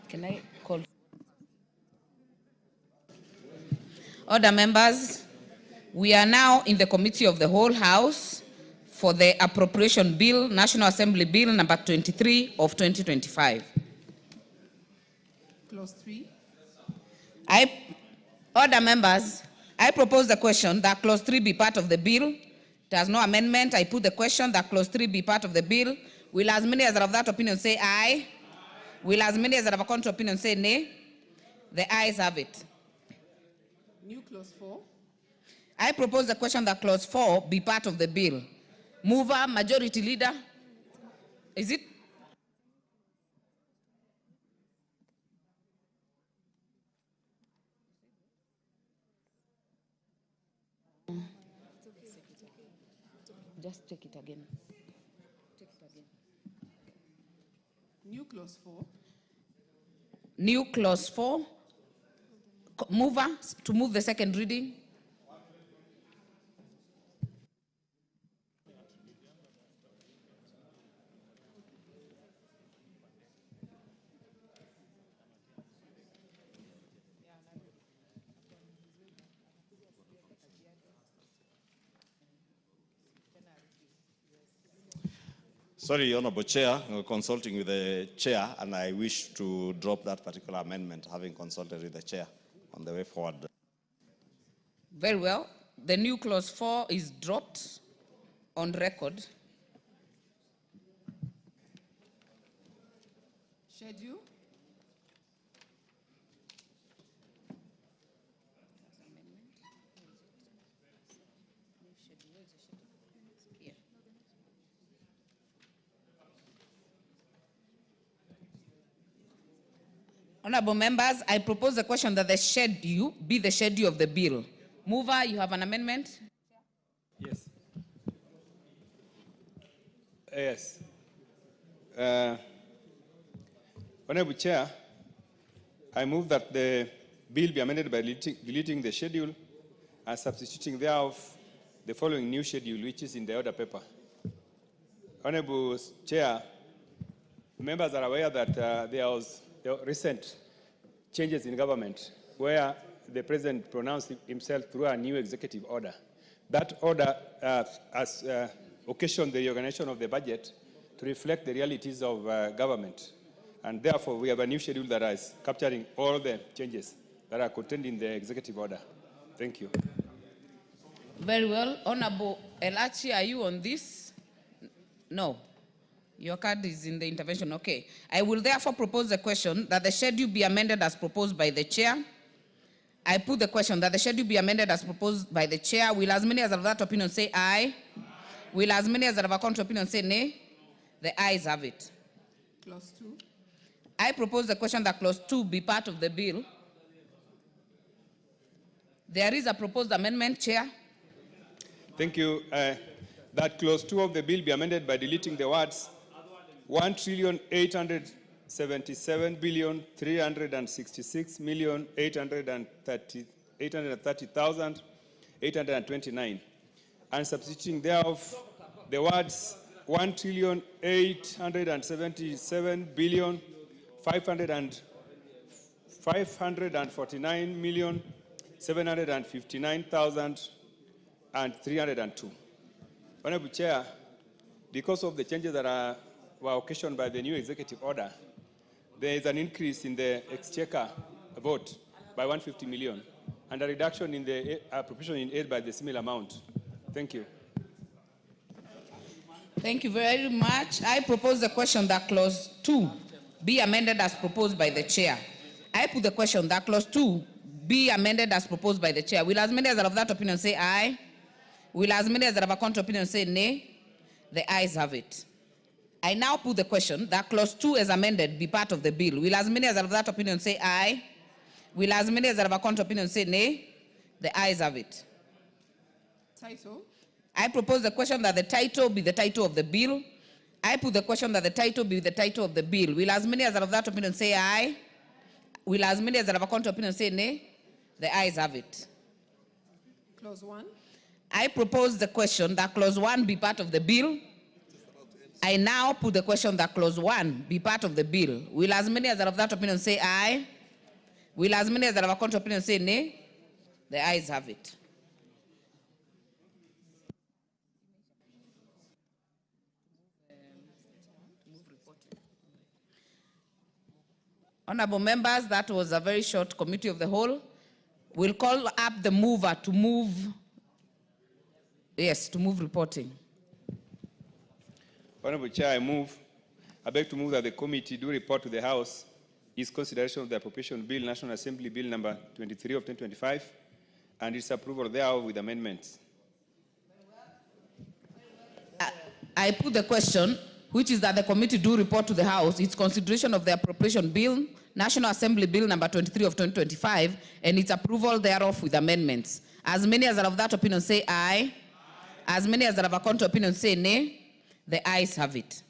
Can I call? Order, members. We are now in the Committee of the Whole House for the Appropriation Bill, National Assembly Bill number 23 of 2025.
Clause 3.
Order members, I propose the question that Clause 3 be part of the bill. It has no amendment. I put the question that Clause 3 be part of the bill. Will as many as are of that opinion say aye? Will as many as are of a contrary opinion say nay? The ayes have it.
New Clause 4.
I propose the question that Clause 4 be part of the bill. Mover, Majority Leader. Is it? Just take it again. Take it again.
New Clause 4.
New Clause 4. Mover, to move the second reading.
Sorry, Honorable Chair, consulting with the Chair, and I wish to drop that particular amendment, having consulted with the Chair on the way forward.
Very well. The new Clause 4 is dropped on record.
Schedule.
Honorable members, I propose the question that the schedule be the schedule of the bill. Mover, you have an amendment?
Yes. Yes. Honorable Chair, I move that the bill be amended by deleting the schedule and substituting thereof the following new schedule, which is in the order paper. Honorable Chair, members are aware that there was recent changes in government where the President pronounced himself through a new executive order. That order has occasioned the organization of the budget to reflect the realities of government. And therefore, we have a new schedule that is capturing all the changes that are contained in the executive order. Thank you.
Very well. Honorable Elachi, are you on this? No. Your card is in the intervention. Okay. I will therefore propose the question that the schedule be amended as proposed by the Chair. I put the question that the schedule be amended as proposed by the Chair. Will as many as are of that opinion say aye? Will as many as are of a contrary opinion say nay? The ayes have it.
Clause 2.
I propose the question that Clause 2 be part of the bill. There is a proposed amendment, Chair.
Thank you. That Clause 2 of the bill be amended by deleting the words 1,877,366,830,829 and substituting thereof the words 1,549,759,302. Honorable Chair, because of the changes that were occasioned by the new executive order, there is an increase in the exchequer vote by 150 million and a reduction in the appropriation in aid by the similar amount. Thank you.
Thank you very much. I propose the question that Clause 2 be amended as proposed by the Chair. I put the question that Clause 2 be amended as proposed by the Chair. Will as many as are of that opinion say aye? Will as many as are of a contrary opinion say nay? The ayes have it. I now put the question that Clause 2 as amended be part of the bill. Will as many as are of that opinion say aye? Will as many as are of a contrary opinion say nay? The ayes have it.
Title.
I propose the question that the title be the title of the bill. I put the question that the title be the title of the bill. Will as many as are of that opinion say aye? Will as many as are of a contrary opinion say nay? The ayes have it.
Clause 1.
I propose the question that Clause 1 be part of the bill. I now put the question that Clause 1 be part of the bill. Will as many as are of that opinion say aye? Will as many as are of a contrary opinion say nay? The ayes have it. Honorable members, that was a very short committee of the whole. We'll call up the mover to move, yes, to move reporting.
Honorable Chair, I beg to move that the committee do report to the House its consideration of the Appropriation Bill, National Assembly Bill number 23 of 2025, and its approval thereof with amendments.
I put the question, which is that the committee do report to the House its consideration of the Appropriation Bill, National Assembly Bill number 23 of 2025, and its approval thereof with amendments. As many as are of that opinion say aye. As many as are of a contrary opinion say nay. The ayes have it.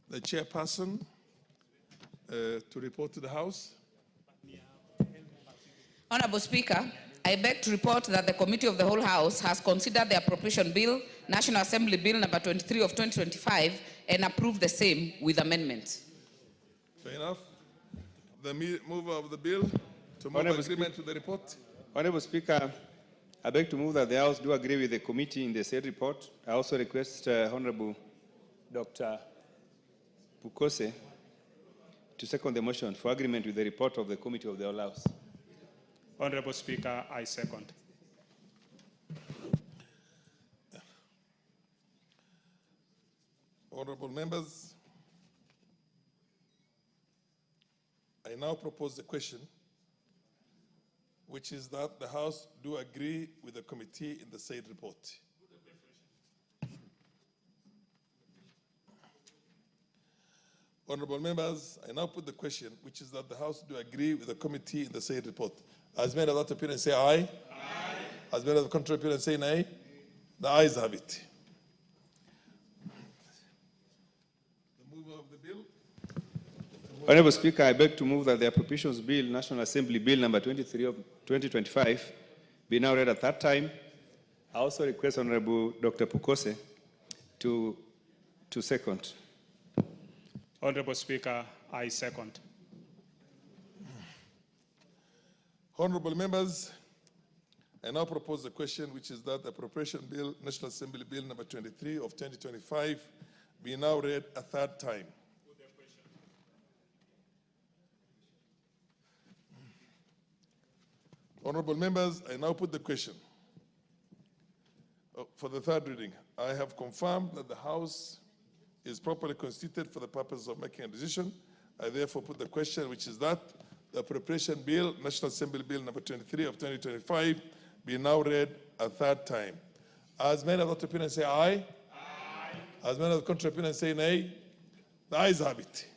The chairperson to report to the House.
Honorable Speaker, I beg to report that the Committee of the Whole House has considered the Appropriation Bill, National Assembly Bill number 23 of 2025, and approved the same with amendments.
Fair enough. The mover of the bill to move agreement to the report.
Honorable Speaker, I beg to move that the House do agree with the committee in the said report. I also request Honorable Dr. Pukose to second the motion for agreement with the report of the Committee of the Whole House.
Honorable Speaker, I second.
Honorable members, I now propose the question, which is that the House do agree with the committee in the said report. Honorable members, I now put the question, which is that the House do agree with the committee in the said report. As many of that opinion say aye. Aye. As many of the contrary opinion say nay. The ayes have it. The mover of the bill.
Honorable Speaker, I beg to move that the Appropriations Bill, National Assembly Bill number 23 of 2025, be now read a third time. I also request Honorable Dr. Pukose to second.
Honorable Speaker, I second.
Honorable members, I now propose the question, which is that the Appropriation Bill, National Assembly Bill number 23 of 2025, be now read a third time. Honorable members, I now put the question for the third reading. I have confirmed that the House is properly constituted for the purpose of making a decision. I therefore put the question, which is that the Appropriation Bill, National Assembly Bill number 23 of 2025, be now read a third time. As many of that opinion say aye. Aye. As many of the contrary opinion say nay. The ayes have it.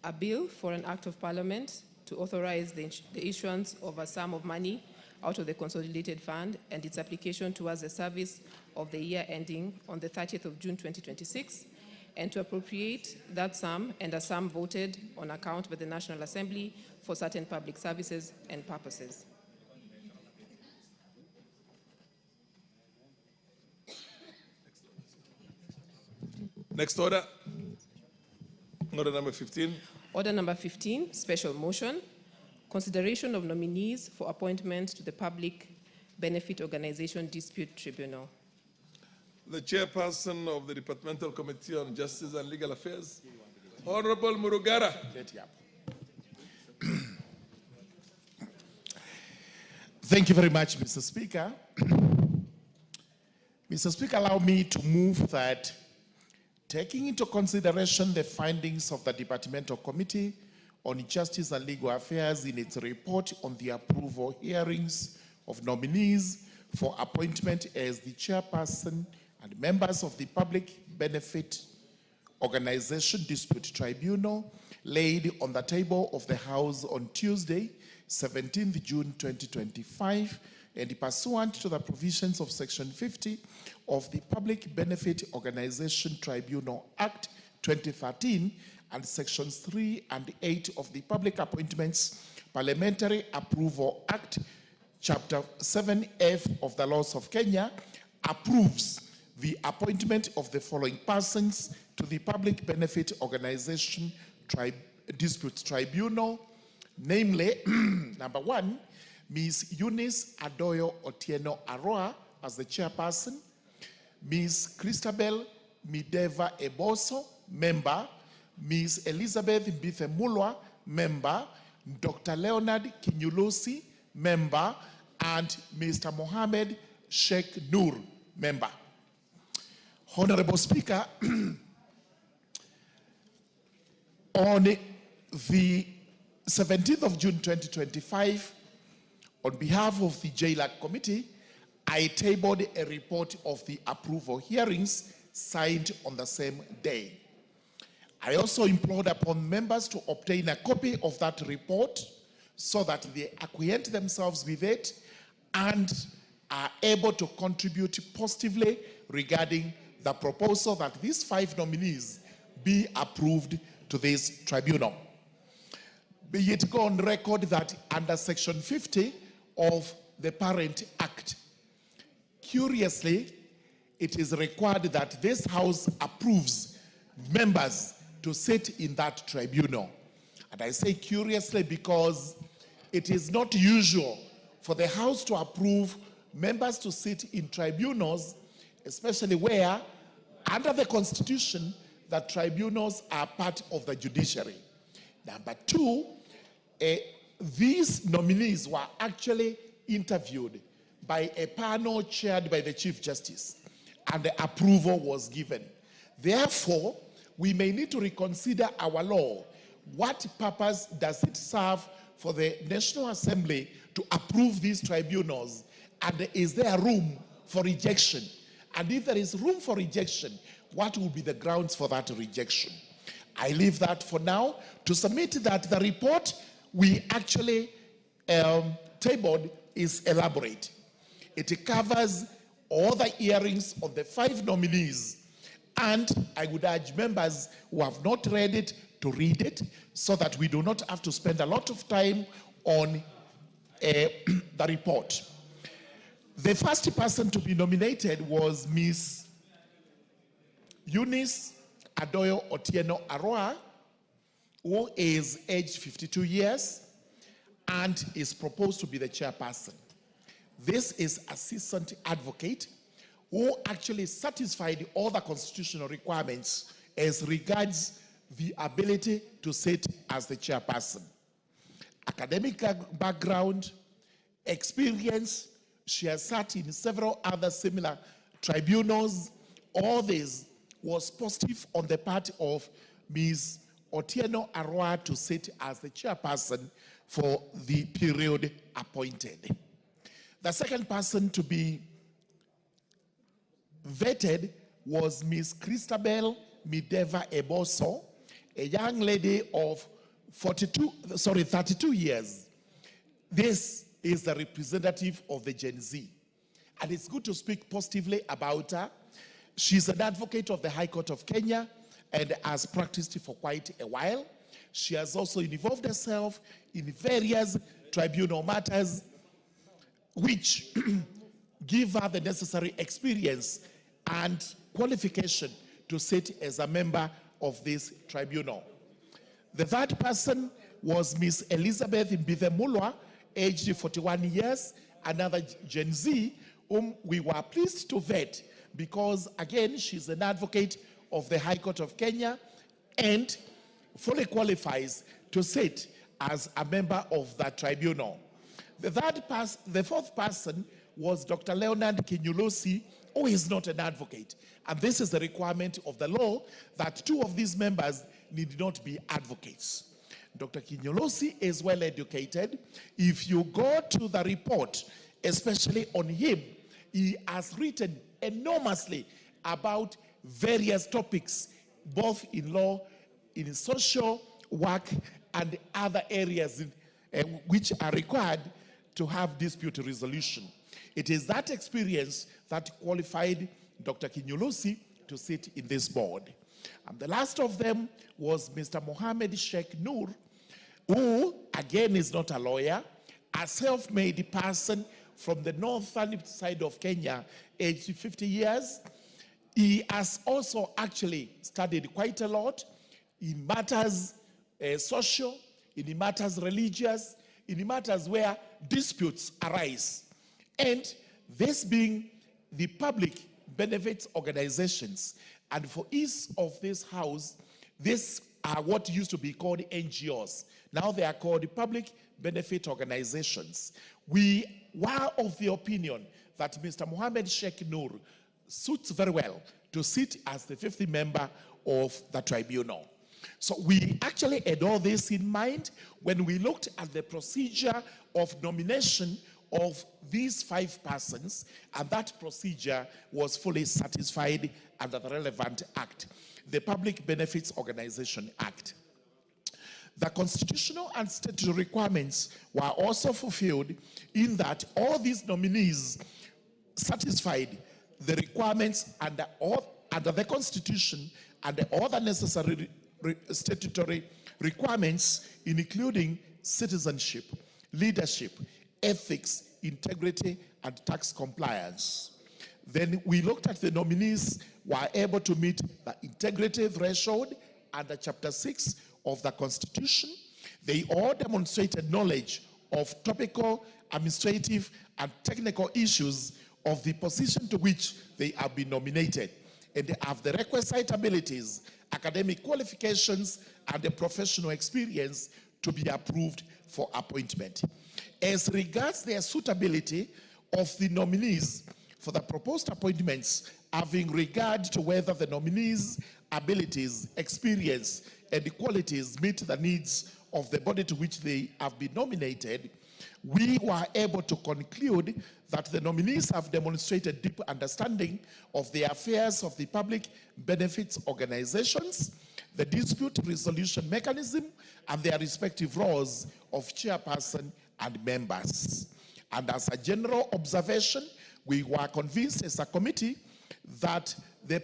A bill for an act of parliament to authorize the issuance of a sum of money out of the consolidated fund and its application towards the service of the year ending on the 30th of June 2026, and to appropriate that sum and a sum voted on account by the National Assembly for certain public services and purposes.
Next order. Order number 15.
Order number 15, special motion. Consideration of nominees for appointment to the Public Benefit Organization Dispute Tribunal.
The chairperson of the Departmental Committee on Justice and Legal Affairs, Honorable Murugara.
Thank you very much, Mr. Speaker. Mr. Speaker, allow me to move that, taking into consideration the findings of the Departmental Committee on Justice and Legal Affairs in its report on the approval hearings of nominees for appointment as the chairperson and members of the Public Benefit Organization Dispute Tribunal laid on the table of the House on Tuesday, 17th June 2025, and pursuant to the provisions of Section 50 of the Public Benefit Organization Tribunal Act 2013 and Sections 3 and 8 of the Public Appointments Parliamentary Approval Act, Chapter 7F of the Laws of Kenya, approves the appointment of the following persons to the Public Benefit Organization Dispute Tribunal, namely, number 1, Ms. Eunice Adoyo Otieno Aroa as the chairperson, Ms. Christabel Mideva Eboso, member, Ms. Elizabeth Mbithe Mulwa, member, Dr. Leonard Kinyulusi, member, and Mr. Mohammed Sheikh Nur, member. Honorable Speaker, on the 17th of June 2025, on behalf of the JLAC Committee, I tabled a report of the approval hearings signed on the same day. I also implored upon members to obtain a copy of that report so that they acquaint themselves with it and are able to contribute positively regarding the proposal that these 5 nominees be approved to this tribunal. Be it go on record that under Section 50 of the Parent Act, curiously, it is required that this House approves members to sit in that tribunal. And I say curiously because it is not usual for the House to approve members to sit in tribunals, especially where, under the Constitution, the tribunals are part of the judiciary. Number 2, these nominees were actually interviewed by a panel chaired by the Chief Justice, and the approval was given. Therefore, we may need to reconsider our law. What purpose does it serve for the National Assembly to approve these tribunals? And is there room for rejection? And if there is room for rejection, what will be the grounds for that rejection? I leave that for now to submit that the report we actually tabled is elaborate. It covers all the hearings of the 5 nominees, and I would urge members who have not read it to read it so that we do not have to spend a lot of time on the report. The first person to be nominated was Ms. Eunice Adoyo Otieno Aroa, who is aged 52 years and is proposed to be the chairperson. This is assistant advocate who actually satisfied all the constitutional requirements as regards the ability to sit as the chairperson. Academic background, experience, she has sat in several other similar tribunals. All this was positive on the part of Ms. Otieno Aroa to sit as the chairperson for the period appointed. The second person to be vetted was Ms. Christabel Mideva Eboso, a young lady of 32 years. This is the representative of the Gen Z. And it's good to speak positively about her. She's an advocate of the High Court of Kenya and has practiced for quite a while. She has also involved herself in various tribunal matters which give her the necessary experience and qualification to sit as a member of this tribunal. The third person was Ms. Elizabeth Mbithe Mulwa, aged 41 years, another Gen Z, whom we were pleased to vet because, again, she's an advocate of the High Court of Kenya and fully qualifies to sit as a member of that tribunal. The fourth person was Dr. Leonard Kinyulusi, who is not an advocate. And this is the requirement of the law that 2 of these members need not be advocates. Dr. Kinyulusi is well educated. If you go to the report, especially on him, he has written enormously about various topics, both in law, in social work, and other areas which are required to have dispute resolution. It is that experience that qualified Dr. Kinyulusi to sit in this board. And the last of them was Mr. Mohammed Sheikh Noor, who, again, is not a lawyer, a self-made person from the northern side of Kenya, aged 50 years. He has also actually studied quite a lot in matters social, in matters religious, in matters where disputes arise. And this being the public benefits organizations, and for each of this house, these are what used to be called NGOs. Now they are called public benefit organizations. We were of the opinion that Mr. Mohammed Sheikh Noor suits very well to sit as the 50th member of the tribunal. So we actually had all this in mind when we looked at the procedure of nomination of these 5 persons, and that procedure was fully satisfied under the relevant act, the Public Benefits Organization Act. The constitutional and statutory requirements were also fulfilled in that all these nominees satisfied the requirements under the Constitution and all the necessary statutory requirements, including citizenship, leadership, ethics, integrity, and tax compliance. Then we looked at the nominees were able to meet the integrity threshold under Chapter 6 of the Constitution. They all demonstrated knowledge of topical, administrative, and technical issues of the position to which they have been nominated, and they have the requisite abilities, academic qualifications, and the professional experience to be approved for appointment. As regards their suitability of the nominees for the proposed appointments, having regard to whether the nominees' abilities, experience, and qualities meet the needs of the body to which they have been nominated, we were able to conclude that the nominees have demonstrated deep understanding of the affairs of the public benefits organizations, the dispute resolution mechanism, and their respective roles of chairperson and members. And as a general observation, we were convinced as a committee that the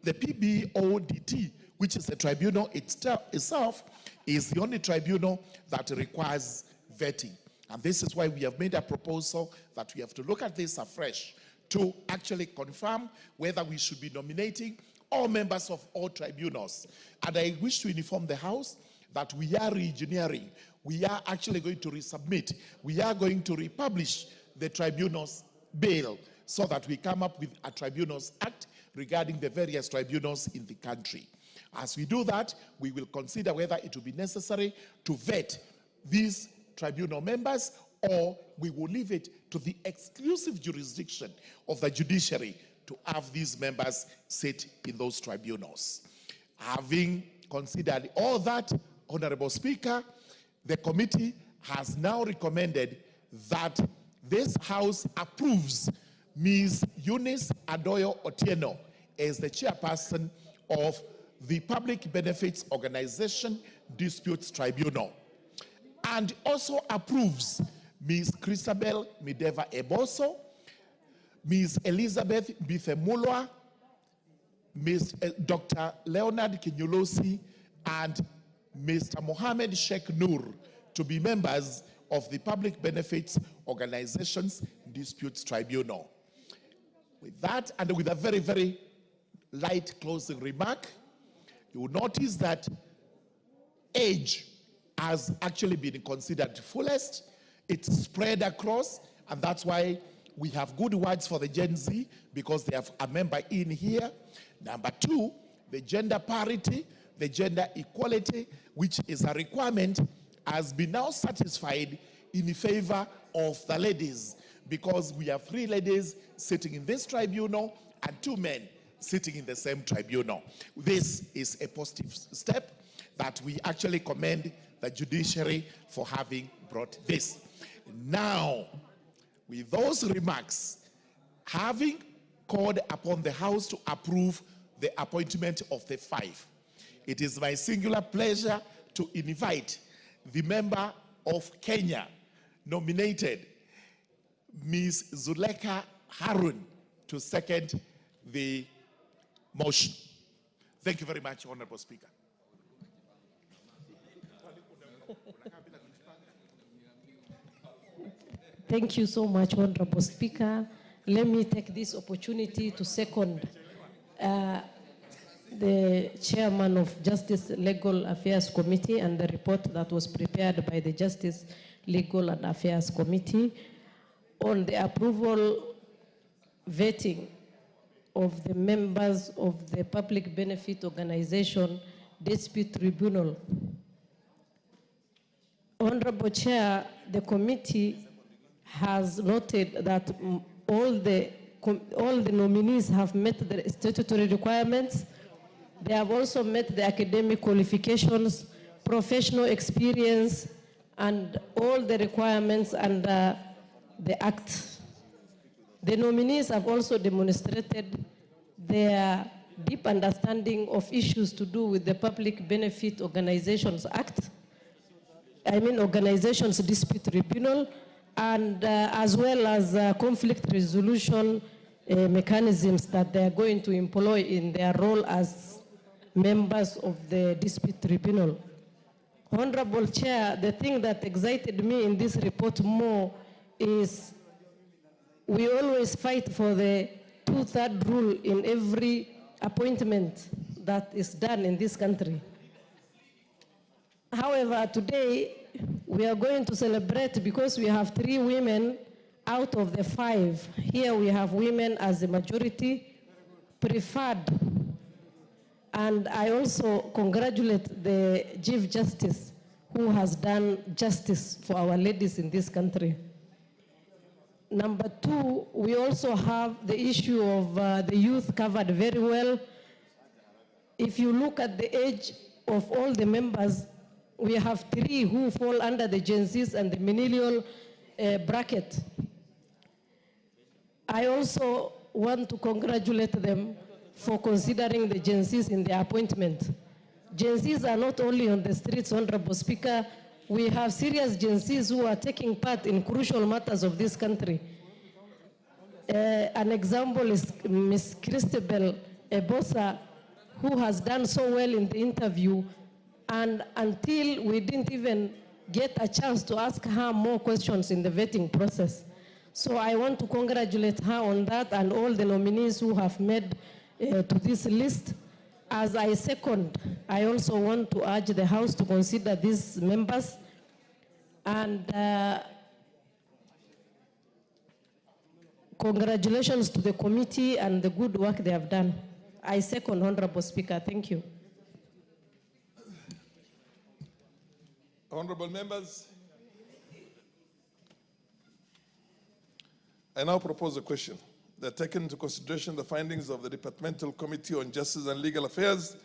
PBODT, which is the tribunal itself, is the only tribunal that requires vetting. And this is why we have made a proposal that we have to look at this afresh to actually confirm whether we should be nominating all members of all tribunals. And I wish to inform the House that we are re-engineering. We are actually going to resubmit. We are going to republish the tribunals bill so that we come up with a tribunals act regarding the various tribunals in the country. As we do that, we will consider whether it will be necessary to vet these tribunal members, or we will leave it to the exclusive jurisdiction of the judiciary to have these members sit in those tribunals. Having considered all that, Honorable Speaker, the committee has now recommended that this House approves Ms. Eunice Adoyo Otieno as the chairperson of the Public Benefits Organization Disputes Tribunal, and also approves Ms. Christabel Mideva Eboso, Ms. Elizabeth Bithemulwa, Dr. Leonard Kinyulusi, and Mr. Mohammed Sheikh Noor to be members of the Public Benefits Organizations Disputes Tribunal. With that, and with a very, very light closing remark, you will notice that age has actually been considered fullest. It's spread across, and that's why we have good words for the Gen Z, because they have a member in here. Number 2, the gender parity, the gender equality, which is a requirement, has been now satisfied in favor of the ladies, because we have 3 ladies sitting in this tribunal and 2 men sitting in the same tribunal. This is a positive step that we actually commend the judiciary for having brought this. Now, with those remarks, having called upon the House to approve the appointment of the 5, it is my singular pleasure to invite the member of Kenya nominated, Ms. Zuleka Harun, to second the motion. Thank you very much, Honorable Speaker.
Thank you so much, Honorable Speaker. Let me take this opportunity to second the chairman of Justice Legal Affairs Committee and the report that was prepared by the Justice Legal and Affairs Committee on the approval vetting of the members of the Public Benefit Organization Dispute Tribunal. Honorable Chair, the committee has noted that all the nominees have met the statutory requirements. They have also met the academic qualifications, professional experience, and all the requirements under the Act. The nominees have also demonstrated their deep understanding of issues to do with the Public Benefit Organizations Act, Organizations Dispute Tribunal, and as well as conflict resolution mechanisms that they are going to employ in their role as members of the dispute tribunal. Honorable Chair, the thing that excited me in this report more is we always fight for the 2/3 rule in every appointment that is done in this country. However, today we are going to celebrate because we have 3 women out of the 5. Here we have women as the majority preferred. And I also congratulate the Chief Justice who has done justice for our ladies in this country. Number 2, we also have the issue of the youth covered very well. If you look at the age of all the members, we have 3 who fall under the Gen Zs and the millennial bracket. I also want to congratulate them for considering the Gen Zs in their appointment. Gen Zs are not only on the streets, Honorable Speaker. We have serious Gen Zs who are taking part in crucial matters of this country. An example is Ms. Christabel Ebosa, who has done so well in the interview, and until we didn't even get a chance to ask her more questions in the vetting process. So I want to congratulate her on that and all the nominees who have made to this list. As I second, I also want to urge the House to consider these members and congratulations to the committee and the good work they have done. I second, Honorable Speaker. Thank you.
Honorable members, I now propose a question that taken into consideration the findings of the Departmental Committee on Justice and Legal Affairs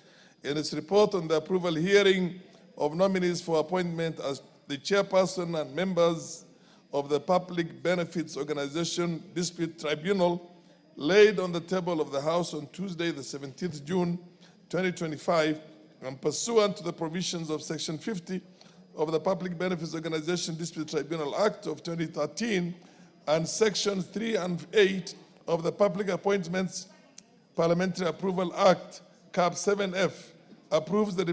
in its report on the approval hearing of nominees for appointment as the chairperson and members of the Public Benefits Organization Dispute Tribunal laid on the table of the House on Tuesday, the 17th June, 2025, and pursuant to the provisions of Section 50 of the Public Benefits Organization Dispute Tribunal Act of 2013 and Sections 3 and 8 of the Public Appointments Parliamentary Approval Act, Cap 7F, approves the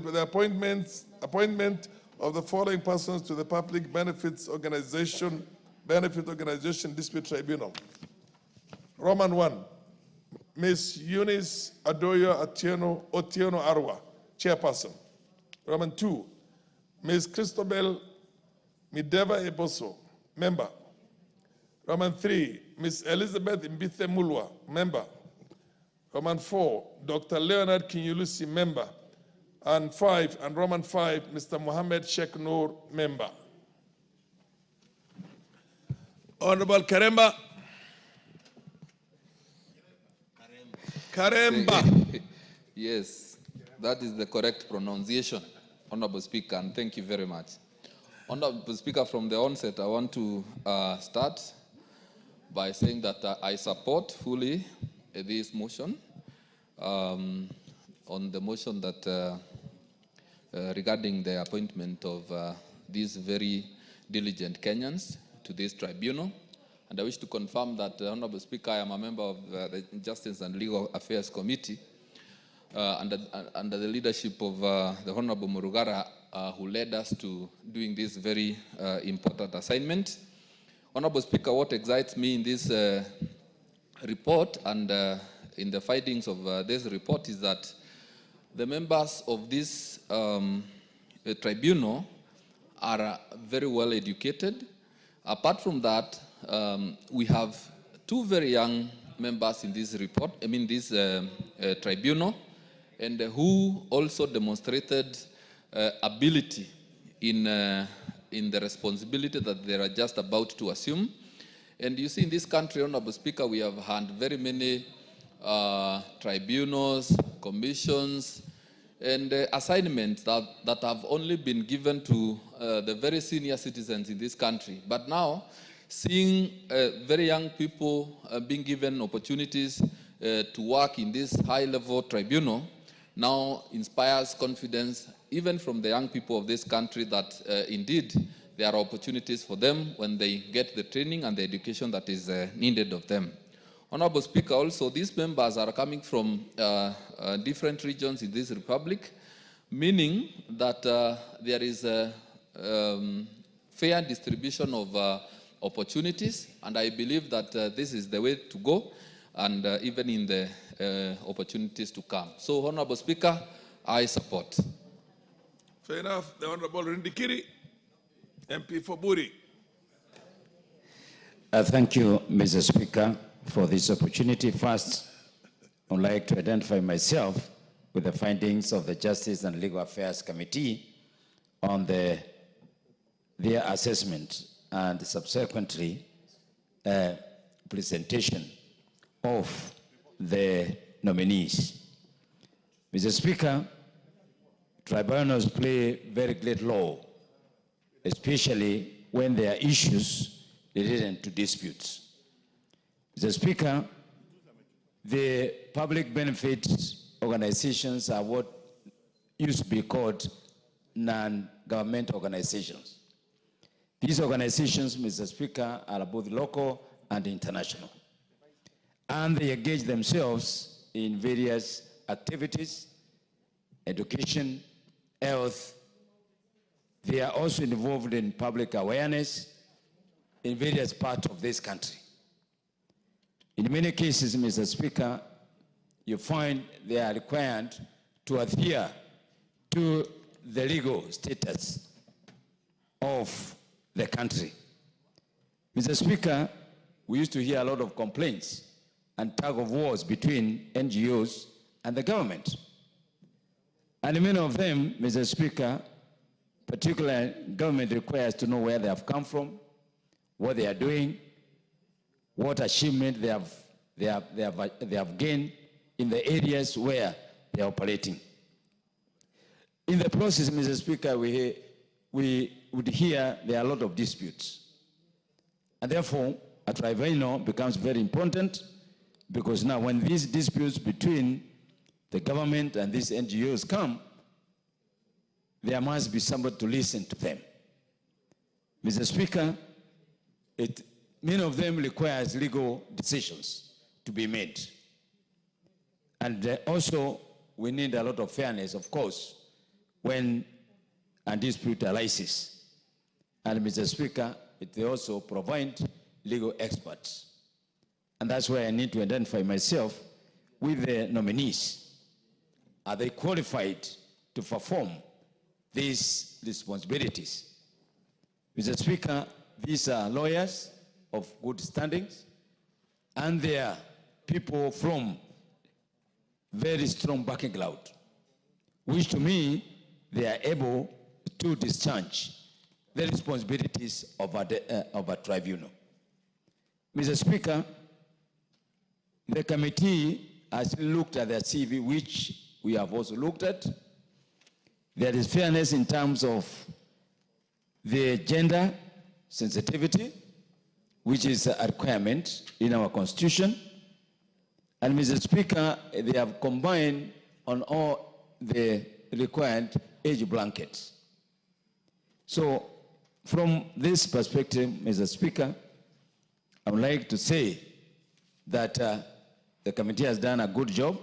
appointment of the following persons to the Public Benefit Organization Dispute Tribunal. Roman 1, Ms. Eunice Adoyo Otieno Arwa, Chairperson. Roman 2, Ms. Christabel Mideva Eboso, Member. Roman 3, Ms. Elizabeth Mbithe Mulwa, Member. Roman 4, Dr. Leonard Kinyulusi, Member. And Roman 5, Mr. Mohammed Sheikh Noor, Member. Honorable Karemba. Karemba.
Yes, that is the correct pronunciation, Honorable Speaker, and thank you very much. Honorable Speaker, from the onset, I want to start by saying that I support fully this motion on the motion that regarding the appointment of these very diligent Kenyans to this tribunal. And I wish to confirm that, Honorable Speaker, I am a member of the Justice and Legal Affairs Committee under the leadership of the Honorable Murugara, who led us to doing this very important assignment. Honorable Speaker, what excites me in this report and in the findings of this report is that the members of this tribunal are very well educated. Apart from that, we have two very young members in this report, this tribunal, and who also demonstrated ability in the responsibility that they are just about to assume. And you see, in this country, Honorable Speaker, we have had very many tribunals, commissions, and assignments that have only been given to the very senior citizens in this country. But now, seeing very young people being given opportunities to work in this high-level tribunal now inspires confidence even from the young people of this country that indeed there are opportunities for them when they get the training and the education that is needed of them. Honorable Speaker, also these members are coming from different regions in this republic, meaning that there is a fair distribution of opportunities, and I believe that this is the way to go, and even in the opportunities to come. So, Honorable Speaker, I support.
Fair enough. The Honorable Rindikiri, MP for Buri.
Thank you, Mr. Speaker, for this opportunity. First, I would like to identify myself with the findings of the Justice and Legal Affairs Committee on their assessment and subsequently presentation of the nominees. Mr. Speaker, tribunals play very great role, especially when there are issues related to disputes. Mr. Speaker, the public benefits organizations are what used to be called non-government organizations. These organizations, Mr. Speaker, are both local and international. And they engage themselves in various activities, education, health. They are also involved in public awareness in various parts of this country. In many cases, Mr. Speaker, you find they are required to adhere to the legal status of the country. Mr. Speaker, we used to hear a lot of complaints and tug of wars between NGOs and the government. And many of them, Mr. Speaker, particularly government requires to know where they have come from, what they are doing, what achievement they have gained in the areas where they are operating. In the process, Mr. Speaker, we would hear there are a lot of disputes. And therefore, a tribunal becomes very important because now when these disputes between the government and these NGOs come, there must be somebody to listen to them. Mr. Speaker, many of them requires legal decisions to be made. And also, we need a lot of fairness, of course, when a dispute arises. And Mr. Speaker, they also provide legal experts. And that's why I need to identify myself with the nominees. Are they qualified to perform these responsibilities? Mr. Speaker, these are lawyers of good standings, and they are people from very strong background, which to me, they are able to discharge the responsibilities of a tribunal. Mr. Speaker, the committee has looked at their CV, which we have also looked at. There is fairness in terms of the gender sensitivity, which is a requirement in our constitution. And Mr. Speaker, they have combined on all the required age brackets. So from this perspective, Mr. Speaker, I would like to say that the committee has done a good job,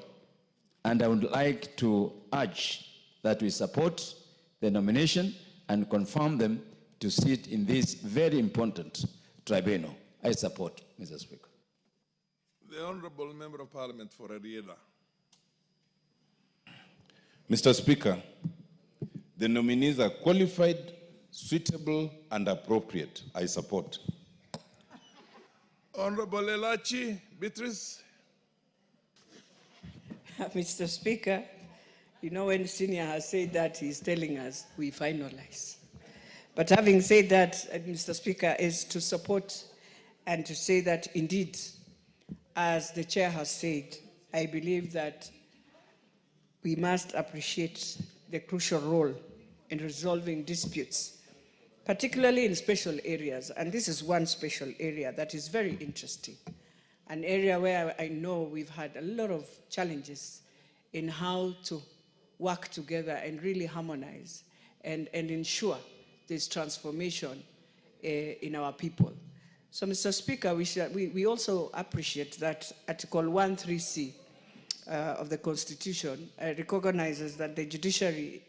and I would like to urge that we support the nomination and confirm them to sit in this very important tribunal. I support, Mr. Speaker.
The Honorable Member of Parliament for Ariela.
Mr. Speaker, the nominees are qualified, suitable, and appropriate. I support.
Honorable Elachi Beatrice.
Mr. Speaker, you know when Senior has said that, he's telling us we finalize. But having said that, Mr. Speaker, is to support and to say that indeed, as the chair has said, I believe that we must appreciate the crucial role in resolving disputes, particularly in special areas. And this is one special area that is very interesting, an area where I know we've had a lot of challenges in how to work together and really harmonize and ensure this transformation in our people. So, Mr. Speaker, we also appreciate that Article 13C of the Constitution recognizes that the judiciary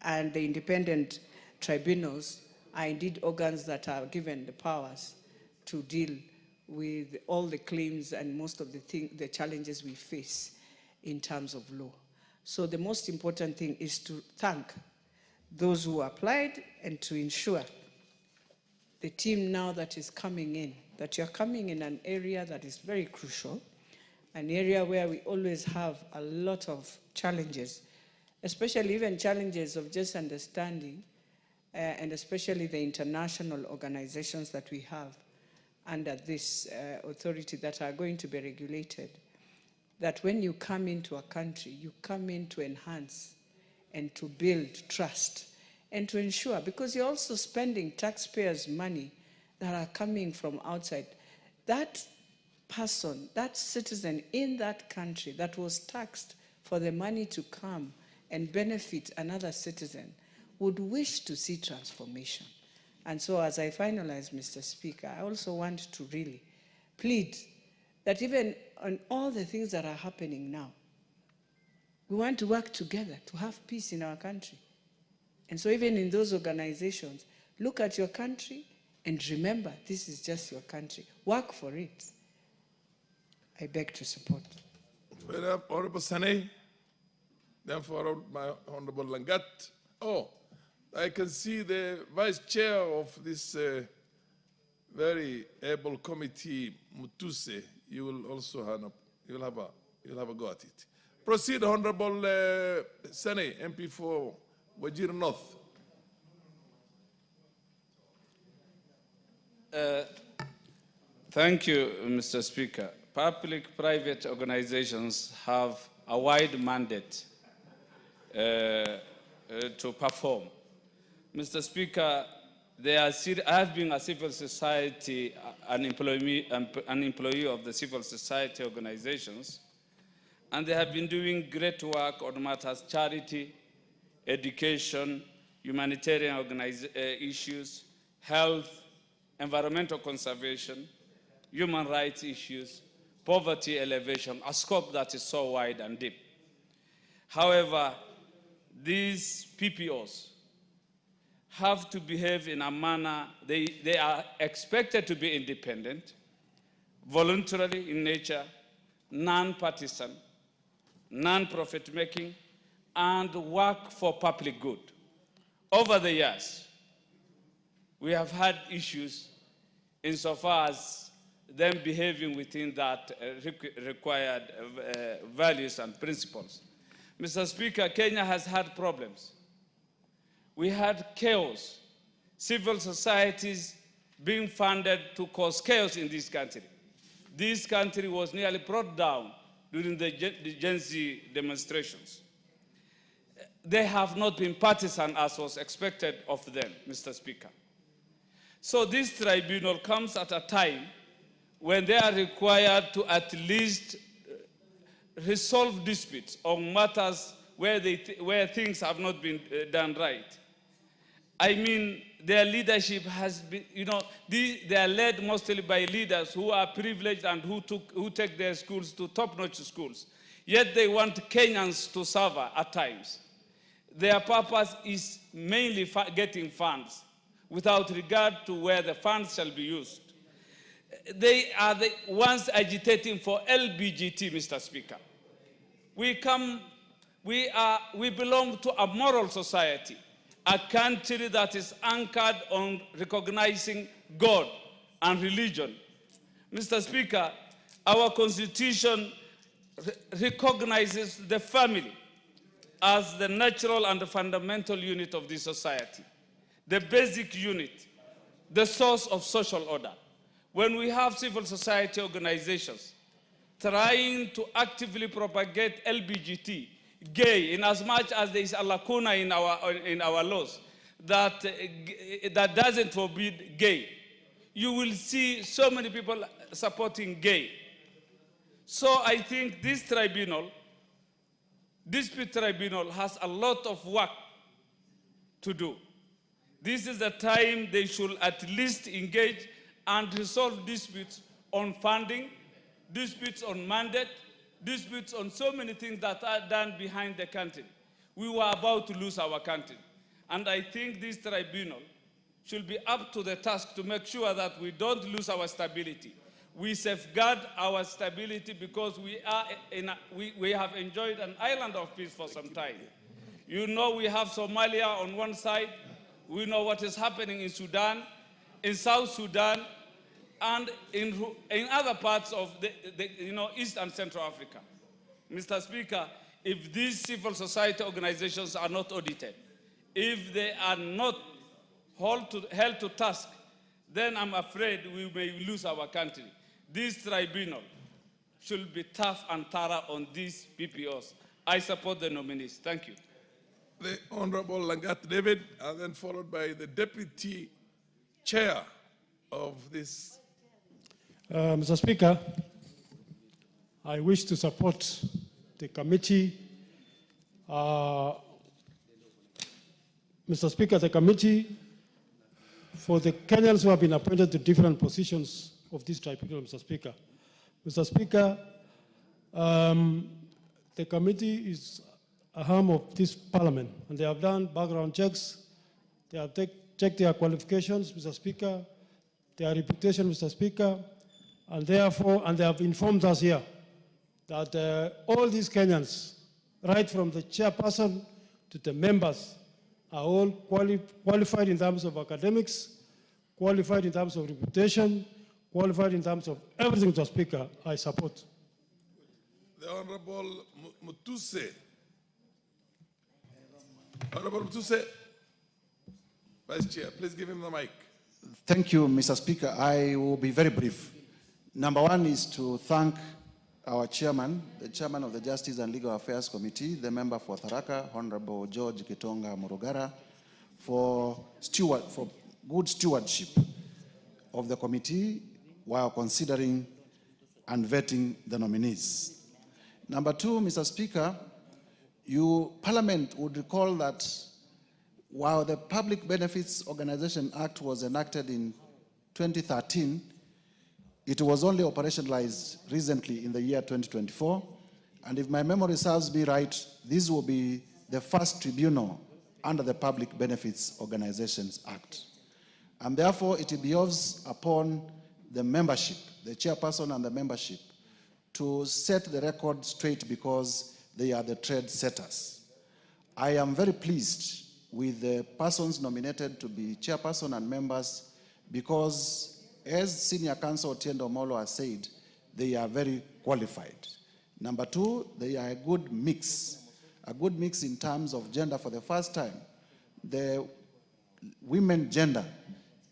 and the independent tribunals are indeed organs that are given the powers to deal with all the claims and most of the challenges we face in terms of law. So the most important thing is to thank those who applied and to ensure the team now that is coming in, that you're coming in an area that is very crucial, an area where we always have a lot of challenges, especially even challenges of just understanding, and especially the international organizations that we have under this authority that are going to be regulated, that when you come into a country, you come in to enhance and to build trust and to ensure, because you're also spending taxpayers' money that are coming from outside. That person, that citizen in that country that was taxed for the money to come and benefit another citizen would wish to see transformation. And so as I finalize, Mr. Speaker, I also want to really plead that even on all the things that are happening now, we want to work together to have peace in our country. And so even in those organizations, look at your country and remember this is just your country. Work for it. I beg to support.
Honorable Sane, then followed by Honorable Langat. Oh, I can see the Vice Chair of this very able committee, Mutuse. You will also have a go at it. Proceed, Honorable Sane, MP for Wajir North.
Thank you, Mr. Speaker. Public-private organizations have a wide mandate to perform. Mr. Speaker, I have been a civil society, an employee of the civil society organizations, and they have been doing great work on matters charity, education, humanitarian issues, health, environmental conservation, human rights issues, poverty elevation, a scope that is so wide and deep. However, these PPOs have to behave in a manner, they are expected to be independent, voluntarily in nature, non-partisan, non-profit making, and work for public good. Over the years, we have had issues insofar as them behaving within that required values and principles. Mr. Speaker, Kenya has had problems. We had chaos, civil societies being funded to cause chaos in this country. This country was nearly brought down during the Gen Z demonstrations. They have not been partisan as was expected of them, Mr. Speaker. So this tribunal comes at a time when they are required to at least resolve disputes on matters where things have not been done right. I mean, their leadership has been, they are led mostly by leaders who are privileged and who take their schools to top-notch schools. Yet they want Kenyans to suffer at times. Their purpose is mainly getting funds without regard to where the funds shall be used. They are the ones agitating for LBGT, Mr. Speaker. We belong to a moral society, a country that is anchored on recognizing God and religion. Mr. Speaker, our Constitution recognizes the family as the natural and the fundamental unit of this society, the basic unit, the source of social order. When we have civil society organizations trying to actively propagate LBGT, gay, in as much as there is a lacuna in our laws that doesn't forbid gay, you will see so many people supporting gay. So I think this dispute tribunal has a lot of work to do. This is the time they should at least engage and resolve disputes on funding, disputes on mandate, disputes on so many things that are done behind the country. We were about to lose our country. And I think this tribunal should be up to the task to make sure that we don't lose our stability. We safeguard our stability because we have enjoyed an island of peace for some time. You know, we have Somalia on one side. We know what is happening in Sudan, in South Sudan, and in other parts of East and Central Africa. Mr. Speaker, if these civil society organizations are not audited, if they are not held to task, then I'm afraid we may lose our country. This tribunal should be tough and thorough on these PPOs. I support the nominees. Thank you.
The Honorable Langat David, and then followed by the Deputy Chair of this.
Mr. Speaker, I wish to support the committee. Mr. Speaker, the committee for the Kenyans who have been appointed to different positions of this tribunal, Mr. Speaker. Mr. Speaker, the committee is a arm of this parliament, and they have done background checks. They have checked their qualifications, Mr. Speaker, their reputation, Mr. Speaker, and therefore, and they have informed us here that all these Kenyans, right from the chairperson to the members, are all qualified in terms of academics, qualified in terms of reputation, qualified in terms of everything, Mr. Speaker. I support.
The Honorable Mutuse. Honorable Mutuse, Vice Chair, please give him the mic.
Thank you, Mr. Speaker. I will be very brief. Number one is to thank our chairman, the chairman of the Justice and Legal Affairs Committee, the member for Tharaka, Honorable George Kitonga Morogara, for good stewardship of the committee while considering and vetting the nominees. Number two, Mr. Speaker, Parliament would recall that while the Public Benefits Organization Act was enacted in 2013, it was only operationalized recently in the year 2024. And if my memory serves me right, this will be the first tribunal under the Public Benefits Organizations Act. And therefore, it behoves upon the membership, the chairperson and the membership, to set the record straight because they are the trade setters. I am very pleased with the persons nominated to be chairperson and members because, as Senior Counsel Otiendo Molo has said, they are very qualified. Number two, they are a good mix in terms of gender. For the first time, the women gender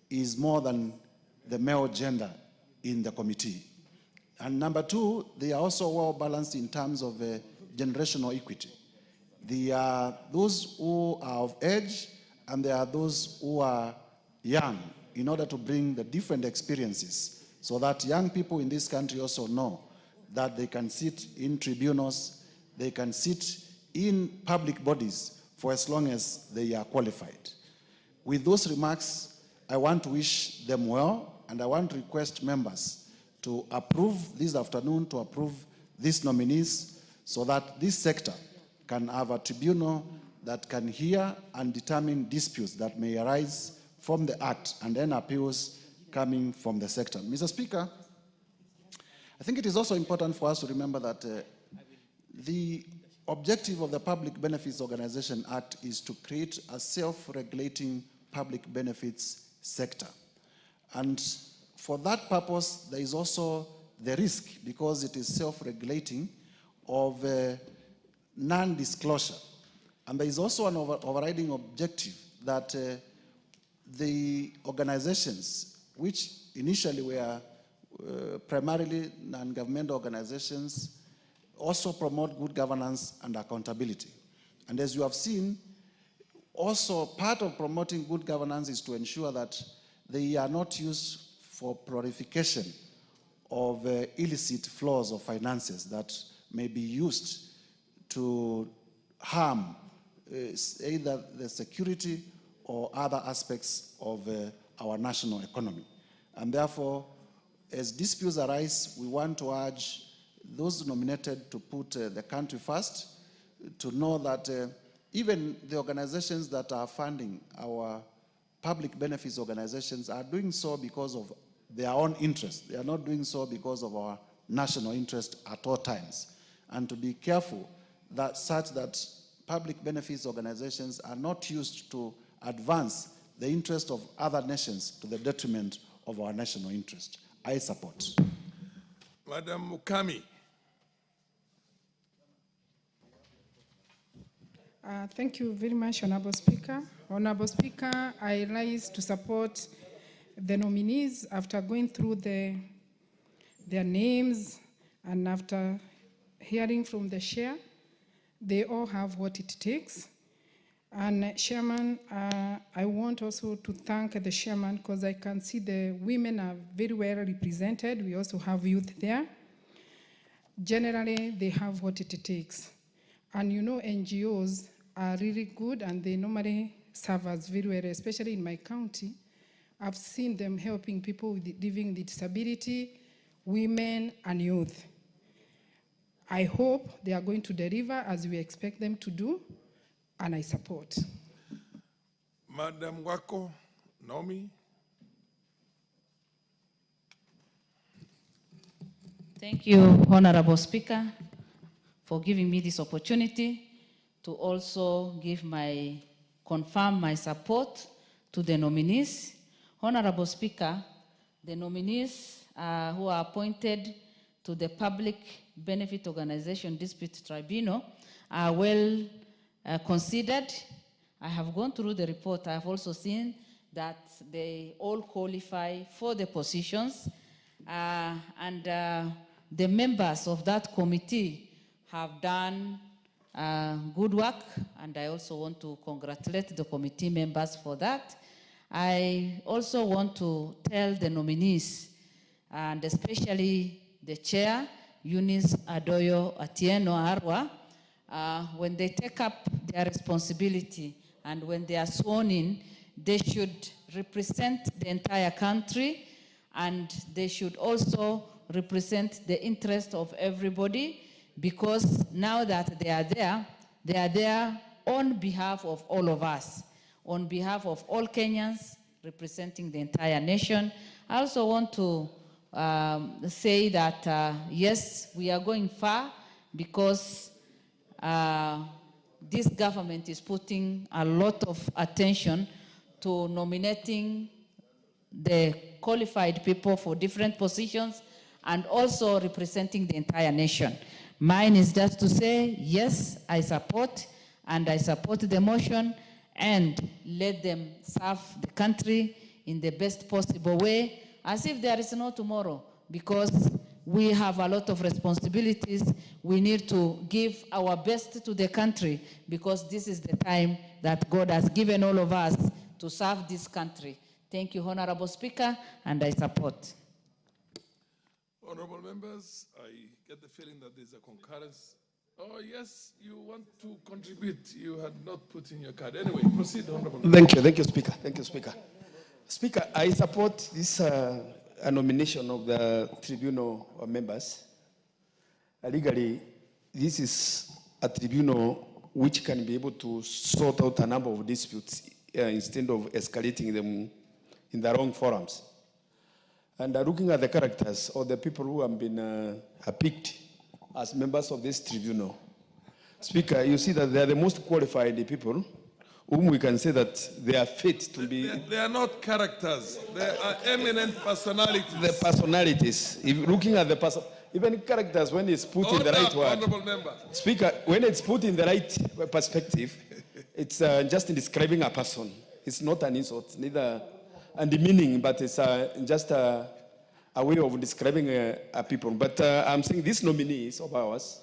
is more than the male gender in the committee. And number two, they are also well balanced in terms of generational equity. There are those who are of age and there are those who are young in order to bring the different experiences so that young people in this country also know that they can sit in tribunals, they can sit in public bodies for as long as they are qualified. With those remarks, I want to wish them well, and I want to request members to approve this afternoon, to approve these nominees, so that this sector can have a tribunal that can hear and determine disputes that may arise from the Act and then appeals coming from the sector. Mr. Speaker, I think it is also important for us to remember that the objective of the Public Benefits Organization Act is to create a self-regulating public benefits sector. And for that purpose, there is also the risk, because it is self-regulating, of non-disclosure. And there is also an overriding objective that the organizations, which initially were primarily non-governmental organizations, also promote good governance and accountability. And as you have seen, also part of promoting good governance is to ensure that they are not used for proliferation of illicit flows of finances that may be used to harm either the security or other aspects of our national economy. And therefore, as disputes arise, we want to urge those nominated to put the country first, to know that even the organizations that are funding our public benefits organizations are doing so because of their own interest. They are not doing so because of our national interest at all times. And to be careful that such that public benefits organizations are not used to advance the interest of other nations to the detriment of our national interest. I support.
Madam Mukami.
Thank you very much, Honorable Speaker. Honorable Speaker, I rise to support the nominees after going through their names and after hearing from the chair. They all have what it takes. And Chairman, I want also to thank the Chairman, because I can see the women are very well represented. We also have youth there. Generally, they have what it takes. And you know, NGOs are really good, and they normally serve us very well, especially in my county. I've seen them helping people living with disability, women, and youth. I hope they are going to deliver as we expect them to do, and I support.
Madam Wako Naomi.
Thank you, Honorable Speaker, for giving me this opportunity to also confirm my support to the nominees. Honorable Speaker, the nominees who are appointed to the Public Benefit Organization Dispute Tribunal are well considered. I have gone through the report. I have also seen that they all qualify for the positions, and the members of that committee have done good work, and I also want to congratulate the committee members for that. I also want to tell the nominees, and especially the chair, Eunice Adoyo Atieno Arwa, when they take up their responsibility and when they are sworn in, they should represent the entire country, and they should also represent the interest of everybody, because now that they are there on behalf of all of us, on behalf of all Kenyans, representing the entire nation. I also want to say that, yes, we are going far, because this government is putting a lot of attention to nominating the qualified people for different positions and also representing the entire nation. Mine is just to say, yes, I support, and I support the motion, and let them serve the country in the best possible way, as if there is no tomorrow, because we have a lot of responsibilities. We need to give our best to the country, because this is the time that God has given all of us to serve this country. Thank you, Honorable Speaker, and I support.
Honorable members, I get the feeling that there's a concurrence. Oh, yes, you want to contribute. You had not put in your card. Anyway, proceed, Honorable.
Thank you, Speaker. Thank you, Speaker. Speaker, I support this nomination of the tribunal members. Legally, this is a tribunal which can be able to sort out a number of disputes instead of escalating them in the wrong forums. And looking at the characters of the people who have been picked as members of this tribunal, Speaker, you see that they are the most qualified people whom we can say that they are fit to be...
They are not characters. They are eminent personalities.
The personalities. If looking at the even characters, when it's put in the right word.
Honorable member.
Speaker, when it's put in the right perspective, it's just describing a person. It's not an insult, neither and the meaning, but it's just a way of describing a people. But I'm saying these nominees of ours,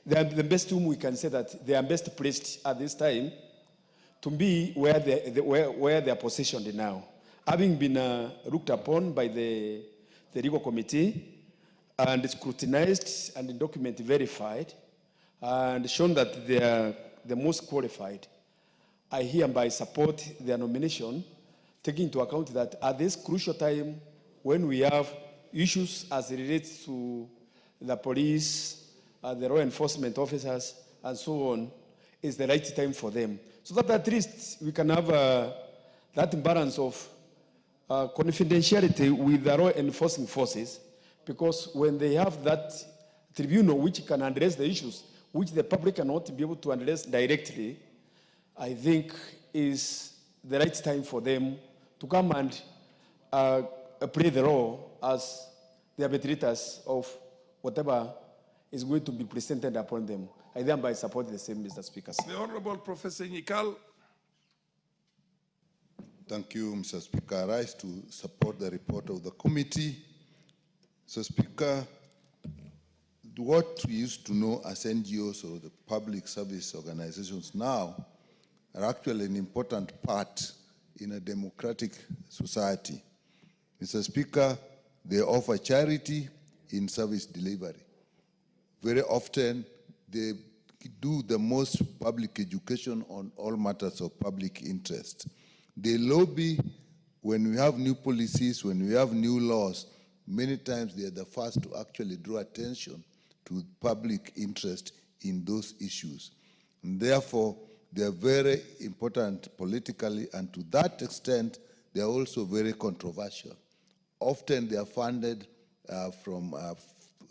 they are the best whom we can say that they are best placed at this time to be where they are positioned now. Having been looked upon by the legal committee and scrutinized and the document verified and shown that they are the most qualified, I hereby support their nomination, taking into account that at this crucial time when we have issues as it relates to the police, the law enforcement officers, and so on, is the right time for them. So that at least we can have that balance of confidentiality with the law enforcing forces, because when they have that tribunal which can address the issues which the public cannot be able to address directly, I think is the right time for them to come and play the role as the arbitrators of whatever is going to be presented upon them. I thereby support the same, Mr. Speaker.
The Honorable Professor Nyikal.
Thank you, Mr. Speaker. I rise to support the report of the committee. Mr. Speaker, what we used to know as NGOs or the public service organizations now are actually an important part in a democratic society. Mr. Speaker, they offer charity in service delivery. Very often, they do the most public education on all matters of public interest. They lobby when we have new policies, when we have new laws. Many times they are the first to actually draw attention to public interest in those issues. And therefore, they are very important politically, and to that extent, they are also very controversial. Often they are funded from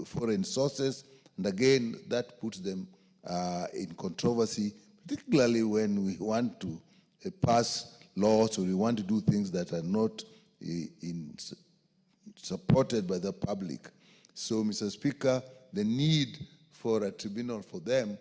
foreign sources, and again, that puts them in controversy, particularly when we want to pass laws or we want to do things that are not supported by the public. So, Mr. Speaker, the need for a tribunal for them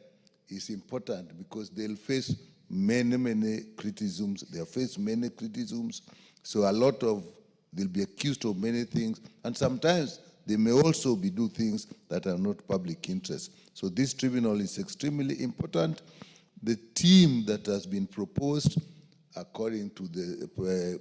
is important because they'll face many criticisms. They'll face many criticisms. So they'll be accused of many things. And sometimes they may also do things that are not public interest. So this tribunal is extremely important. The team that has been proposed, according to the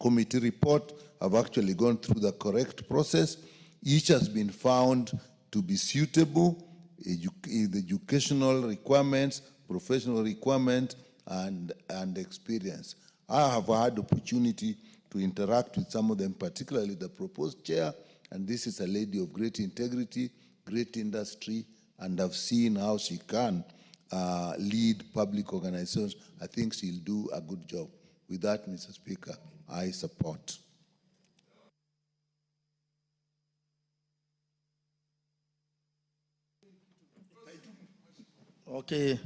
committee report, have actually gone through the correct process. Each has been found to be suitable, the educational requirements, professional requirements, and experience. I have had opportunity to interact with some of them, particularly the proposed chair, and this is a lady of great integrity, great industry, and I've seen how she can lead public organizations. I think she'll do a good job. With that, Mr. Speaker, I support.
Okay.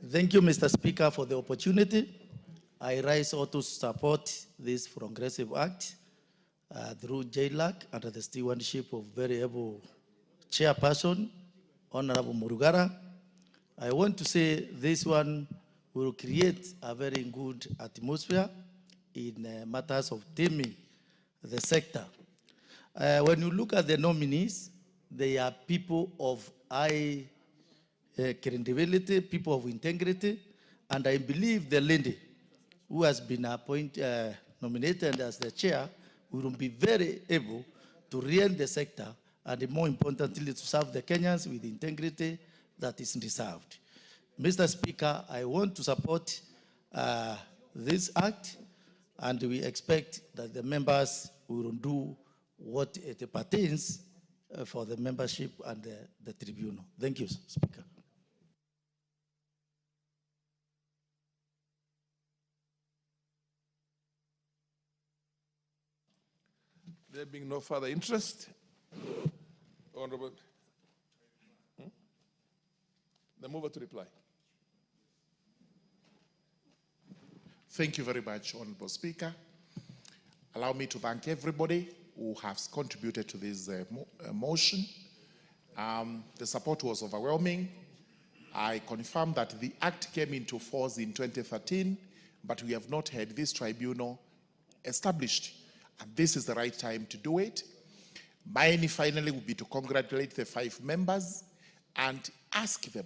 Thank you, Mr. Speaker, for the opportunity. I rise also to support this progressive act through JLAC under the stewardship of very able chairperson, Honorable Murugara. I want to say this one will create a very good atmosphere in matters of taming the sector. When you look at the nominees, they are people of high credibility, people of integrity, and I believe the lady who has been nominated as the chair will be very able to rein the sector and more importantly, to serve the Kenyans with integrity that is deserved. Mr. Speaker, I want to support this act, and we expect that the members will do what it pertains for the membership and the tribunal. Thank you, Speaker.
There being no further interest, Honorable, the mover to reply.
Thank you very much, Honorable Speaker. Allow me to thank everybody who has contributed to this motion. The support was overwhelming. I confirm that the Act came into force in 2013, but we have not had this tribunal established. And this is the right time to do it. Mine finally would be to congratulate the 5 members and ask them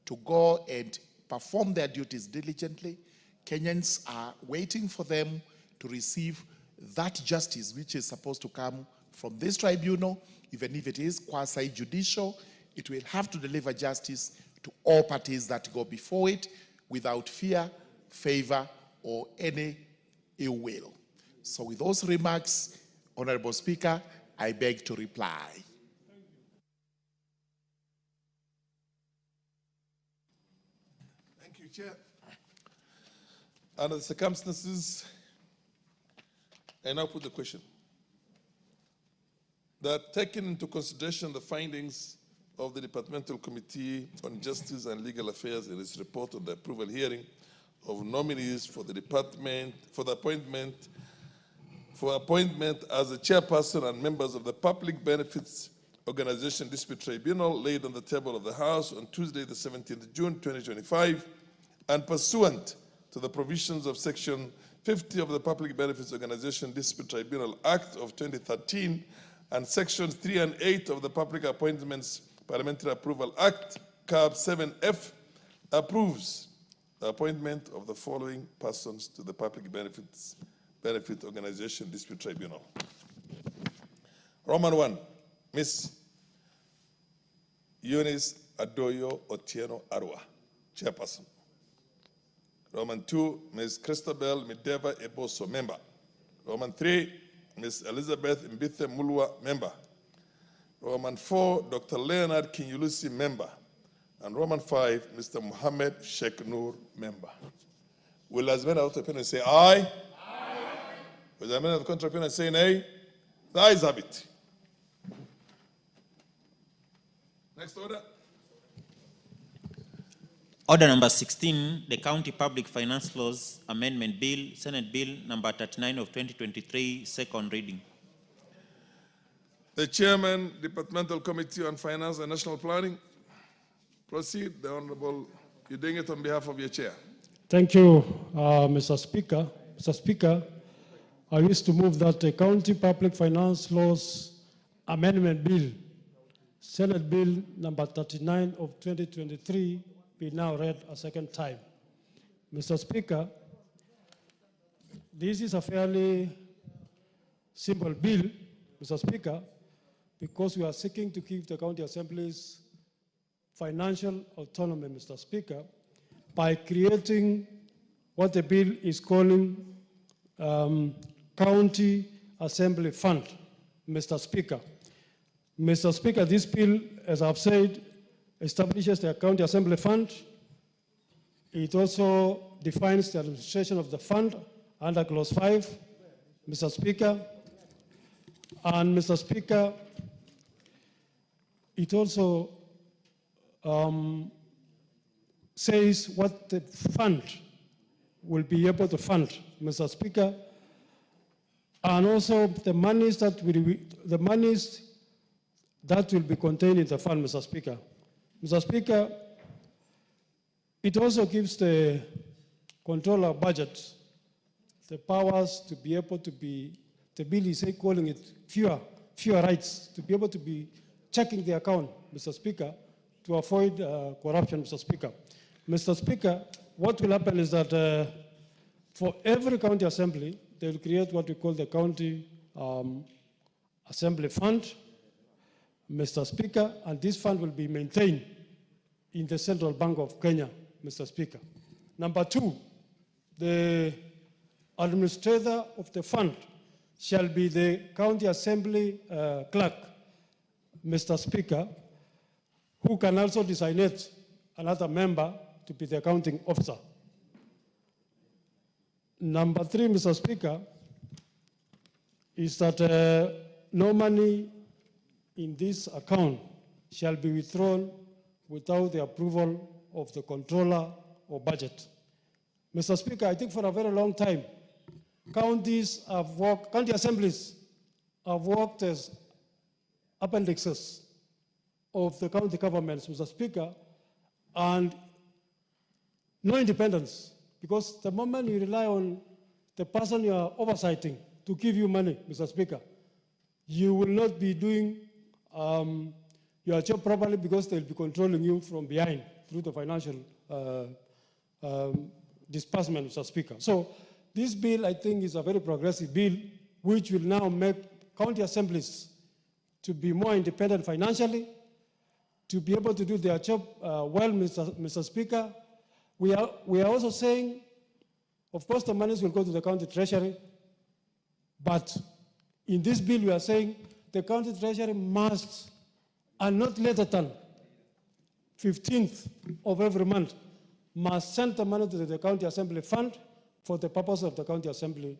to go and perform their duties diligently. Kenyans are waiting for them to receive that justice which is supposed to come from this tribunal. Even if it is quasi-judicial, it will have to deliver justice to all parties that go before it without fear, favor, or any ill will. So with those remarks, Honorable Speaker, I beg to reply.
Thank you, Chair. Under the circumstances, I now put the question. That taking into consideration the findings of the Departmental Committee on Justice and Legal Affairs in its report on the approval hearing of nominees for the department, for appointment as the chairperson and members of the Public Benefits Organization Dispute Tribunal laid on the table of the House on Tuesday, the 17th June, 2025, and pursuant to the provisions of Section 50 of the Public Benefits Organization Dispute Tribunal Act of 2013 and Sections 3 and 8 of the Public Appointments Parliamentary Approval Act, CAB 7F, approves the appointment of the following persons to the Public Benefit Organization Dispute Tribunal. Roman 1, Ms. Eunice Adoyo Otieno Arwa, chairperson. Roman 2, Ms. Christabel Mideva Eboso, member. Roman 3, Ms. Elizabeth Mbithe Mulwa, member. Roman 4, Dr. Leonard Kinyulusi, member. And Roman 5, Mr. Mohammed Sheikh Noor, member. Will as many of the opinion say aye? Aye. Will as many of the contrary opinion say nay? The ayes have it. Next order.
Order number 16, the County Public Finance Laws Amendment Bill, Senate Bill number 39 of 2023, second reading.
The Chairman, Departmental Committee on Finance and National Planning. Proceed, the Honorable. You're doing it on behalf of your chair.
Thank you, Mr. Speaker. Mr. Speaker, I wish to move that the County Public Finance Laws Amendment Bill, Senate Bill number 39 of 2023, be now read a second time. Mr. Speaker, this is a fairly simple bill, Mr. Speaker, because we are seeking to give the county assemblies financial autonomy, Mr. Speaker, by creating what the bill is calling County Assembly Fund, Mr. Speaker. Mr. Speaker, this bill, as I've said, establishes the County Assembly Fund. It also defines the administration of the fund under Clause 5, Mr. Speaker. And Mr. Speaker, it also says what the fund will be able to fund, Mr. Speaker, and also the monies that will be contained in the fund, Mr. Speaker. Mr. Speaker, it also gives the controller budget the powers to be able to be, the bill is calling it fewer rights, to be able to be checking the account, Mr. Speaker, to avoid corruption, Mr. Speaker. Mr. Speaker, what will happen is that for every county assembly, they will create what we call the County Assembly Fund. Mr. Speaker, and this fund will be maintained in the Central Bank of Kenya, Mr. Speaker. Number two, the administrator of the fund shall be the County Assembly clerk, Mr. Speaker, who can also designate another member to be the accounting officer. Number three, Mr. Speaker, is that no money in this account shall be withdrawn without the approval of the controller or budget. Mr. Speaker, I think for a very long time, county assemblies have worked as appendixes of the county governments, Mr. Speaker, and no independence, because the moment you rely on the person you are oversighting to give you money, Mr. Speaker, you will not be doing your job properly, because they'll be controlling you from behind through the financial disbursement, Mr. Speaker. So this bill, I think, is a very progressive bill, which will now make county assemblies to be more independent financially, to be able to do their job well, Mr. Speaker. We are also saying, of course, the monies will go to the county treasury, but in this bill, we are saying the county treasury must, and not later than 15th of every month, must send the money to the county assembly fund for the purpose of the county assembly,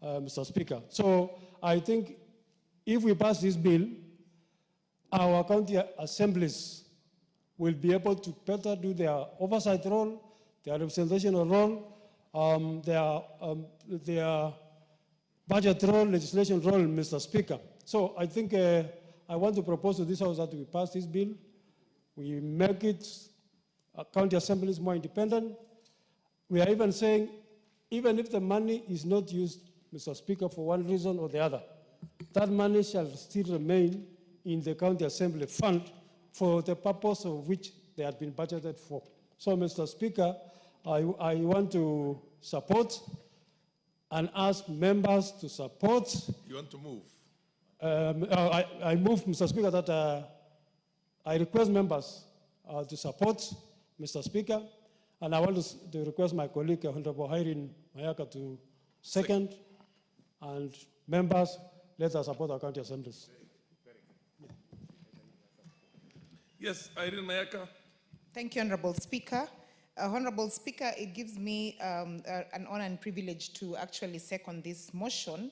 Mr. Speaker. So I think if we pass this bill, our county assemblies will be able to better do their oversight role, their representational role, their budget role, legislation role, Mr. Speaker. So I think I want to propose to this House that we pass this bill. We make it county assemblies more independent. We are even saying, even if the money is not used, Mr. Speaker, for one reason or the other, that money shall still remain in the county assembly fund for the purpose of which they had been budgeted for. So, Mr. Speaker, I want to support and ask members to support.
You want to move?
I move, Mr. Speaker, that I request members to support, Mr. Speaker, and I want to request my colleague, Honorable Irene Mayaka, to second, and members, let us support our county assemblies.
Yes, Irene Mayaka.
Thank you, Honorable Speaker. Honorable Speaker, it gives me an honor and privilege to actually second this motion,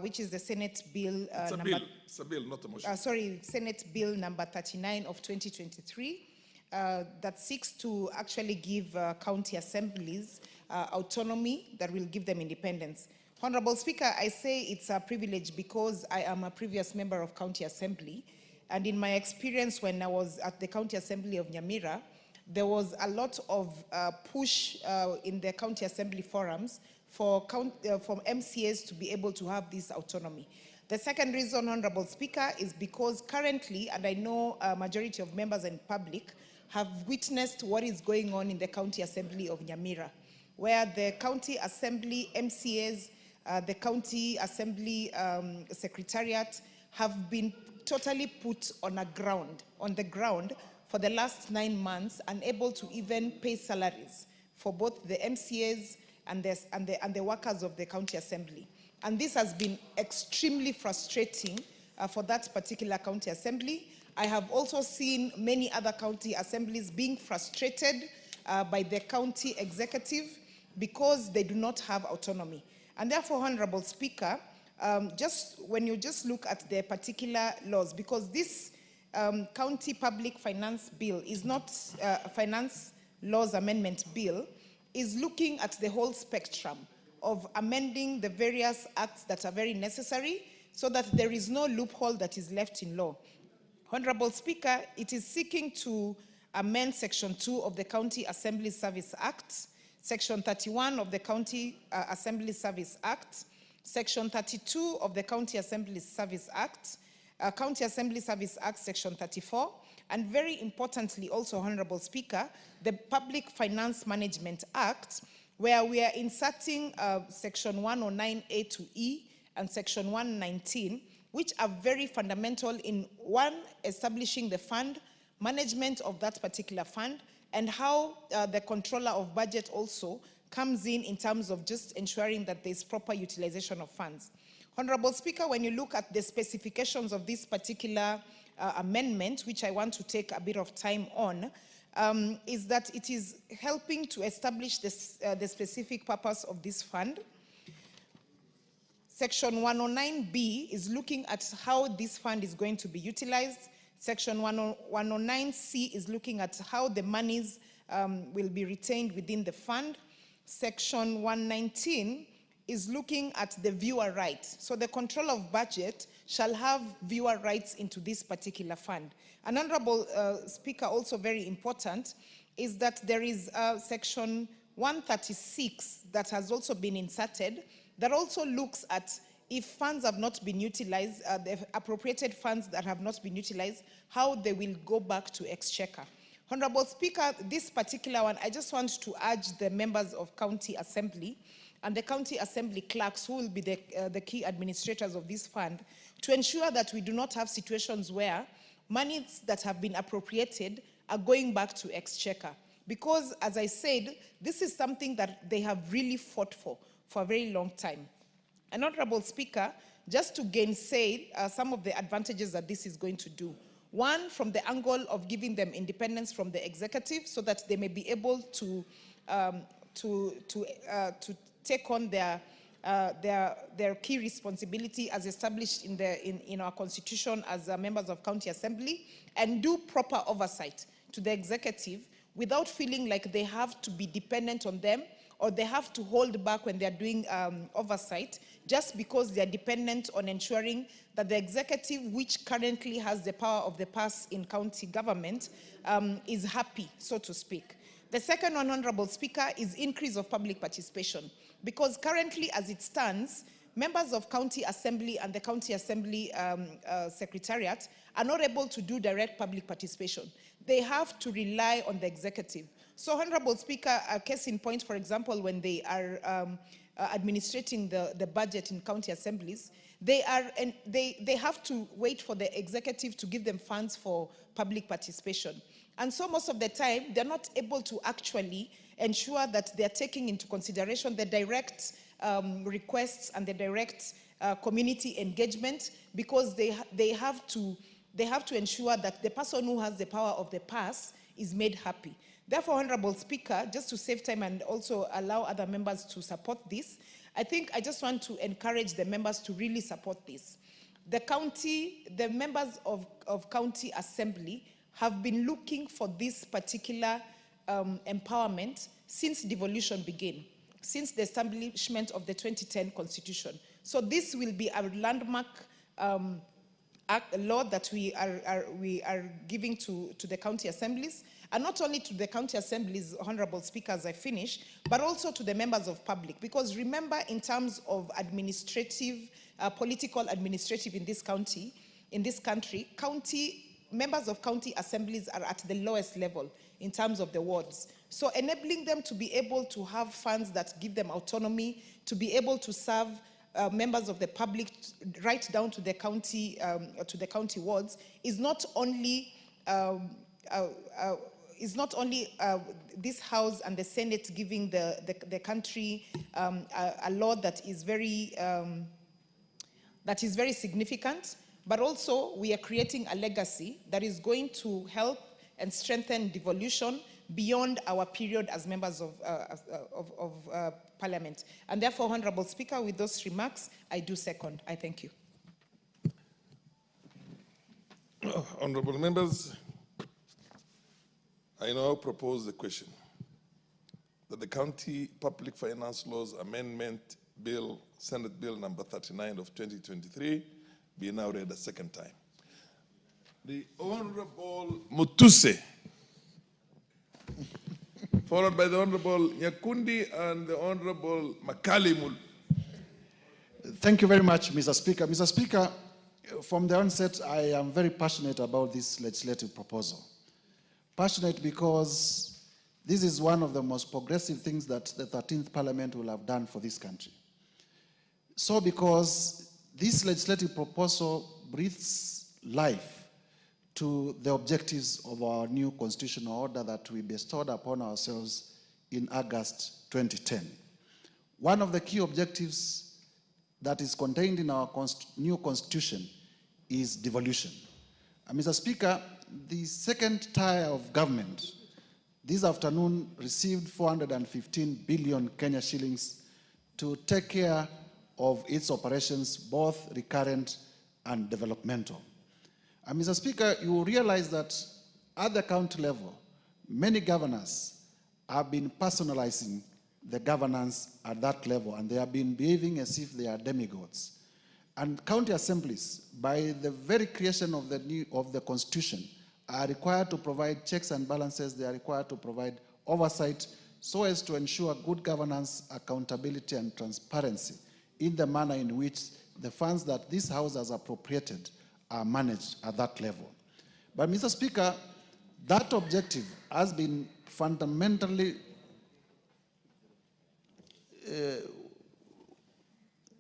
which is the Senate Bill
It's a bill, not a motion.
Senate Bill number 39 of 2023 that seeks to actually give county assemblies autonomy that will give them independence. Honorable Speaker, I say it's a privilege because I am a previous member of County Assembly, and in my experience when I was at the County Assembly of Nyamira, there was a lot of push in the County Assembly forums for MCAs to be able to have this autonomy. The second reason, Honorable Speaker, is because currently, and I know a majority of members and public have witnessed what is going on in the County Assembly of Nyamira, where the County Assembly MCAs, the County Assembly Secretariat have been totally put on the ground for the last 9 months, unable to even pay salaries for both the MCAs and the workers of the County Assembly. And this has been extremely frustrating for that particular County Assembly. I have also seen many other county assemblies being frustrated by the county executive because they do not have autonomy. And therefore, Honorable Speaker, when you just look at the particular laws, because this County Public Finance Bill is not a Finance Laws Amendment Bill, is looking at the whole spectrum of amending the various acts that are very necessary so that there is no loophole that is left in law. Honorable Speaker, it is seeking to amend Section 2 of the County Assembly Service Act, Section 31 of the County Assembly Service Act, Section 32 of the County Assembly Service Act, County Assembly Service Act, Section 34, and very importantly also, Honorable Speaker, the Public Finance Management Act, where we are inserting Section 109A to E and Section 119, which are very fundamental in, one, establishing the fund, management of that particular fund, and how the controller of budget also comes in terms of just ensuring that there's proper utilization of funds. Honorable Speaker, when you look at the specifications of this particular amendment, which I want to take a bit of time on, is that it is helping to establish this, the specific purpose of this fund. Section 109B is looking at how this fund is going to be utilized. Section 109C is looking at how the monies will be retained within the fund. Section 119 is looking at the viewer rights. So the control of budget shall have viewer rights into this particular fund. And Honorable Speaker, also very important, is that there is Section 136 that has also been inserted that also looks at if funds have not been utilized, the appropriated funds that have not been utilized, how they will go back to Exchequer. Honorable Speaker, this particular one, I just want to urge the members of County Assembly and the County Assembly clerks, who will be the key administrators of this fund, to ensure that we do not have situations where monies that have been appropriated are going back to Exchequer. Because, as I said, this is something that they have really fought for a very long time. And Honorable Speaker, just to gainsay some of the advantages that this is going to do. One, from the angle of giving them independence from the executive so that they may be able to take on their key responsibility as established in our constitution as members of County Assembly, and do proper oversight to the executive without feeling like they have to be dependent on them or they have to hold back when they're doing oversight just because they're dependent on ensuring that the executive, which currently has the power of the purse in county government, is happy, so to speak. The second one, Honorable Speaker, is increase of public participation. Because currently, as it stands, members of County Assembly and the County Assembly Secretariat are not able to do direct public participation. They have to rely on the executive. So, Honorable Speaker, a case in point, for example, when they are administrating the budget in county assemblies, they have to wait for the executive to give them funds for public participation. And so most of the time, they're not able to actually ensure that they're taking into consideration the direct requests and the direct community engagement, because they have to ensure that the person who has the power of the purse is made happy. Therefore, Honorable Speaker, just to save time and also allow other members to support this, I think I just want to encourage the members to really support this. The members of County Assembly have been looking for this particular empowerment since devolution began, since the establishment of the 2010 Constitution. So this will be a landmark law that we are giving to the county assemblies, and not only to the county assemblies, Honorable Speaker, as I finish, but also to the members of public. Because remember, in terms of administrative, political administrative in this country, members of county assemblies are at the lowest level in terms of the wards. So enabling them to be able to have funds that give them autonomy, to be able to serve members of the public right down to the county wards is not only this House and the Senate giving the country a law that is very significant, but also we are creating a legacy that is going to help and strengthen devolution beyond our period as members of Parliament. And therefore, Honorable Speaker, with those remarks, I do second. I thank you.
Honorable members, I now propose the question that the County Public Finance Laws Amendment Bill, Senate Bill number 39 of 2023, be now read a second time. The Honorable Mutuse, followed by the Honorable Nyakundi and the Honorable Makalimul.
Thank you very much, Mr. Speaker. Mr. Speaker, from the onset, I am very passionate about this legislative proposal. Passionate because this is one of the most progressive things that the 13th Parliament will have done for this country. So because this legislative proposal breathes life to the objectives of our new constitutional order that we bestowed upon ourselves in August 2010. One of the key objectives that is contained in our new constitution is devolution. Mr. Speaker, the second tier of government this afternoon received 415 billion Kenya shillings to take care of its operations, both recurrent and developmental. And Mr. Speaker, you will realize that at the county level, many governors have been personalizing the governance at that level, and they have been behaving as if they are demigods. And county assemblies, by the very creation of the constitution, are required to provide checks and balances. They are required to provide oversight so as to ensure good governance, accountability, and transparency in the manner in which the funds that this House has appropriated are managed at that level. But, Mr. Speaker, that objective has been fundamentally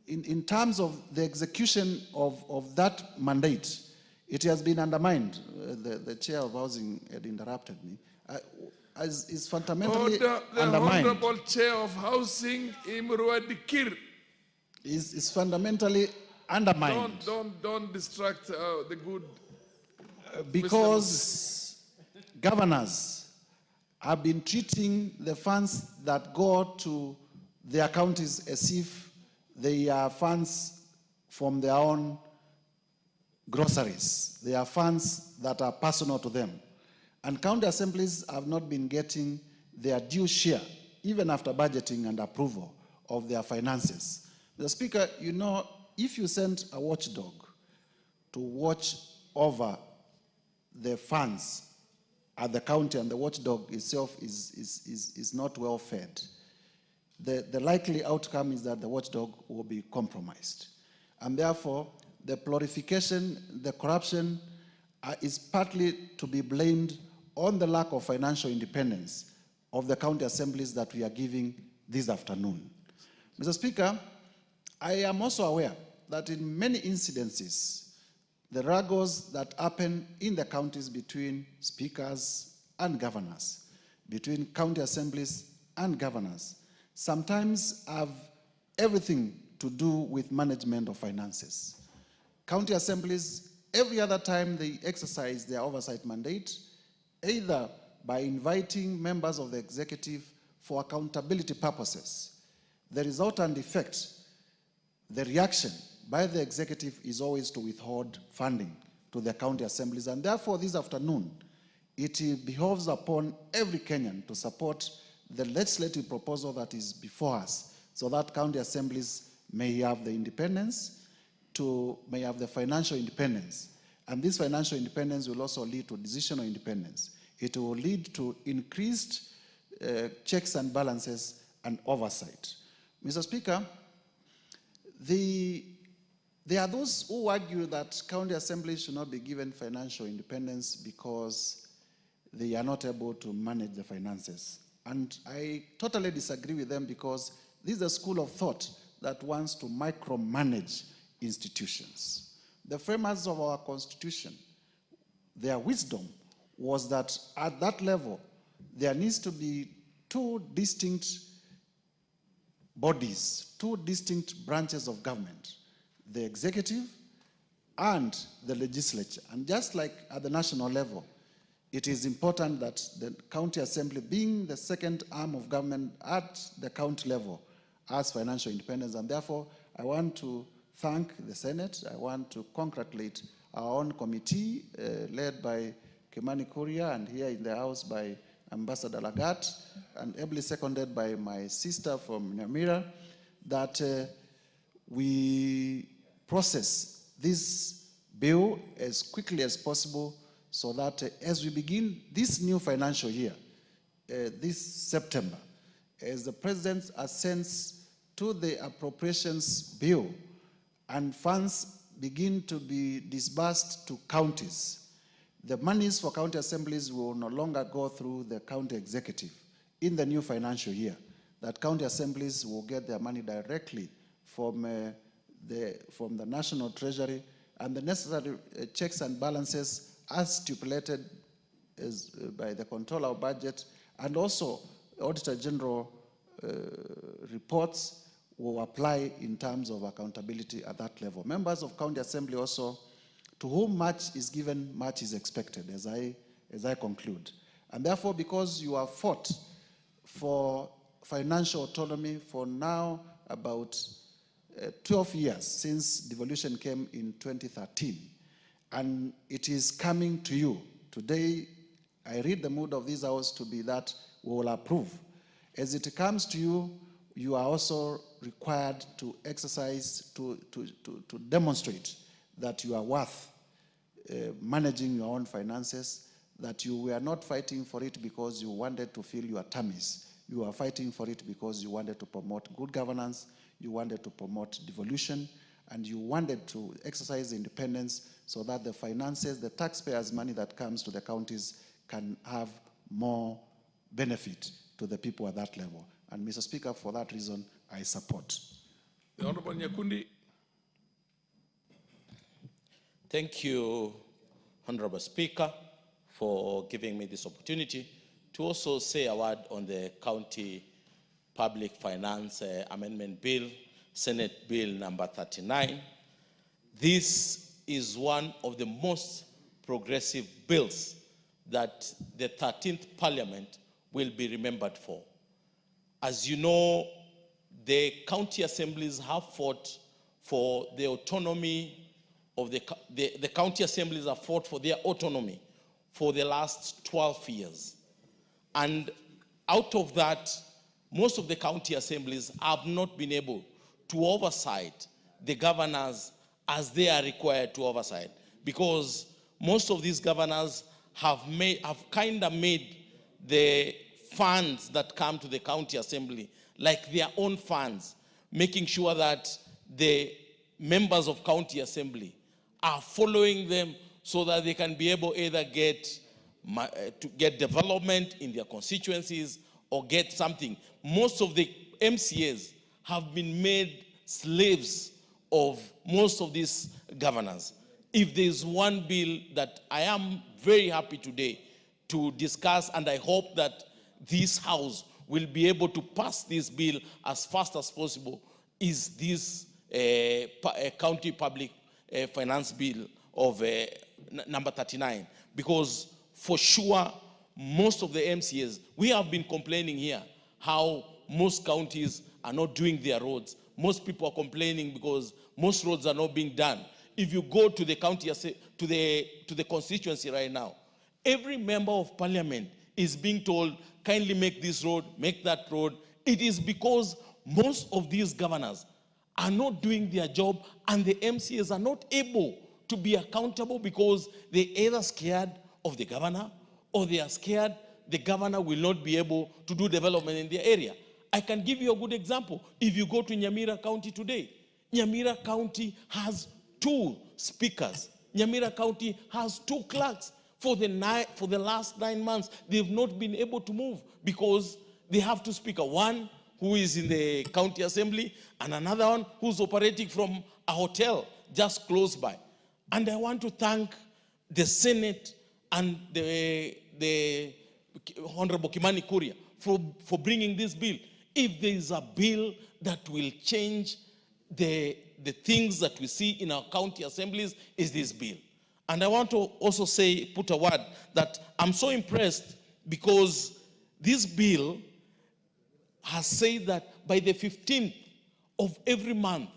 in terms of the execution of that mandate, it has been undermined. The chair of housing had interrupted me. Is fundamentally undermined.
The Honorable Chair of Housing, Imrua Dikir.
Is fundamentally undermined.
Don't distract the good.
Because governors have been treating the funds that go to their counties as if they are funds from their own groceries. They are funds that are personal to them. And county assemblies have not been getting their due share, even after budgeting and approval of their finances. The Speaker, you know, if you send a watchdog to watch over the funds at the county and the watchdog itself is not well fed, the likely outcome is that the watchdog will be compromised. And therefore, the proliferation, the corruption is partly to be blamed on the lack of financial independence of the county assemblies that we are giving this afternoon. Mr. Speaker, I am also aware that in many incidences, the wrangles that happen in the counties between speakers and governors, between county assemblies and governors, sometimes have everything to do with management of finances. County assemblies, every other time they exercise their oversight mandate, either by inviting members of the executive for accountability purposes, the resultant effect, the reaction by the executive is always to withhold funding to the county assemblies. And therefore, this afternoon, it behoves upon every Kenyan to support the legislative proposal that is before us, so that county assemblies may have the independence, may have the financial independence. And this financial independence will also lead to decisional independence. It will lead to increased checks and balances and oversight. Mr. Speaker, there are those who argue that county assemblies should not be given financial independence because they are not able to manage the finances. And I totally disagree with them, because this is a school of thought that wants to micromanage institutions. The framers of our constitution, their wisdom was that at that level, there needs to be two distinct bodies, two distinct branches of government, the executive and the legislature. And just like at the national level, it is important that the county assembly, being the second arm of government at the county level, has financial independence. And therefore, I want to thank the Senate. I want to congratulate our own committee led by Kimani Kuria, and here in the House by Ambassador Lagat, and ably seconded by my sister from Nyamira, that we process this bill as quickly as possible, so that as we begin this new financial year, this September, as the President assents to the appropriations bill and funds begin to be disbursed to counties, the monies for county assemblies will no longer go through the county executive in the new financial year. That county assemblies will get their money directly from from the National Treasury, and the necessary checks and balances as stipulated by the Controller of Budget, and also Auditor General reports will apply in terms of accountability at that level. Members of County Assembly also, to whom much is given, much is expected, as I conclude. And therefore, because you have fought for financial autonomy for now about 12 years since devolution came in 2013, and it is coming to you. Today, I read the mood of this House to be that we will approve. As it comes to you, you are also required to exercise, to demonstrate that you are worth managing your own finances, that you were not fighting for it because you wanted to fill your tummies. You are fighting for it because you wanted to promote good governance, you wanted to promote devolution, and you wanted to exercise independence so that the finances, the taxpayers' money that comes to the counties can have more benefit to the people at that level. And Mr. Speaker, for that reason, I support.
The Honorable Nyakundi.
Thank you, Honorable Speaker, for giving me this opportunity to also say a word on the County Public Finance Amendment Bill, Senate Bill number 39. This is one of the most progressive bills that the 13th Parliament will be remembered for. As you know, the county assemblies have fought for the autonomy of the county assemblies have fought for their autonomy for the last 12 years. And out of that, most of the county assemblies have not been able to oversight the governors as they are required to oversight, because most of these governors have kind of made the funds that come to the county assembly like their own funds, making sure that the members of county assembly are following them so that they can be able either to get development in their constituencies or get something. Most of the MCAs have been made slaves of most of these governors. If there's one bill that I am very happy today to discuss, and I hope that this House will be able to pass this bill as fast as possible, is this County Public Finance Bill of number 39. Because for sure, most of the MCAs, we have been complaining here how most counties are not doing their roads. Most people are complaining because most roads are not being done. If you go to the county, to the constituency right now, every member of parliament is being told, kindly make this road, make that road. It is because most of these governors are not doing their job, and the MCAs are not able to be accountable because they're either scared of the governor, or they are scared the governor will not be able to do development in their area. I can give you a good example. If you go to Nyamira County today, Nyamira County has 2 speakers. Nyamira County has 2 clerks. For the last 9 months, they've not been able to move because they have 2 speakers. One who is in the county assembly, and another one who's operating from a hotel just close by. And I want to thank the Senate and the Honorable Kimani Kuria for bringing this bill. If there is a bill that will change the things that we see in our county assemblies, is this bill. And I want to also put a word that I'm so impressed, because this bill has said that by the 15th of every month,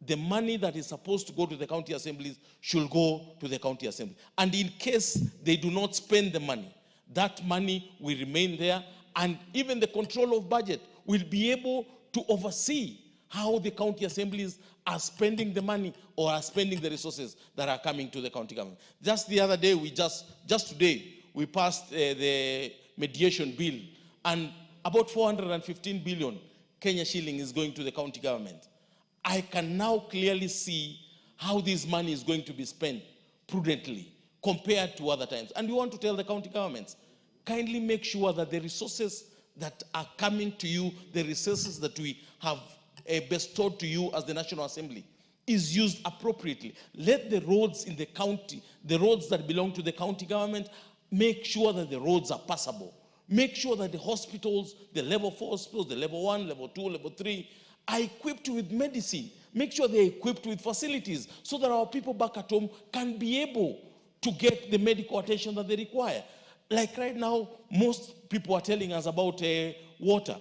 the money that is supposed to go to the county assemblies should go to the county assembly. And in case they do not spend the money, that money will remain there, and even the control of budget will be able to oversee how the county assemblies are spending the money or are spending the resources that are coming to the county government. Just the other day, just today, we passed the mediation bill, and about 415 billion Kenya shilling is going to the county government. I can now clearly see how this money is going to be spent prudently compared to other times. And we want to tell the county governments, kindly make sure that the resources that are coming to you, the resources that we have bestowed to you as the National Assembly, is used appropriately. Let the roads in the county, the roads that belong to the county government, make sure that the roads are passable. Make sure that the hospitals, the level 4 hospitals, the level 1, level 2, level 3, are equipped with medicine. Make sure they're equipped with facilities so that our people back at home can be able to get the medical attention that they require. Like right now, most people are telling us about water.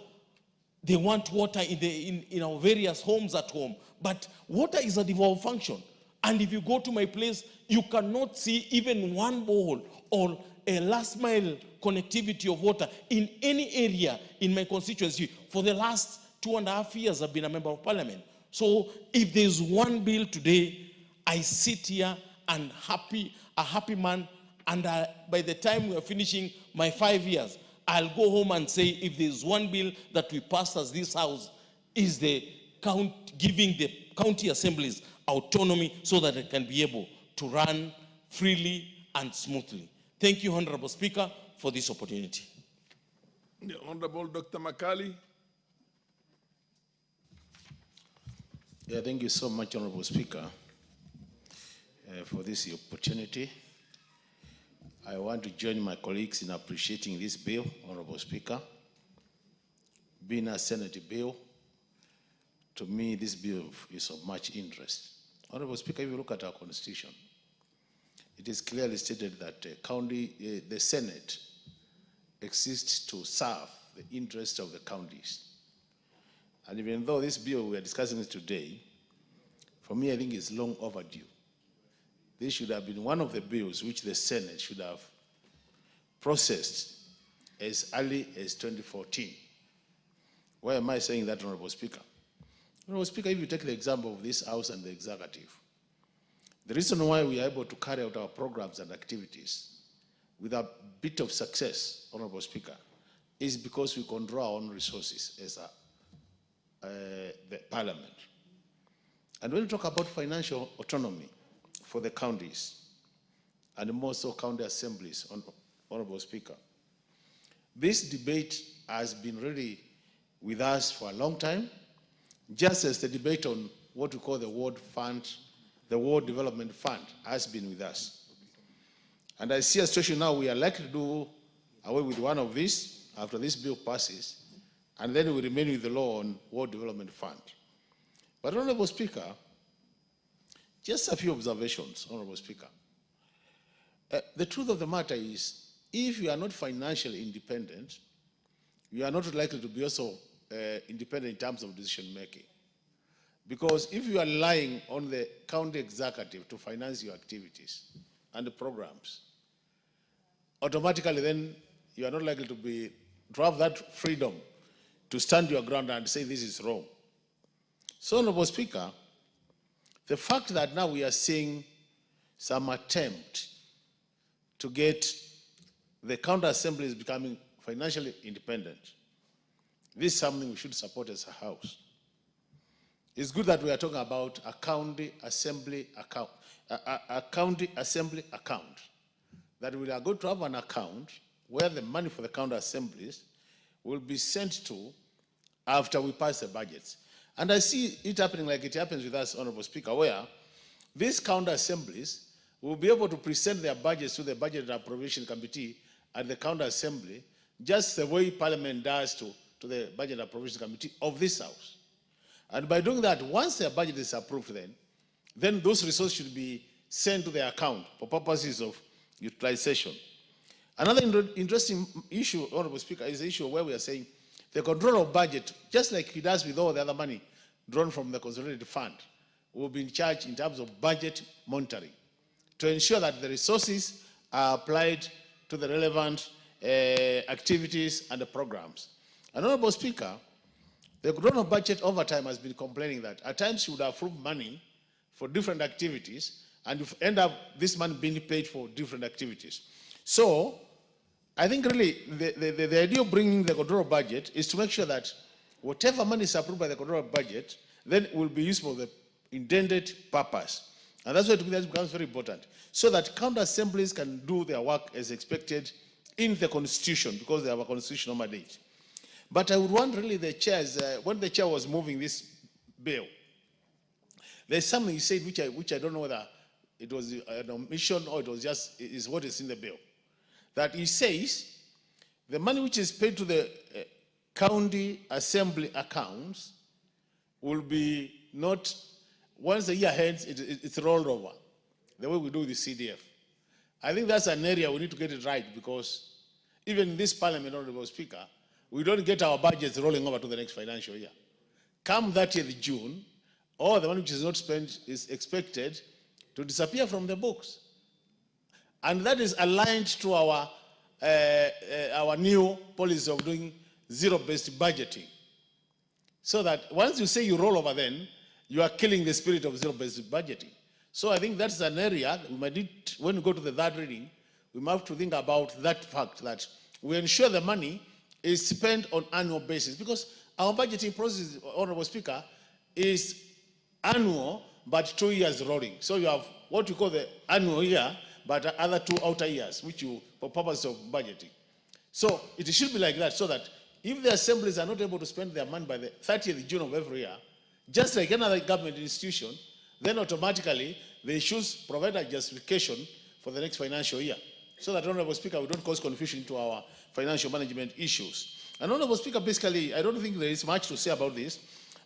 They want water in our various homes at home. But water is a devolved function. And if you go to my place, you cannot see even one borehole or a last mile connectivity of water in any area in my constituency. For the last 2.5 years, I've been a member of parliament. So if there's one bill today, I sit here and a happy man, and by the time we are finishing my 5 years, I'll go home and say, if there's one bill that we passed as this house, is the giving the county assemblies autonomy so that they can be able to run freely and smoothly. Thank you, Honorable Speaker, for this opportunity.
The Honorable Dr. Makali.
Yeah, thank you so much, Honorable Speaker, for this opportunity. I want to join my colleagues in appreciating this bill, Honorable Speaker. Being a Senate bill, to me, this bill is of much interest. Honorable Speaker, if you look at our Constitution, it is clearly stated that the Senate exists to serve the interests of the counties. And even though this bill we are discussing today, for me, I think it's long overdue. This should have been one of the bills which the Senate should have processed as early as 2014. Why am I saying that, Honorable Speaker? Honorable Speaker, if you take the example of this House and the Executive, the reason why we are able to carry out our programs and activities with a bit of success, Honorable Speaker, is because we control our own resources as the Parliament. And when we talk about financial autonomy for the counties, and more so county assemblies, Honorable Speaker, this debate has been really with us for a long time, just as the debate on what we call the World Fund, the World Development Fund, has been with us. And I see a situation now we are likely to do away with one of these after this bill passes, and then we remain with the law on World Development Fund. But Honorable Speaker, just a few observations, Honorable Speaker. The truth of the matter is, if you are not financially independent, you are not likely to be also independent in terms of decision making. Because if you are relying on the county executive to finance your activities and the programs, automatically then you are not likely to have that freedom to stand your ground and say this is wrong. So, Honorable Speaker, the fact that now we are seeing some attempt to get the county assemblies becoming financially independent, this is something we should support as a House. It's good that we are talking about a county assembly account, that we are going to have an account where the money for the county assemblies will be sent to after we pass the budgets. And I see it happening like it happens with us, Honorable Speaker, where these county assemblies will be able to present their budgets to the Budget and Appropriation Committee at the county assembly, just the way Parliament does to the Budget and Appropriation Committee of this House. And by doing that, once their budget is approved, then those resources should be sent to their account for purposes of utilization. Another interesting issue, Honorable Speaker, is the issue where we are saying the control of budget, just like he does with all the other money drawn from the consolidated fund, will be in charge in terms of budget monitoring to ensure that the resources are applied to the relevant activities and the programs. And Honorable Speaker, the control of budget over time has been complaining that at times you would approve money for different activities and you end up this money being paid for different activities. So I think really the idea of bringing the control of budget is to make sure that whatever money is approved by the control of budget then will be used for the intended purpose. And that's why to me that becomes very important, so that county assemblies can do their work as expected in the Constitution, because they have a constitutional mandate. But I would want really the chairs, when the chair was moving this bill, There's something he said which I don't know whether it was an omission or it was just is what is in the bill. That he says the money which is paid to the county assembly accounts will be not, once the year ends, it's rolled over, the way we do the CDF. I think that's an area we need to get it right, because even in this parliament, Honorable Speaker, we don't get our budgets rolling over to the next financial year. Come 30th June, all the money which is not spent is expected to disappear from the books. And that is aligned to our new policy of doing zero-based budgeting. So that once you say you roll over, then you are killing the spirit of zero-based budgeting. So I think that's an area we might need, when we go to the third reading, we might have to think about that fact, that we ensure the money is spent on annual basis, because our budgeting process, Honorable Speaker, is annual but 2 years rolling. So you have what we call the annual year, but other 2 outer years, which you, for purpose of budgeting. So it should be like that, so that if the assemblies are not able to spend their money by the 30th June of every year, just like another government institution, then automatically they should provide a justification for the next financial year. So that, Honorable Speaker, we don't cause confusion to our financial management issues. And Honorable Speaker, basically, I don't think there is much to say about this,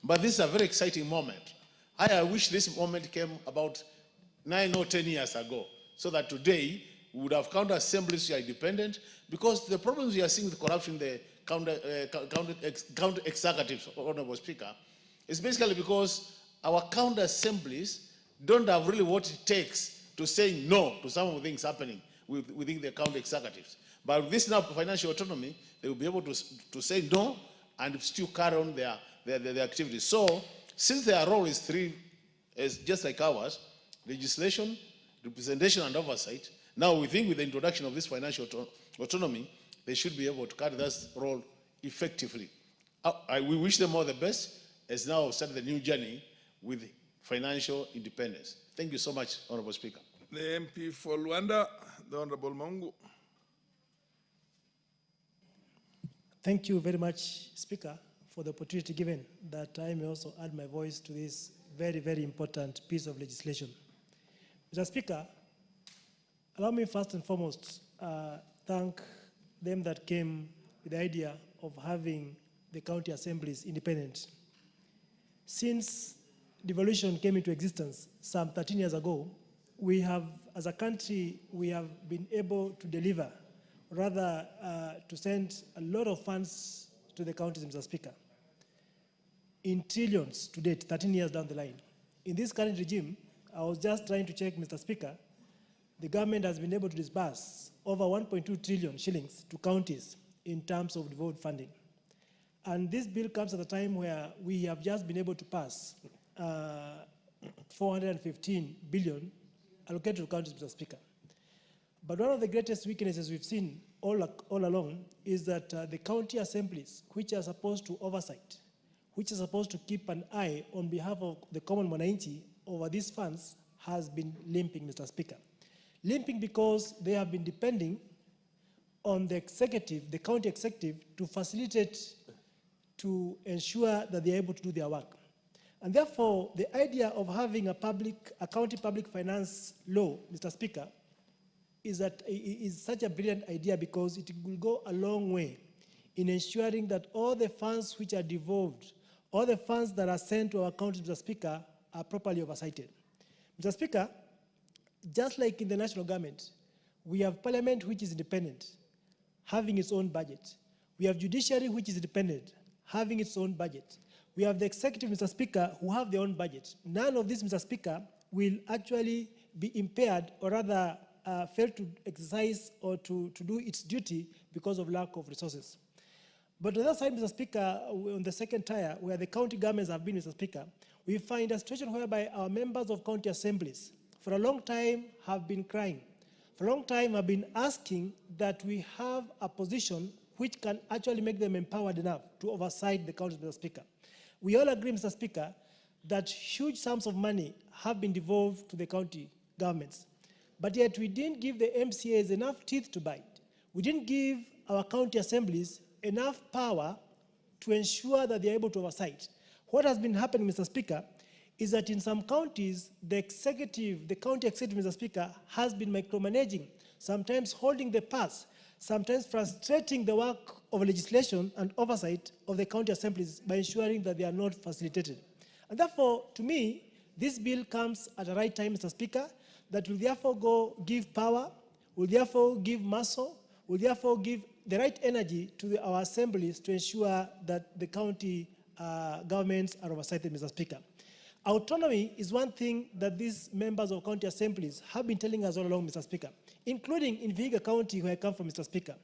but this is a very exciting moment. I wish this moment came about 9 or 10 years ago, so that today we would have county assemblies which are independent, because the problems we are seeing with corruption in the county executives, Honorable Speaker, is basically because our county assemblies don't have really what it takes to say no to some of the things happening within the county executives. But with this now financial autonomy, they will be able to say no and still carry on their activities. So, since their role is just like ours, legislation, representation, and oversight, now we think with the introduction of this financial autonomy, they should be able to carry that role effectively. We wish them all the best as now start the new journey with financial independence. Thank you so much, Honorable Speaker.
The MP for Luanda, the Honorable Mungu.
Thank you very much, Speaker, for the opportunity given that I may also add my voice to this very, very important piece of legislation. Mr. Speaker, allow me first and foremost thank them that came with the idea of having the county assemblies independent. Since devolution came into existence some 13 years ago, we have, as a country, we have been able to deliver, rather to send a lot of funds to the counties, Mr. Speaker, in trillions to date, 13 years down the line. In this current regime, I was just trying to check, Mr. Speaker, the government has been able to disburse over 1.2 trillion shillings to counties in terms of devolved funding. And this bill comes at a time where we have just been able to pass 415 billion allocated to counties, Mr. Speaker. But one of the greatest weaknesses we've seen all along is that the county assemblies, which are supposed to oversight, which are supposed to keep an eye on behalf of the common mwananchi over these funds, has been limping, Mr. Speaker. Limping because they have been depending on the executive, the county executive, to facilitate, to ensure that they're able to do their work. And therefore, the idea of having a county public finance law, Mr. Speaker, is such a brilliant idea, because it will go a long way in ensuring that all the funds which are devolved, all the funds that are sent to our counties, Mr. Speaker, are properly oversighted. Mr. Speaker, just like in the national government, we have parliament which is independent, having its own budget. We have judiciary which is independent, having its own budget. We have the executive, Mr. Speaker, who have their own budget. None of this, Mr. Speaker, will actually be impaired, or rather fail to exercise or to do its duty because of lack of resources. But on the other side, Mr. Speaker, on the second tier, where the county governments have been, Mr. Speaker, we find a situation whereby our members of county assemblies for a long time have been crying, for a long time have been asking that we have a position which can actually make them empowered enough to oversight the county, Mr. Speaker. We all agree, Mr. Speaker, that huge sums of money have been devolved to the county governments, but yet we didn't give the MCAs enough teeth to bite. We didn't give our county assemblies enough power to ensure that they're able to oversight. What has been happening, Mr. Speaker, is that in some counties, the county executive, Mr. Speaker, has been micromanaging, sometimes holding the purse, sometimes frustrating the work of legislation and oversight of the county assemblies by ensuring that they are not facilitated. And therefore, to me, this bill comes at the right time, Mr. Speaker, that will therefore give power, will therefore give muscle, will therefore give the right energy to our assemblies to ensure that the county governments are oversighted, Mr. Speaker. Autonomy is one thing that these members of county assemblies have been telling us all along, Mr. Speaker, including in Vihiga County, where I come from, Mr. Speaker.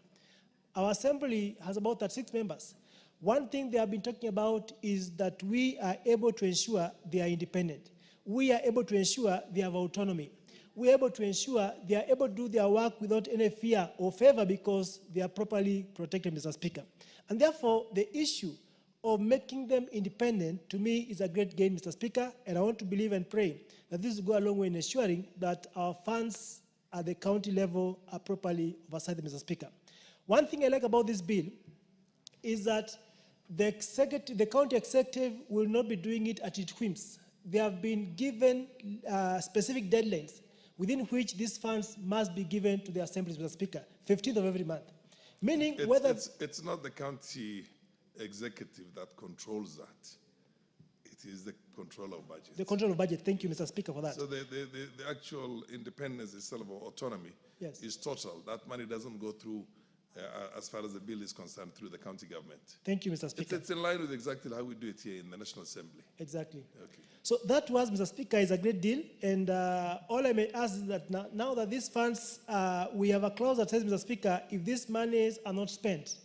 Our assembly has about 36 members. One thing they have been talking about is that we are able to ensure they are independent. We are able to ensure they have autonomy. We are able to ensure they are able to do their work without any fear or favor because they are properly protected, Mr. Speaker. And therefore, the issue of making them independent, to me, is a great gain, Mr. Speaker, and I want to believe and pray that this will go a long way in ensuring that our funds at the county level are properly oversighted, Mr. Speaker. One thing I like about this bill is that the county executive will not be doing it at its whims. They have been given specific deadlines within which these funds must be given to the assemblies, Mr. Speaker, 15th of every month. Meaning
it's not the county executive that controls that. It is the control of budget.
The control of budget. Thank you, Mr. Speaker, for that.
So the actual independence itself of autonomy is total. That money doesn't go through, as far as the bill is concerned, through the county government.
Thank you, Mr. Speaker.
It's in line with exactly how we do it here in the National Assembly.
Exactly.
Okay.
So that was, Mr. Speaker, is a great deal. And all I may ask is that now that these funds, we have a clause that says, Mr. Speaker, if these monies are not spent,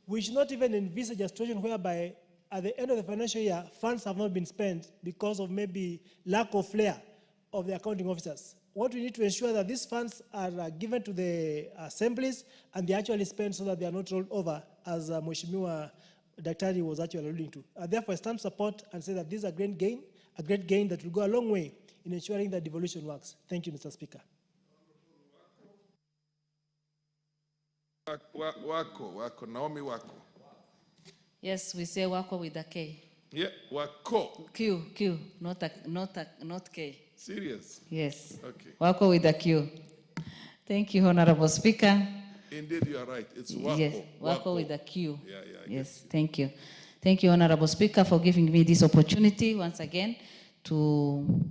we should not even envisage a situation whereby at the end of the financial year, funds have not been spent because of maybe lack of flair of the accounting officers. What we need to ensure that these funds are given to the assemblies and they actually spent so that they are not rolled over, as Mheshimiwa Daktari was actually alluding to. Therefore, I stand support and say that this is a great gain that will go a long way in ensuring that devolution works. Thank you, Mr. Speaker.
Naomi Wako.
Yes, we say Wako with a K.
Yeah, Wako.
Q, not K.
Serious?
Yes.
Okay.
Wako with a Q. Thank you, Honorable Speaker.
Indeed, you are right. It's Wako.
Yes, Wako with a Q.
Yeah,
yes, thank you. Thank you, Honorable Speaker, for giving me this opportunity once again to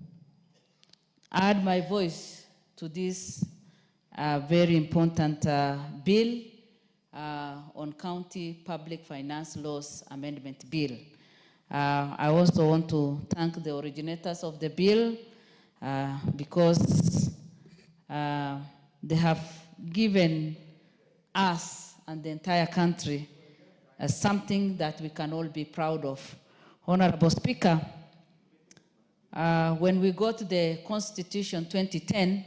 add my voice to this very important bill on County Public Finance Laws Amendment Bill. I also want to thank the originators of the bill because they have given us and the entire country something that we can all be proud of. Honorable Speaker, when we got the Constitution 2010,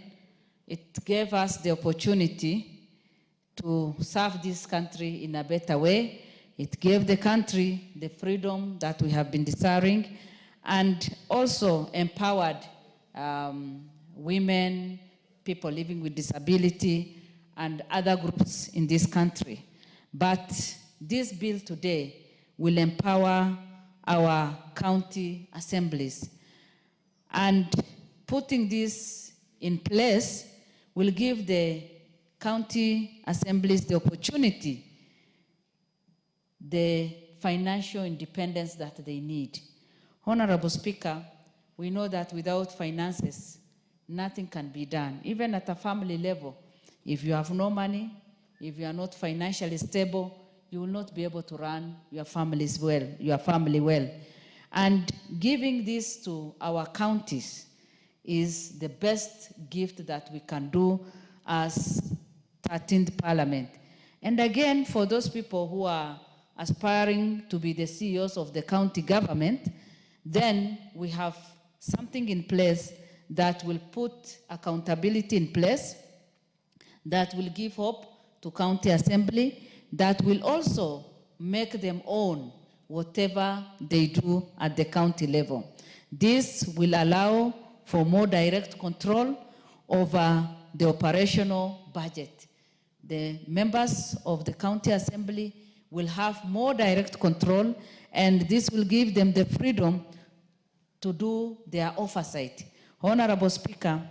it gave us the opportunity to serve this country in a better way. It gave the country the freedom that we have been desiring and also empowered women, people living with disability, and other groups in this country. But this bill today will empower our county assemblies. And putting this in place will give the county assemblies the opportunity, the financial independence that they need. Honorable Speaker, we know that without finances, nothing can be done. Even at a family level, if you have no money, if you are not financially stable, you will not be able to run your family well. And giving this to our counties is the best gift that we can do as 13th Parliament. And again, for those people who are aspiring to be the CEOs of the county government, then we have something in place that will put accountability in place, that will give hope to county assembly, that will also make them own whatever they do at the county level. This will allow for more direct control over the operational budget. The members of the county assembly will have more direct control, and this will give them the freedom to do their oversight. Honorable Speaker,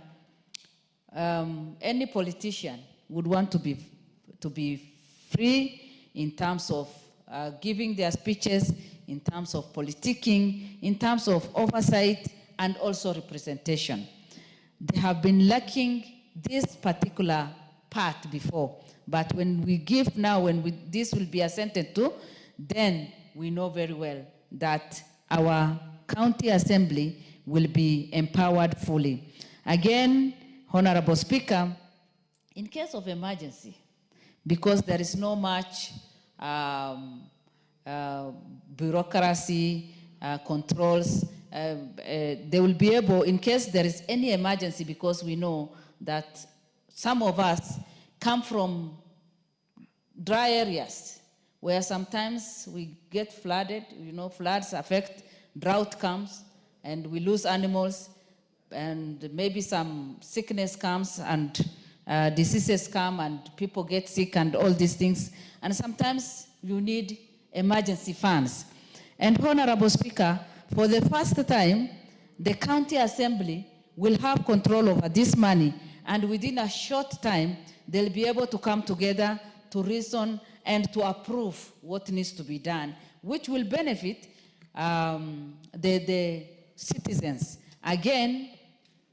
any politician would want to be free in terms of giving their speeches, in terms of politicking, in terms of oversight, and also representation. They have been lacking this particular part before, but when we give now, this will be assented to, then we know very well that our county assembly will be empowered fully. Again, Honorable Speaker, in case of emergency, because there is no much bureaucracy, controls, they will be able, in case there is any emergency, because we know that some of us come from dry areas where sometimes we get flooded, floods affect, drought comes, and we lose animals, and maybe some sickness comes, and diseases come, and people get sick, and all these things. And sometimes you need emergency funds. And Honorable Speaker, for the first time, the county assembly will have control over this money, and within a short time, they'll be able to come together to reason and to approve what needs to be done, which will benefit the citizens. Again,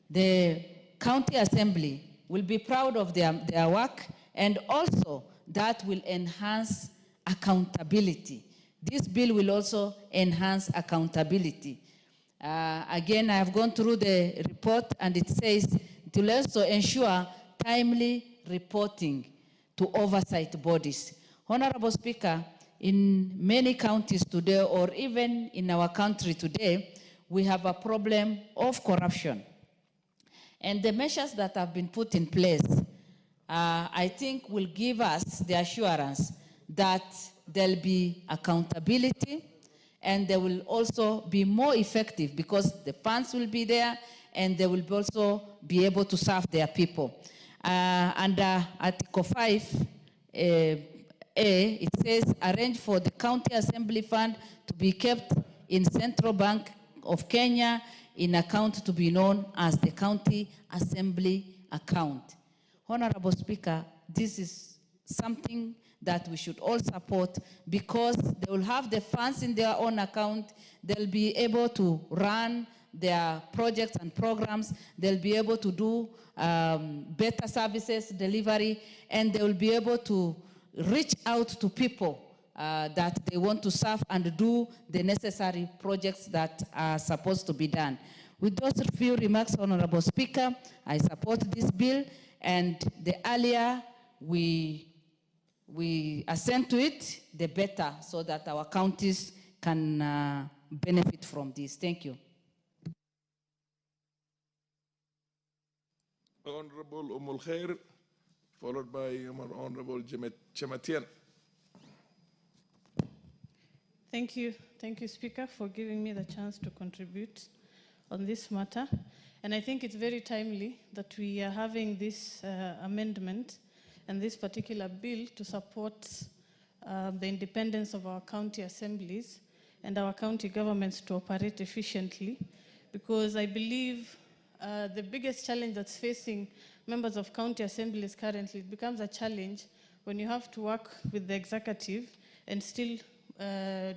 the county assembly will be proud of their work, and also that will enhance accountability. This bill will also enhance accountability. Again, I have gone through the report, and it says to also ensure timely reporting to oversight bodies. Honorable Speaker, in many counties today, or even in our country today, we have a problem of corruption. And the measures that have been put in place, I think will give us the assurance that there'll be accountability, and they will also be more effective because the funds will be there, and they will also be able to serve their people. Under Article 5, it says, arrange for the county assembly fund to be kept in Central Bank of Kenya in account to be known as the county assembly account. Honorable Speaker, this is something that we should all support, because they will have the funds in their own account, they'll be able to run their projects and programs, they'll be able to do better services delivery, and they will be able to reach out to people that they want to serve and do the necessary projects that are supposed to be done. With those few remarks, Honorable Speaker, I support this bill, and the earlier we assent to it, the better, so that our counties can benefit from this. Thank you.
Honorable Umul Khair, followed by Honorable Chematian.
Thank you, Speaker, for giving me the chance to contribute on this matter. And I think it's very timely that we are having this amendment and this particular bill to support the independence of our county assemblies and our county governments to operate efficiently, because I believe the biggest challenge that's facing members of county assemblies currently, it becomes a challenge when you have to work with the executive and still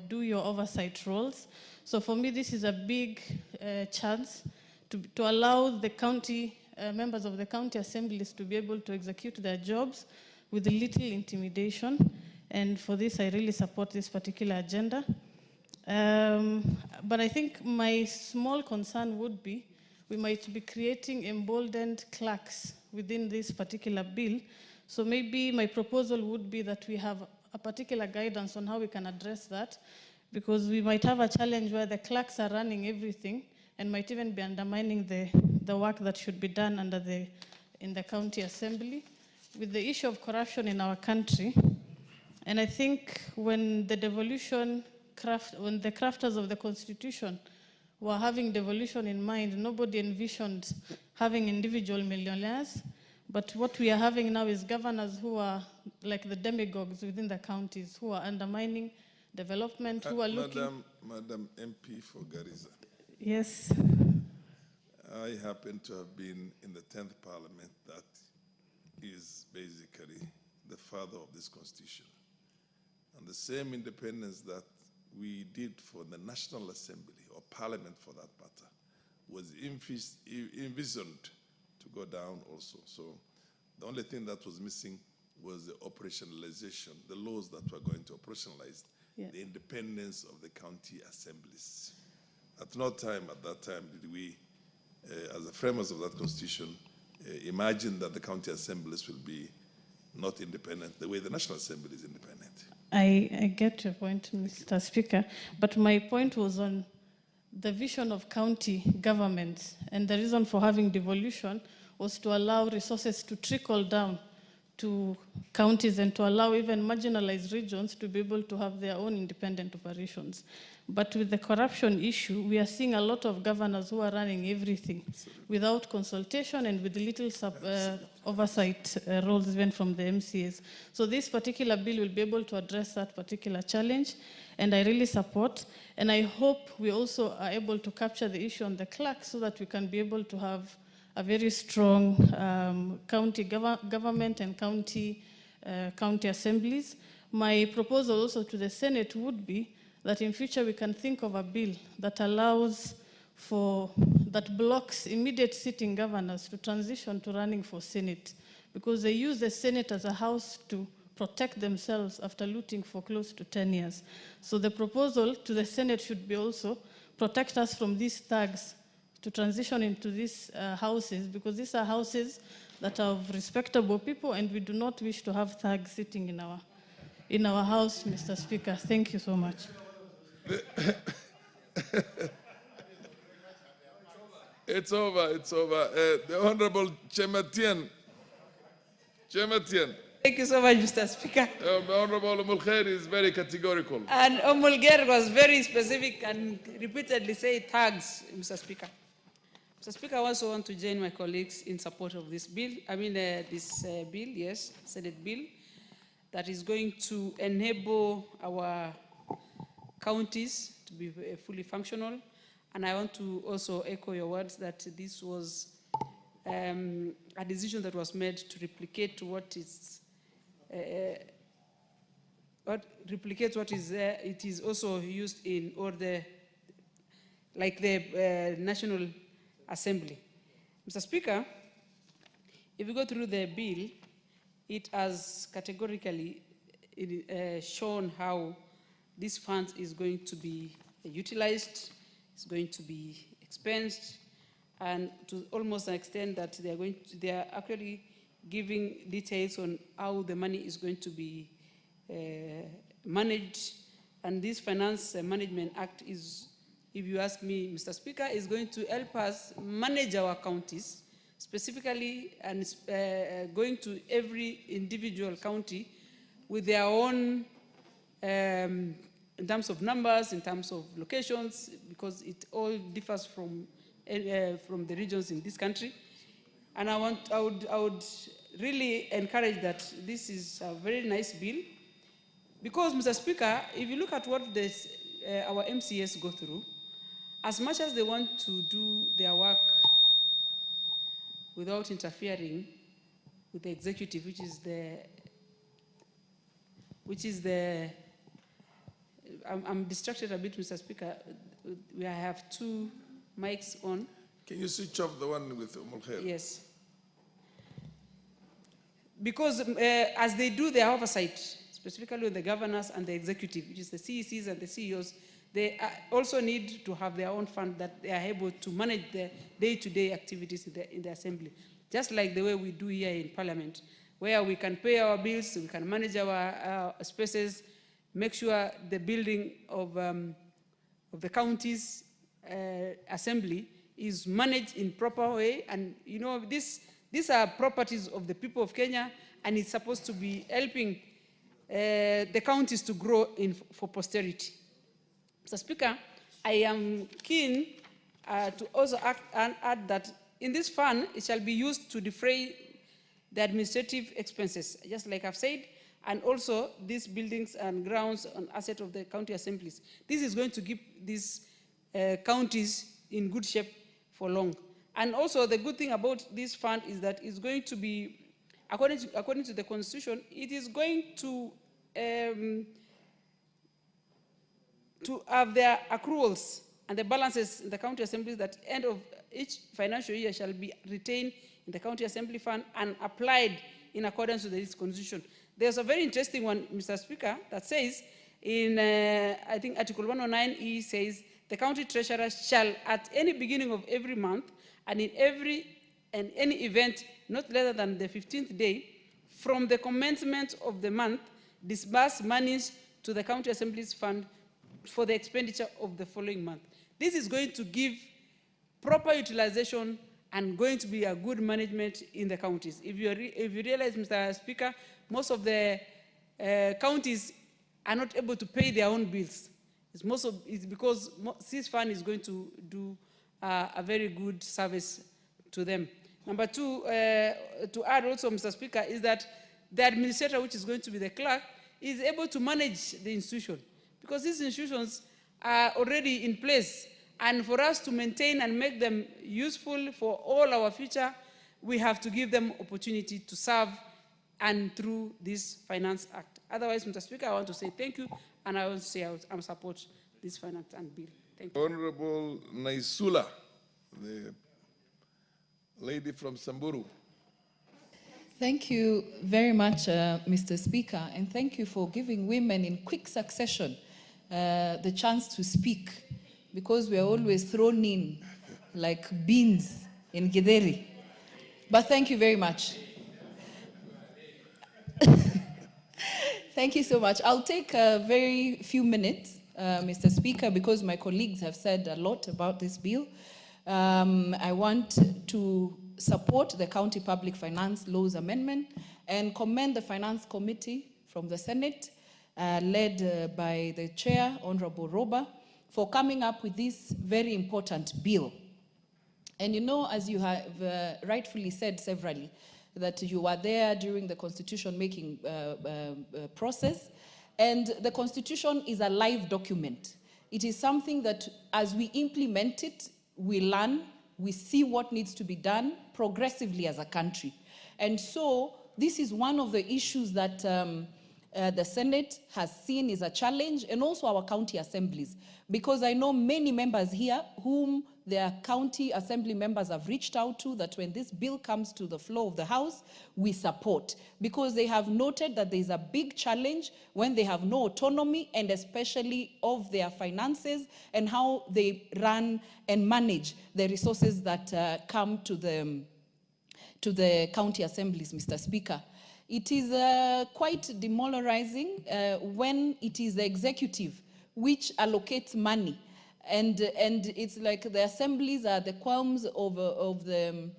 do your oversight roles. So for me, this is a big chance to allow the county members of the county assemblies to be able to execute their jobs with little intimidation. And for this, I really support this particular agenda. But I think my small concern would be, we might be creating emboldened clerks within this particular bill. So maybe my proposal would be that we have a particular guidance on how we can address that, because we might have a challenge where the clerks are running everything and might even be undermining the work that should be done in the county assembly. With the issue of corruption in our country, and I think when the crafters of the Constitution were having devolution in mind, nobody envisioned having individual millionaires. But what we are having now is governors who are like the demagogues within the counties, who are undermining development, who are looking...
Madam MP for Garissa.
Yes.
I happen to have been in the 10th Parliament that is basically the father of this constitution. And the same independence that we did for the National Assembly, or Parliament for that matter, was envisioned to go down also. So the only thing that was missing was the operationalization, the laws that were going to operationalize the independence of the county assemblies. At no time at that time did we, as the framers of that constitution, imagine that the county assemblies will be not independent the way the National Assembly is independent.
I get your point, Mr. Speaker, but my point was on the vision of county governments, and the reason for having devolution was to allow resources to trickle down to counties and to allow even marginalized regions to be able to have their own independent operations. But with the corruption issue, we are seeing a lot of governors who are running everything without consultation and with little oversight roles even from the MCAs. So this particular bill will be able to address that particular challenge, and I really support. And I hope we also are able to capture the issue on the clerk so that we can be able to have a very strong county government and county assemblies. My proposal also to the Senate would be that in future we can think of a bill that allows that blocks immediate sitting governors to transition to running for Senate, because they use the Senate as a house to protect themselves after looting for close to 10 years. So the proposal to the Senate should be also protect us from these thugs to transition into these houses, because these are houses that are of respectable people, and we do not wish to have thugs sitting in our house, Mr. Speaker. Thank you so much.
It's over, it's over. The Honorable Chematien.
Thank you so much, Mr. Speaker.
The Honorable Mulkhair is very categorical.
And Omulger was very specific and repeatedly said tags, Mr. Speaker. Mr. Speaker, I also want to join my colleagues in support of this bill. This bill, yes, Senate bill, that is going to enable our counties to be fully functional. And I want to also echo your words that this was a decision that was made to replicate what is there. It is also used in all the National Assembly. Mr. Speaker, if you go through the bill, it has categorically shown how this fund is going to be utilized, it's going to be expensed, and to almost an extent that they are actually giving details on how the money is going to be managed. And this Finance Management Act is, if you ask me, Mr. Speaker, is going to help us manage our counties specifically, and going to every individual county with their own, in terms of numbers, in terms of locations, because it all differs from the regions in this country. And I would really encourage that this is a very nice bill, because, Mr. Speaker, if you look at what our MCAs go through, as much as they want to do their work without interfering with the executive, which is the I'm distracted a bit, Mr. Speaker. We have two mics on.
Can you switch off the one with Mulkhair?
Yes. Because as they do their oversight, specifically with the governors and the executive, which is the CECs and the CEOs, they also need to have their own fund that they are able to manage the day-to-day activities in the assembly. Just like the way we do here in Parliament, where we can pay our bills, we can manage our spaces, make sure the building of the county's assembly is managed in proper way. And you know, these are properties of the people of Kenya, and it's supposed to be helping the counties to grow for posterity. Mr. Speaker, I am keen to also add that in this fund, it shall be used to defray the administrative expenses, just like I've said, and also these buildings and grounds and assets of the county assemblies. This is going to give these counties in good shape for long. And also the good thing about this fund is that it's going to be, according to the Constitution, it is going to have their accruals and the balances in the county assemblies that end of each financial year shall be retained in the county assembly fund and applied in accordance with this constitution. There's a very interesting one, Mr. Speaker, that says in, I think Article 109E says, the county treasurer shall at any beginning of every month and in any event not later than the 15th day from the commencement of the month disburse monies to the county assemblies fund for the expenditure of the following month. This is going to give proper utilization and going to be a good management in the counties. If you realize, Mr. Speaker, most of the counties are not able to pay their own bills. It's because this fund is going to do a very good service to them. Number two, to add also, Mr. Speaker, is that the administrator, which is going to be the clerk, is able to manage the institution, because these institutions are already in place. And for us to maintain and make them useful for all our future, we have to give them opportunity to serve and through this Finance Act. Otherwise, Mr. Speaker, I want to say thank you, and I want to say I support this Finance and bill. Thank you.
Honorable Naisula, the lady from Samburu.
Thank you very much, Mr. Speaker, and thank you for giving women in quick succession the chance to speak, because we are always thrown in like beans in Githeri. But thank you very much. Thank you so much. I'll take a very few minutes, Mr. Speaker, because my colleagues have said a lot about this bill. I want to support the County Public Finance Laws Amendment and commend the Finance Committee from the Senate, led by the Chair, Honorable Roba, for coming up with this very important bill. And you know, as you have rightfully said severally, that you were there during the constitution making process, and the constitution is a live document. It is something that as we implement it, we learn, we see what needs to be done progressively as a country. And so this is one of the issues that the Senate has seen is a challenge, and also our county assemblies, because I know many members here whom their county assembly members have reached out to, that when this bill comes to the floor of the House, we support, because they have noted that there is a big challenge when they have no autonomy, and especially of their finances and how they run and manage the resources that come to the county assemblies, Mr. Speaker. It is quite demoralizing when it is the executive which allocates money, and it's like the assemblies are the qualms of the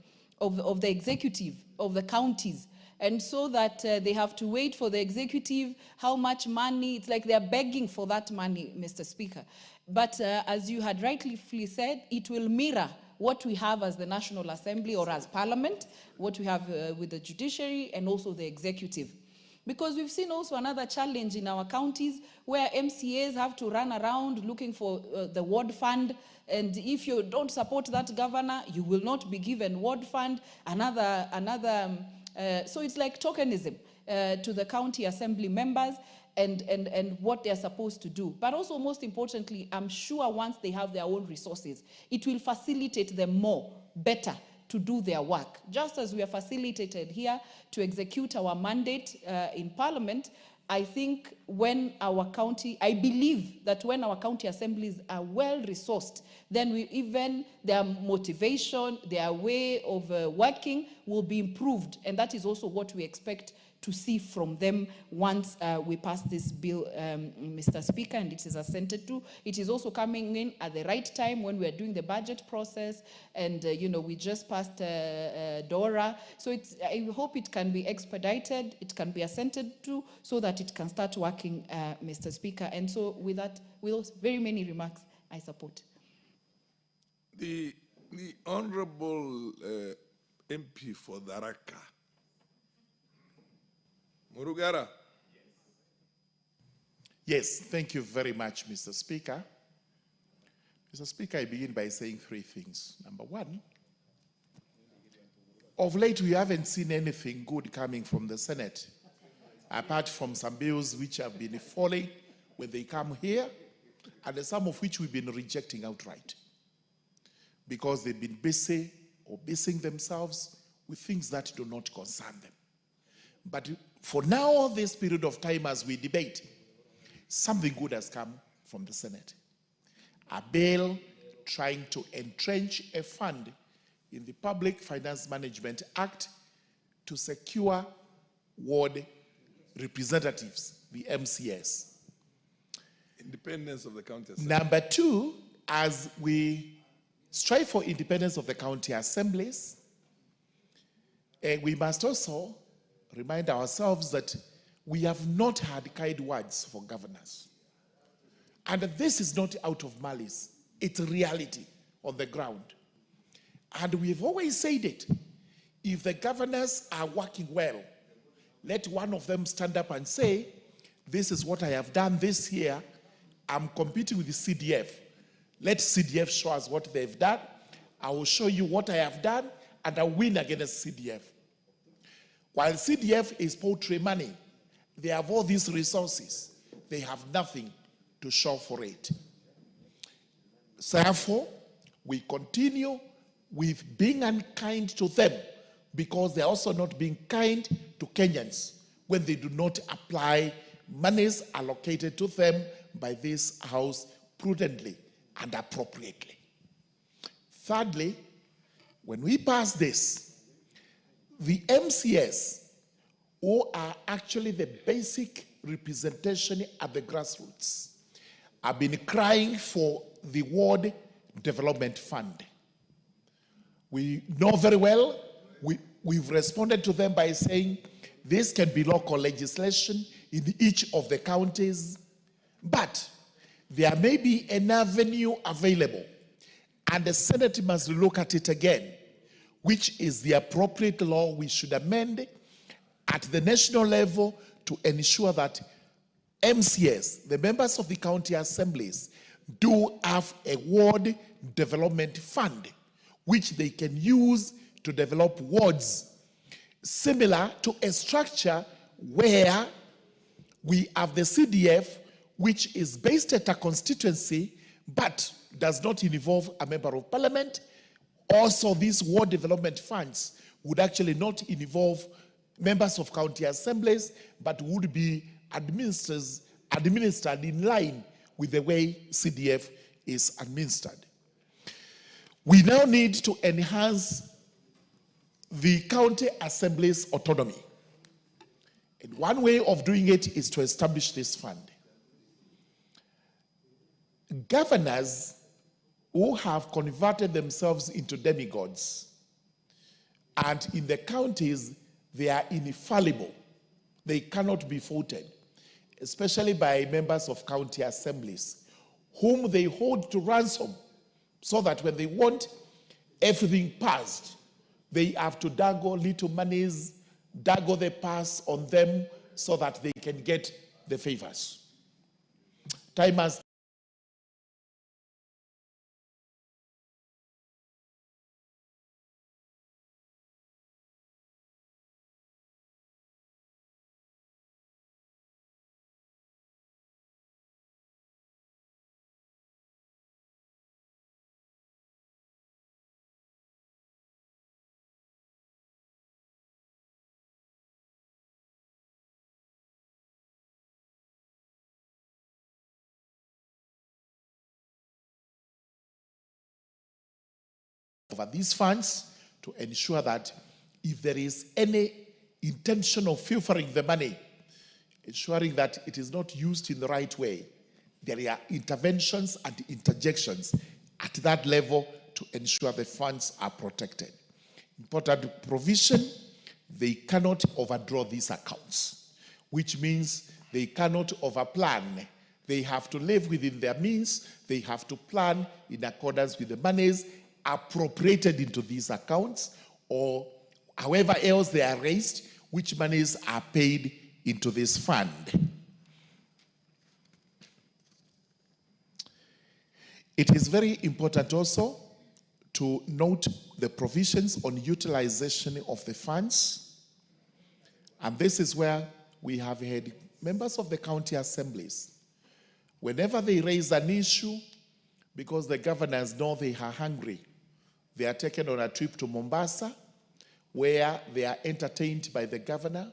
executive of the counties, and so that they have to wait for the executive how much money. It's like they're begging for that money, Mr. Speaker. But as you had rightly said, it will mirror what we have as the National Assembly or as Parliament, what we have with the judiciary and also the executive. Because we've seen also another challenge in our counties where MCAs have to run around looking for the ward fund, and if you don't support that governor, you will not be given ward fund. So it's like tokenism to the county assembly members and what they're supposed to do. But also, most importantly, I'm sure once they have their own resources, it will facilitate them better to do their work. Just as we are facilitated here to execute our mandate in Parliament, I think I believe that when our county assemblies are well resourced, then their motivation, their way of working will be improved. And that is also what we expect to see from them once we pass this bill, Mr. Speaker, and it is assented to. It is also coming in at the right time when we are doing the budget process, and we just passed DORA. So I hope it can be expedited, it can be assented to, so that it can start working, Mr. Speaker. And so with that, with those very many remarks, I support.
The Honorable MP for Tharaka, Murugara.
Yes, thank you very much, Mr. Speaker. Mr. Speaker, I begin by saying three things. Number one, of late we haven't seen anything good coming from the Senate, apart from some bills which have been falling when they come here, and some of which we've been rejecting outright because they've been busy or busying themselves with things that do not concern them. But for now, this period of time as we debate, something good has come from the Senate. A bill trying to entrench a fund in the Public Finance Management Act to secure ward representatives, the MCS.
Independence of the county assembly.
Number two, as we strive for independence of the county assemblies, we must also remind ourselves that we have not had kind words for governors. And this is not out of malice. It's a reality on the ground. And we've always said it. If the governors are working well, let one of them stand up and say, this is what I have done this year. I'm competing with the CDF. Let CDF show us what they've done. I will show you what I have done, and I'll win against CDF. While CDF is poultry money, they have all these resources. They have nothing to show for it. Therefore, we continue with being unkind to them because they're also not being kind to Kenyans when they do not apply monies allocated to them by this House prudently and appropriately. Thirdly, when we pass this, the MCS, who are actually the basic representation at the grassroots, have been crying for the Ward Development Fund. We know very well, we've responded to them by saying this can be local legislation in each of the counties, but there may be an avenue available, and the Senate must look at it again, which is the appropriate law we should amend at the national level to ensure that MCS, the members of the county assemblies, do have a ward development fund which they can use to develop wards, similar to a structure where we have the CDF, which is based at a constituency but does not involve a member of parliament. Also, these ward development funds would actually not involve members of county assemblies, but would be administered in line with the way CDF is administered. We now need to enhance the county assembly's autonomy. And one way of doing it is to establish this fund. Governors who have converted themselves into demigods, and in the counties, they are infallible. They cannot be faulted, especially by members of county assemblies, whom they hold to ransom, so that when they want everything passed, they have to dangle little monies, dangle the pass on them so that they can get the favors. Time has over these funds to ensure that if there is any intention of filtering the money, ensuring that it is not used in the right way, there are interventions and interjections at that level to ensure the funds are protected. Important provision, they cannot overdraw these accounts, which means they cannot overplan. They have to live within their means. They have to plan in accordance with the monies appropriated into these accounts, or however else they are raised, which monies are paid into this fund. It is very important also to note the provisions on utilization of the funds. And this is where we have had members of the county assemblies, whenever they raise an issue, because the governors know they are hungry, they are taken on a trip to Mombasa, where they are entertained by the governor,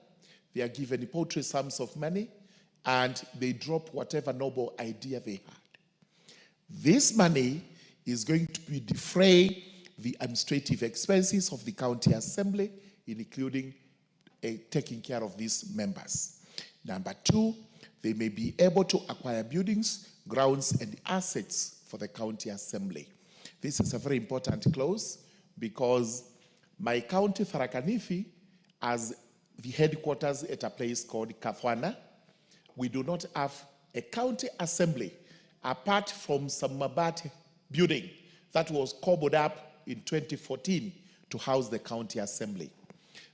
they are given paltry sums of money, and they drop whatever noble idea they had. This money is going to be defray the administrative expenses of the county assembly, including taking care of these members. Number two, they may be able to acquire buildings, grounds, and assets for the county assembly. This is a very important clause because my county, Tharaka Nithi, as the headquarters at a place called Kathwana, we do not have a county assembly apart from some Mabati building that was cobbled up in 2014 to house the county assembly.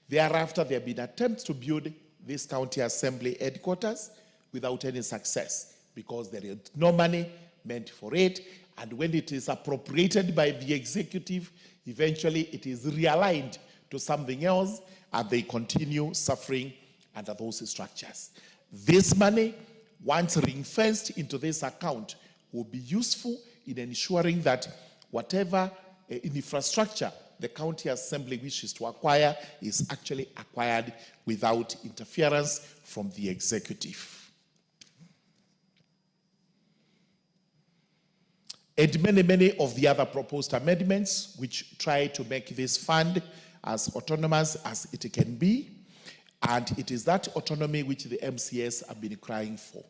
Thereafter, there have been attempts to build this county assembly headquarters without any success because there is no money meant for it, and when it is appropriated by the executive, eventually it is realigned to something else, and they continue suffering under those structures. This money, once ring-fenced into this account, will be useful in ensuring that whatever infrastructure the county assembly wishes to acquire is actually acquired without interference from the executive. And many of the other proposed amendments which try to make this fund as autonomous as it can be, and it is that autonomy which the MCS have been crying for.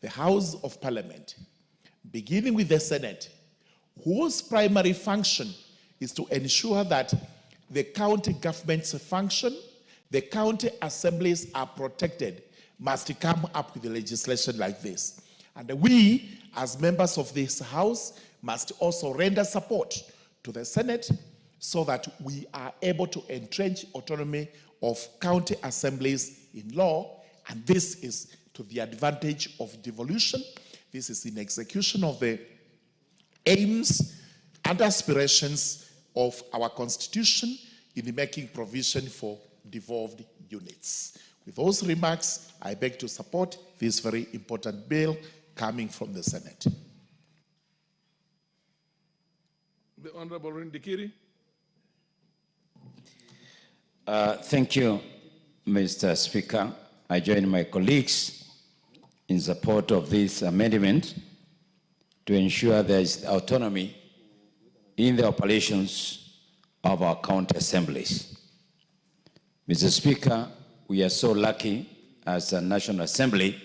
The House of Parliament, beginning with the Senate, whose primary function is to ensure that the county government's function, the county assemblies are protected, must come up with legislation like this. And we, as members of this House, must also render support to the Senate so that we are able to entrench autonomy of county assemblies in law, and this is to the advantage of devolution. This is in execution of the aims and aspirations of our Constitution in making provision for devolved units. With those remarks, I beg to support this very important bill coming from the Senate.
The Honorable Rindikiri.
Thank you, Mr. Speaker. I join my colleagues in support of this amendment to ensure there is autonomy in the operations of our county assemblies. Mr. Speaker, we are so lucky as a National Assembly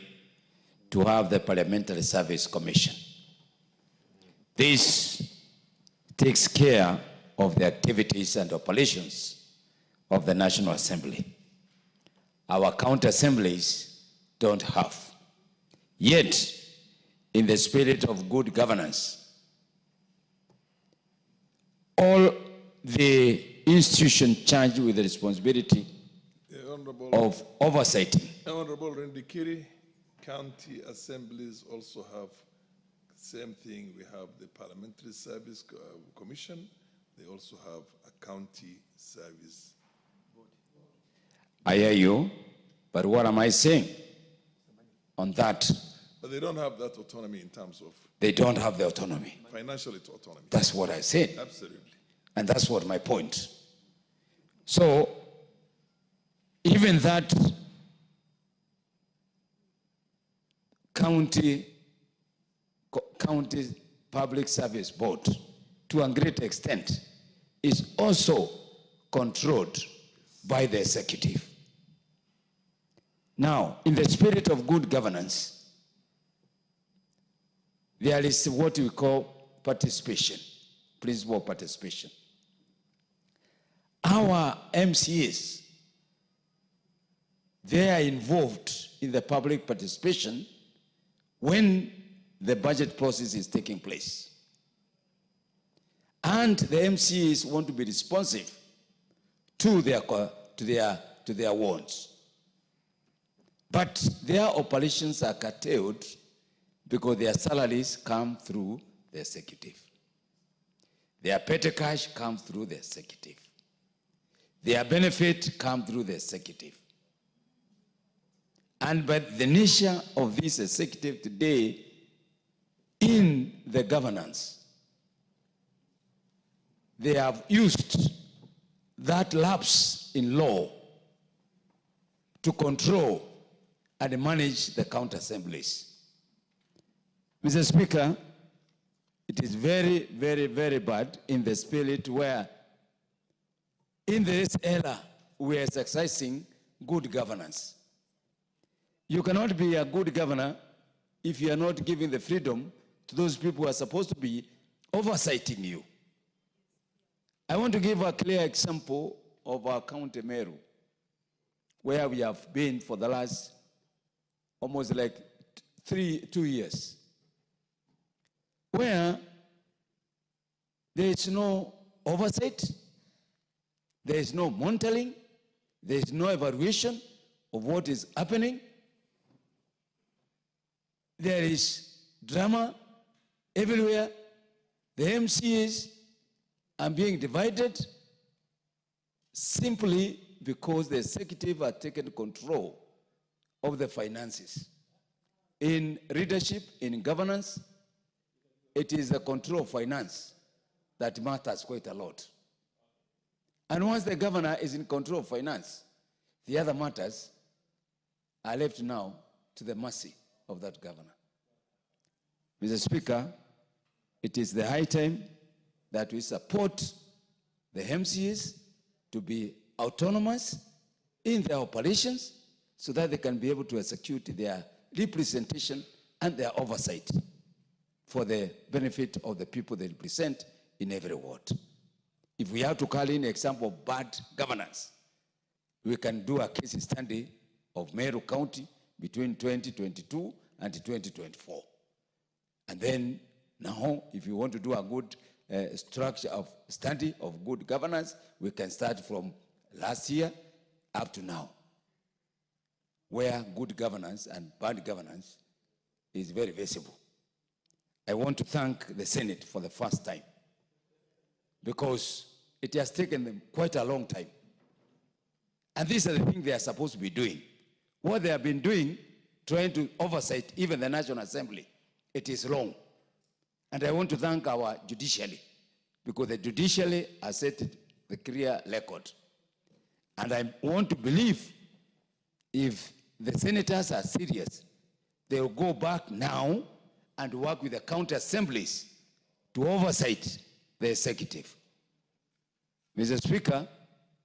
to have the Parliamentary Service Commission. This takes care of the activities and operations of the National Assembly. Our county assemblies don't have. Yet, in the spirit of good governance, all the institutions charged with the responsibility of oversight.
Honorable Rindikiri, county assemblies also have same thing. We have the Parliamentary Service Commission. They also have a county service.
I hear you, but what am I saying on that?
But they don't have that autonomy in terms of...
They don't have the autonomy.
Financial autonomy.
That's what I said.
Absolutely.
And that's what my point. So, even that county public service board, to a great extent, is also controlled by the executive. Now, in the spirit of good governance, there is what we call participation, principle of participation. Our MCAs, they are involved in the public participation when the budget process is taking place. And the MCAs want to be responsive to their wants. But their operations are curtailed because their salaries come through the executive. Their petty cash comes through the executive. Their benefit comes through the executive. And by the nature of this executive today in the governance, they have used that lapse in law to control and manage the county assemblies. Mr. Speaker, it is very, very, very bad in the spirit where in this era we are exercising good governance. You cannot be a good governor if you are not giving the freedom to those people who are supposed to be oversighting you. I want to give a clear example of our county Meru, where we have been for the last almost like 2 years, where there is no oversight, there is no monitoring, there is no evaluation of what is happening. There is drama everywhere. The MCAs are being divided simply because the executive has taken control of the finances. In leadership, in governance, it is the control of finance that matters quite a lot. And once the governor is in control of finance, the other matters are left now to the mercy of that governor. Mr. Speaker, it is the high time that we support the MCAs to be autonomous in their operations so that they can be able to execute their representation and their oversight for the benefit of the people they represent in every ward. If we have to call in an example of bad governance, we can do a case study of Meru County between 2022 and 2024. And then now, if you want to do a good structure of study of good governance, we can start from last year up to now, where good governance and bad governance is very visible. I want to thank the Senate for the first time, because it has taken them quite a long time. And these are the things they are supposed to be doing. What they have been doing, trying to oversight even the National Assembly, it is wrong. And I want to thank our judiciary, because the judiciary has set the clear record. And I want to believe if the senators are serious, they will go back now and work with the county assemblies to oversight the executive. Mr. Speaker,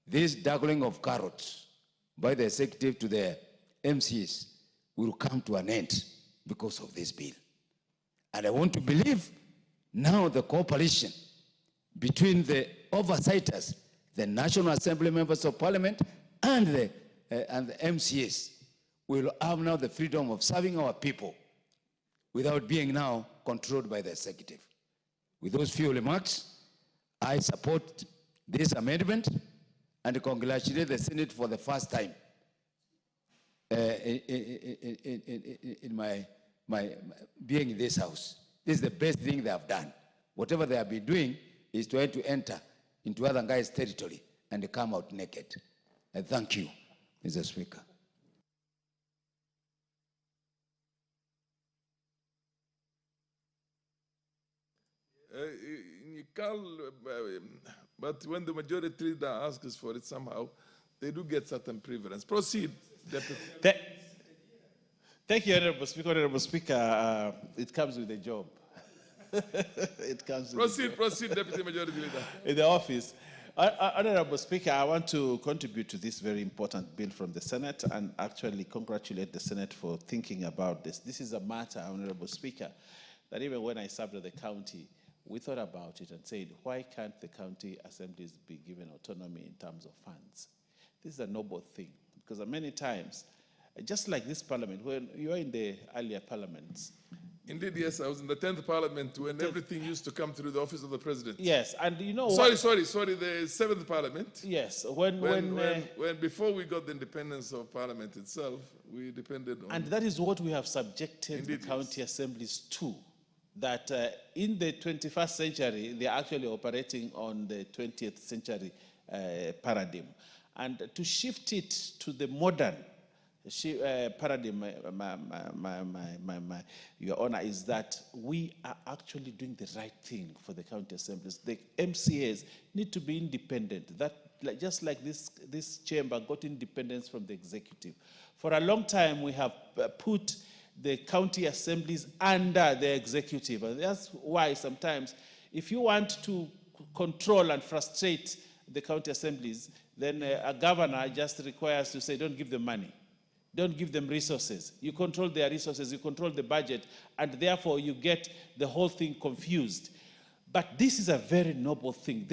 this juggling of carrots by the executive to the MCs will come to an end because of this bill. And I want to believe now the cooperation between the oversighters, the National Assembly members of Parliament, and the MCAs will have now the freedom of serving our people without being now controlled by the executive. With those few remarks, I support this amendment and congratulate the Senate for the first time in my being in this house. This is the best thing they have done. Whatever they have been doing is trying to enter into other guys' territory and come out naked. I thank you, Mr. Speaker.
But when the majority leader asks for it somehow, they do get certain preference. Proceed, Deputy.
Thank you, Honorable Speaker. Honorable Speaker, it comes with a job. It comes with
Proceed, Deputy Majority Leader.
In the office. Honorable Speaker, I want to contribute to this very important bill from the Senate and actually congratulate the Senate for thinking about this. This is a matter, Honorable Speaker, that even when I served at the county, we thought about it and said, why can't the county assemblies be given autonomy in terms of funds? This is a noble thing, because many times, just like this parliament, when you are in the earlier parliaments.
Indeed, yes, I was in the 10th parliament when everything used to come through the office of the president.
Yes, and you know
Sorry, the 7th parliament.
Yes,
when before we got the independence of parliament itself, we depended on...
And that is what we have subjected the county assemblies to. that in the 21st century, they're actually operating on the 20th century paradigm. And to shift it to the modern paradigm, Your Honor, is that we are actually doing the right thing for the county assemblies. The MCAs need to be independent. That, just like this chamber got independence from the executive. For a long time, we have put the county assemblies under the executive. And that's why sometimes, if you want to control and frustrate the county assemblies, then a governor just requires to say, don't give them money. Don't give them resources. You control their resources, you control the budget, and therefore you get the whole thing confused. But this is a very noble thing.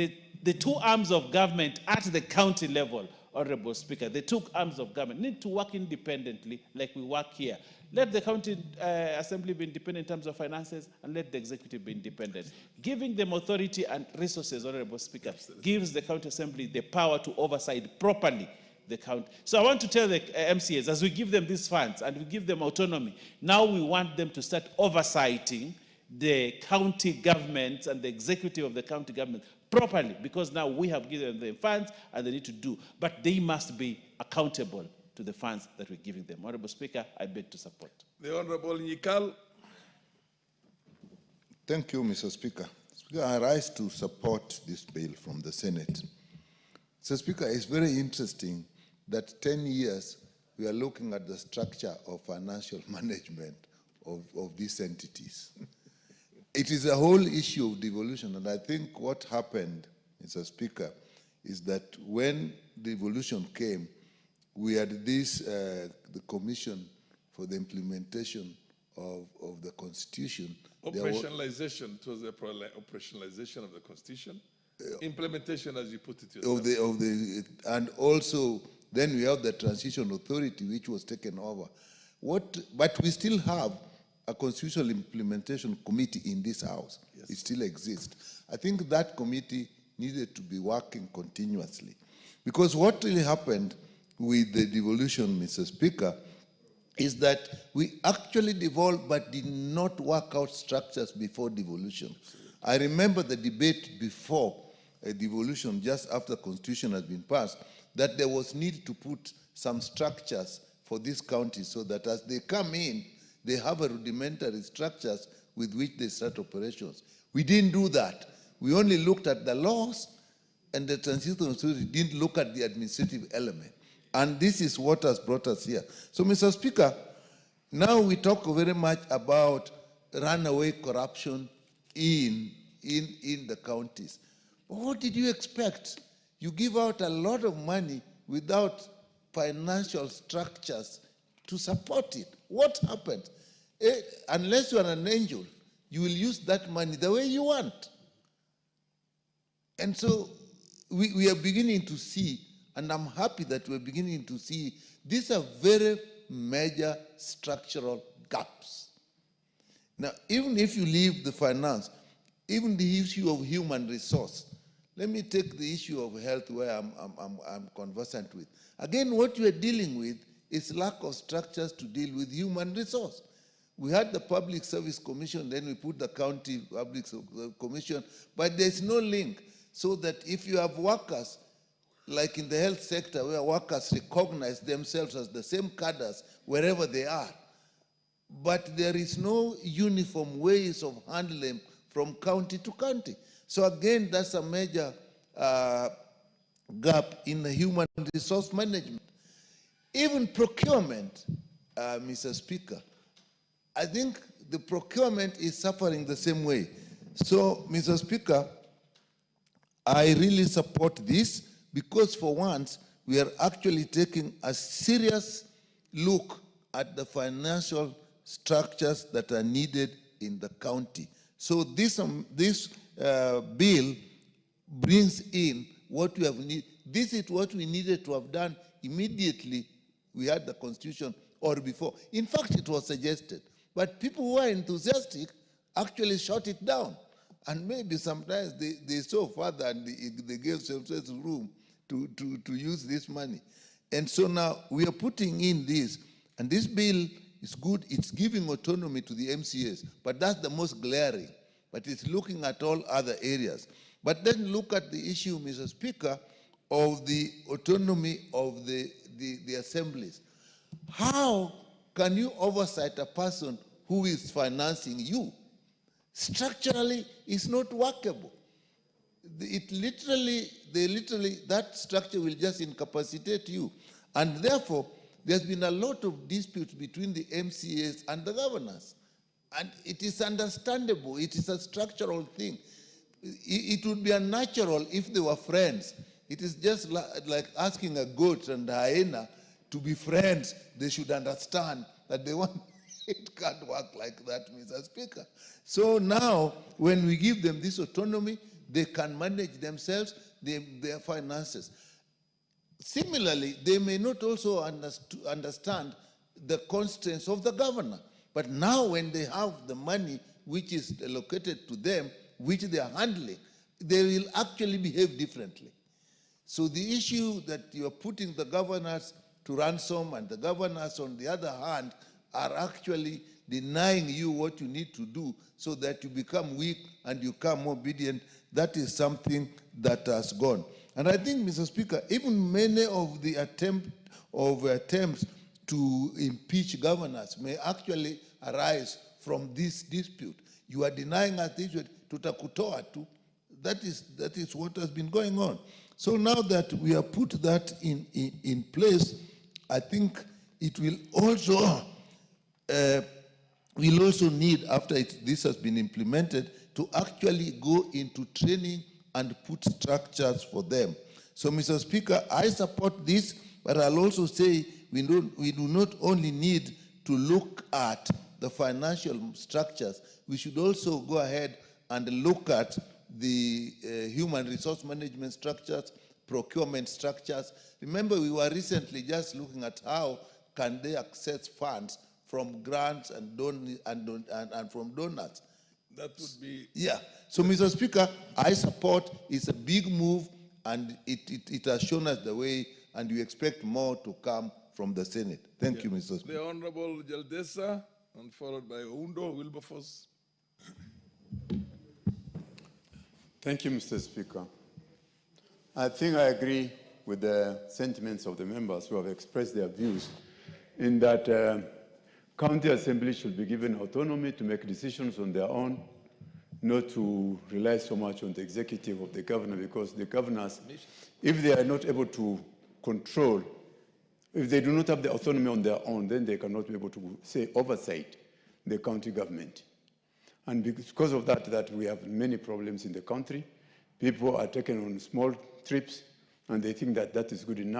The two arms of government at the county level, Honorable Speaker, the two arms of government need to work independently like we work here. Let the county assembly be independent in terms of finances, and let the executive be independent. Giving them authority and resources, Honorable Speaker, gives the county assembly the power to oversight properly the county. So I want to tell the MCAs, as we give them these funds and we give them autonomy, now we want them to start oversighting the county governments and the executive of the county government properly, because now we have given them funds and they need to do. But they must be accountable to the funds that we're giving them. Honorable Speaker, I beg to support.
The Honorable Nyikal.
Thank you, Mr. Speaker. Speaker, I rise to support this bill from the Senate. Mr. Speaker, it's very interesting that 10 years we are looking at the structure of financial management of these entities. It is a whole issue of devolution, and I think what happened, Mr. Speaker, is that when devolution came, we had this, the Commission for the Implementation of the Constitution.
Operationalization, it was the operationalization of the Constitution. Implementation, as you put it yourself.
And also, then we have the Transition Authority, which was taken over. But we still have a Constitutional Implementation Committee in this House. Yes. It still exists. I think that committee needed to be working continuously. Because what really happened with the devolution, Mr. Speaker, is that we actually devolved but did not work out structures before devolution. I remember the debate before devolution, just after the Constitution has been passed, that there was need to put some structures for these counties so that as they come in, they have a rudimentary structures with which they start operations. We didn't do that. We only looked at the laws, and the Transition Authority didn't look at the administrative element. And this is what has brought us here. So, Mr. Speaker, now we talk very much about runaway corruption in the counties. But what did you expect? You give out a lot of money without financial structures to support it. What happened? Unless you are an angel, you will use that money the way you want. And so we are beginning to see, and I'm happy that we're beginning to see, these are very major structural gaps. Now, even if you leave the finance, even the issue of human resource, let me take the issue of health where I'm conversant with. Again, what you are dealing with is lack of structures to deal with human resource. We had the Public Service Commission, then we put the County Public Commission, but there's no link. So that if you have workers, like in the health sector, where workers recognize themselves as the same cadres wherever they are, but there is no uniform ways of handling from county to county. So again, that's a major gap in the human resource management. Even procurement, Mr. Speaker, I think the procurement is suffering the same way. So, Mr. Speaker, I really support this because for once, we are actually taking a serious look at the financial structures that are needed in the county. So this bill brings in what we have needed. This is what we needed to have done immediately we had the Constitution or before. In fact, it was suggested. But people who are enthusiastic actually shut it down. And maybe sometimes they saw further and they gave themselves room to use this money. And so now we are putting in this, and this bill is good. It's giving autonomy to the MCAs, but that's the most glaring. But it's looking at all other areas. But then look at the issue, Mr. Speaker, of the autonomy of the assemblies. How can you oversight a person who is financing you? Structurally, it's not workable. That structure will just incapacitate you. And therefore, there's been a lot of disputes between the MCAs and the governors. And it is understandable. It is a structural thing. It would be unnatural if they were friends. It is just like asking a goat and a hyena to be friends. They should understand that they want. It can't work like that, Mr. Speaker. So now, when we give them this autonomy, they can manage themselves, their finances. Similarly, they may not also understand the constraints of the governor. But now when they have the money which is allocated to them, which they are handling, they will actually behave differently. So the issue that you are putting the governors to ransom and the governors, on the other hand, are actually denying you what you need to do so that you become weak and you become obedient, that is something that has gone. And I think, Mr. Speaker, even many of the attempts to impeach governors may actually arise from this dispute. You are denying us this, tutakutoa tu. That is what has been going on. So now that we have put that in place, I think it will also we'll also need, after this has been implemented, to actually go into training and put structures for them. So, Mr. Speaker, I support this, but I'll also say we do not only need to look at the financial structures, we should also go ahead and look at the human resource management structures, procurement structures. Remember, we were recently just looking at how can they access funds from grants and from donors.
That would be...
Yeah. So, Mr. Speaker, I support. It's a big move, and it has shown us the way, and we expect more to come from the Senate. Thank you, Mr. Speaker.
The Honorable Jaldesa, and followed by Oundo Wilberforce.
Thank you, Mr. Speaker. I think I agree with the sentiments of the members who have expressed their views in that county assemblies should be given autonomy to make decisions on their own, not to rely so much on the executive of the governor, because the governors, if they are not able to control, if they do not have the autonomy on their own, then they cannot be able to, say, oversight the county government. And because of that we have many problems in the country. People are taken on small trips, and they think that that is good enough.